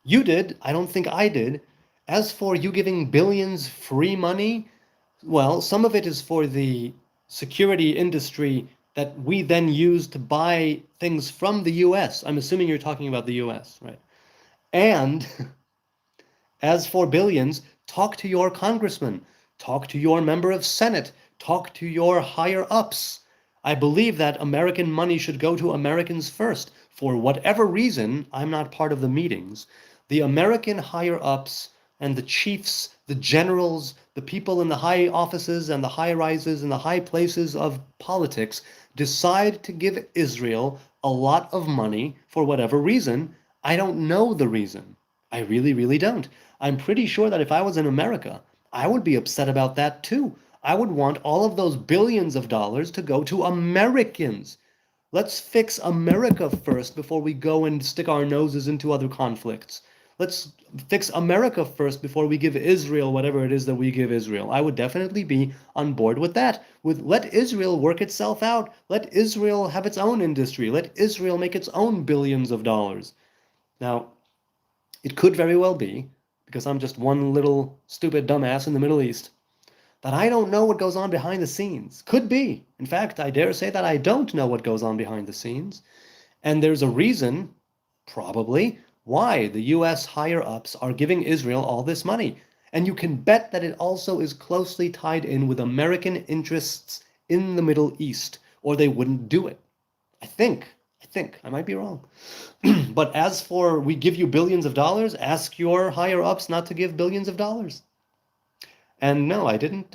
You did. I don't think I did. As for you giving billions free money, well, some of it is for the security industry that we then use to buy things from the US. I'm assuming you're talking about the US, right? And as for billions, talk to your congressman, talk to your member of Senate, talk to your higher ups. I believe that American money should go to Americans first. For whatever reason, I'm not part of the meetings. The American higher ups and the chiefs, the generals, the people in the high offices and the high rises and the high places of politics decide to give Israel a lot of money for whatever reason. I don't know the reason. I really, really don't. I'm pretty sure that if I was in America, I would be upset about that too. I would want all of those billions of dollars to go to Americans. Let's fix America first before we go and stick our noses into other conflicts. Let's fix America first before we give Israel whatever it is that we give Israel. I would definitely be on board with that. With let Israel work itself out. Let Israel have its own industry. Let Israel make its own billions of dollars. Now, it could very well be, because I'm just one little stupid dumbass in the Middle East, that I don't know what goes on behind the scenes. Could be. In fact, I dare say that I don't know what goes on behind the scenes. And there's a reason, probably, why the US higher ups are giving Israel all this money. And you can bet that it also is closely tied in with American interests in the Middle East, or they wouldn't do it. I think. I might be wrong. But as for we give you billions of dollars, ask your higher ups not to give billions of dollars. And no, I didn't.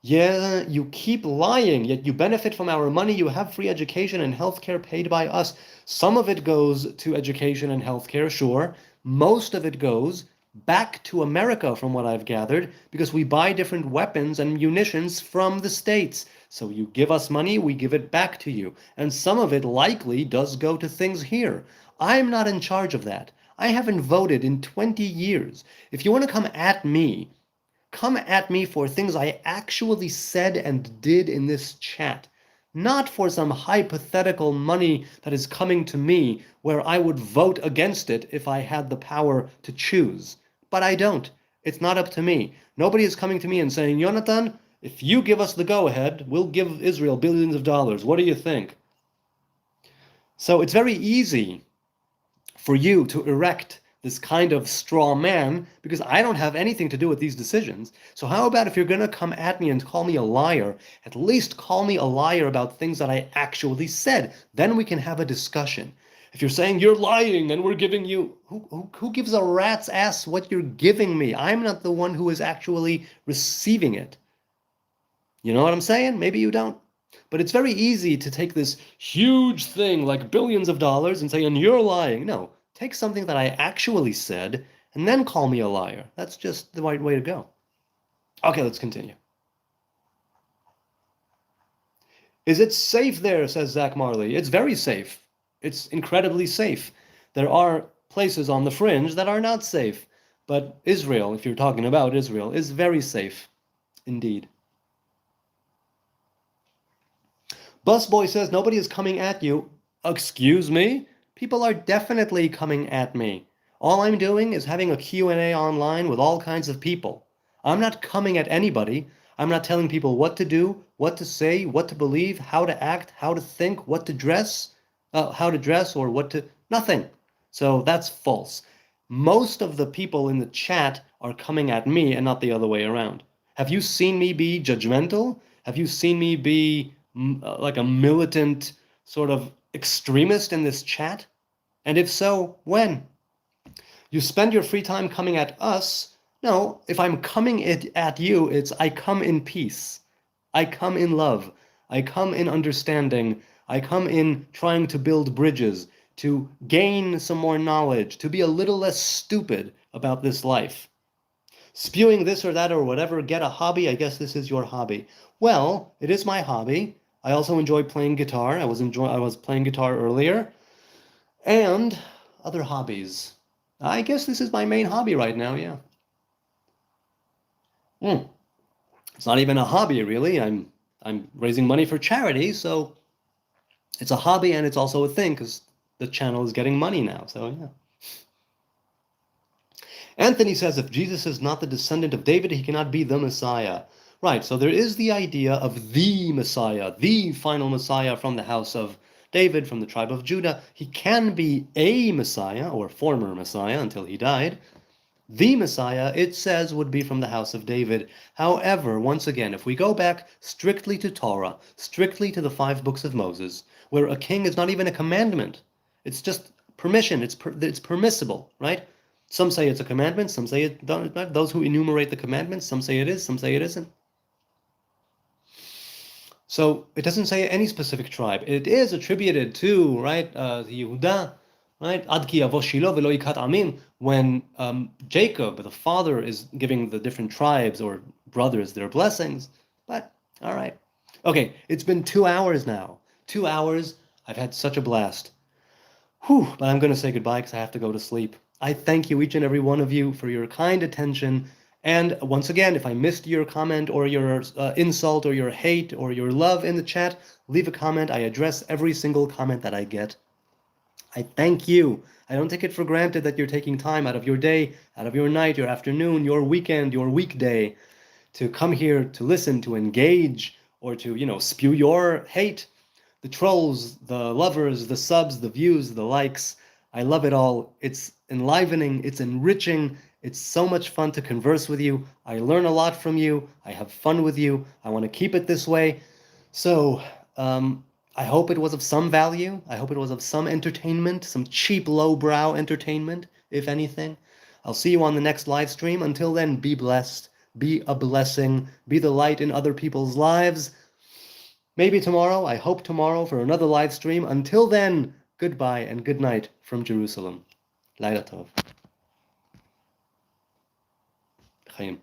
Yeah, you keep lying, yet you benefit from our money. You have free education and healthcare paid by us. Some of it goes to education and healthcare, sure. Most of it goes back to America, from what I've gathered, because we buy different weapons and munitions from the States. So you give us money, we give it back to you. And some of it likely does go to things here. I'm not in charge of that. I haven't voted in 20 years. If you want to come at me for things I actually said and did in this chat, not for some hypothetical money that is coming to me where I would vote against it if I had the power to choose. But I don't. It's not up to me. Nobody is coming to me and saying, Jonathan, if you give us the go-ahead, we'll give Israel billions of dollars. What do you think? So it's very easy for you to erect this kind of straw man because I don't have anything to do with these decisions. So how about if you're going to come at me and call me a liar, at least call me a liar about things that I actually said. Then we can have a discussion. If you're saying you're lying and we're giving you, who gives a rat's ass what you're giving me? I'm not the one who is actually receiving it. You know what I'm saying? Maybe you don't. But it's very easy to take this huge thing like billions of dollars and say, and you're lying. No, take something that I actually said and then call me a liar. That's just the right way to go. Okay, let's continue. Is it safe there, says Zach Marley. It's very safe. It's incredibly safe. There are places on the fringe that are not safe. But Israel, if you're talking about Israel, is very safe indeed. Busboy says nobody is coming at you. Excuse me? People are definitely coming at me. All I'm doing is having a Q&A online with all kinds of people. I'm not coming at anybody. I'm not telling people what to do, what to say, what to believe, how to act, how to think, what to dress, or what to... Nothing. So that's false. Most of the people in the chat are coming at me and not the other way around. Have you seen me be judgmental? Have you seen me be like a militant sort of extremist in this chat? And if so, when? You spend your free time coming at us. No, if I'm coming at you, it's I come in peace. I come in love. I come in understanding. I come in trying to build bridges, to gain some more knowledge, to be a little less stupid about this life. Spewing this or that or whatever, get a hobby. I guess this is your hobby. Well, it is my hobby. I also enjoy playing guitar. I was playing guitar earlier. And other hobbies. I guess this is my main hobby right now, yeah. It's not even a hobby, really. I'm raising money for charity, so It's a hobby and it's also a thing because the channel is getting money now. So yeah. Anthony says if Jesus is not the descendant of David, he cannot be the Messiah. Right, so there is the idea of the Messiah, the final Messiah from the house of David, from the tribe of Judah. He can be a Messiah, or former Messiah until he died. The Messiah, it says, would be from the house of David. However, once again, if we go back strictly to Torah, strictly to the 5 books of Moses, where a king is not even a commandment, it's just permission, it's permissible, right? Some say it's a commandment, some say it don't. Those who enumerate the commandments, some say it is, some say it isn't. So it doesn't say any specific tribe. It is attributed to, right, Yehuda, right? Ad ki yavo Shilo velo yikat amim. When Jacob, the father, is giving the different tribes or brothers their blessings. But all right, okay. It's been 2 hours now. 2 hours. I've had such a blast. Whew, but I'm going to say goodbye because I have to go to sleep. I thank you, each and every one of you, for your kind attention. And once again, if I missed your comment or your insult or your hate or your love in the chat, leave a comment. I address every single comment that I get. I thank you. I don't take it for granted that you're taking time out of your day, out of your night, your afternoon, your weekend, your weekday to come here to listen, to engage, or to, spew your hate. The trolls, the lovers, the subs, the views, the likes. I love it all. It's enlivening, it's enriching, it's so much fun to converse with you. I learn a lot from you. I have fun with you. I want to keep it this way. So, I hope it was of some value. I hope it was of some entertainment, some cheap, lowbrow entertainment, if anything. I'll see you on the next live stream. Until then, be blessed, be a blessing, be the light in other people's lives. Maybe tomorrow, I hope tomorrow, for another live stream. Until then, goodbye and good night from Jerusalem. Laila Tov. Chaim.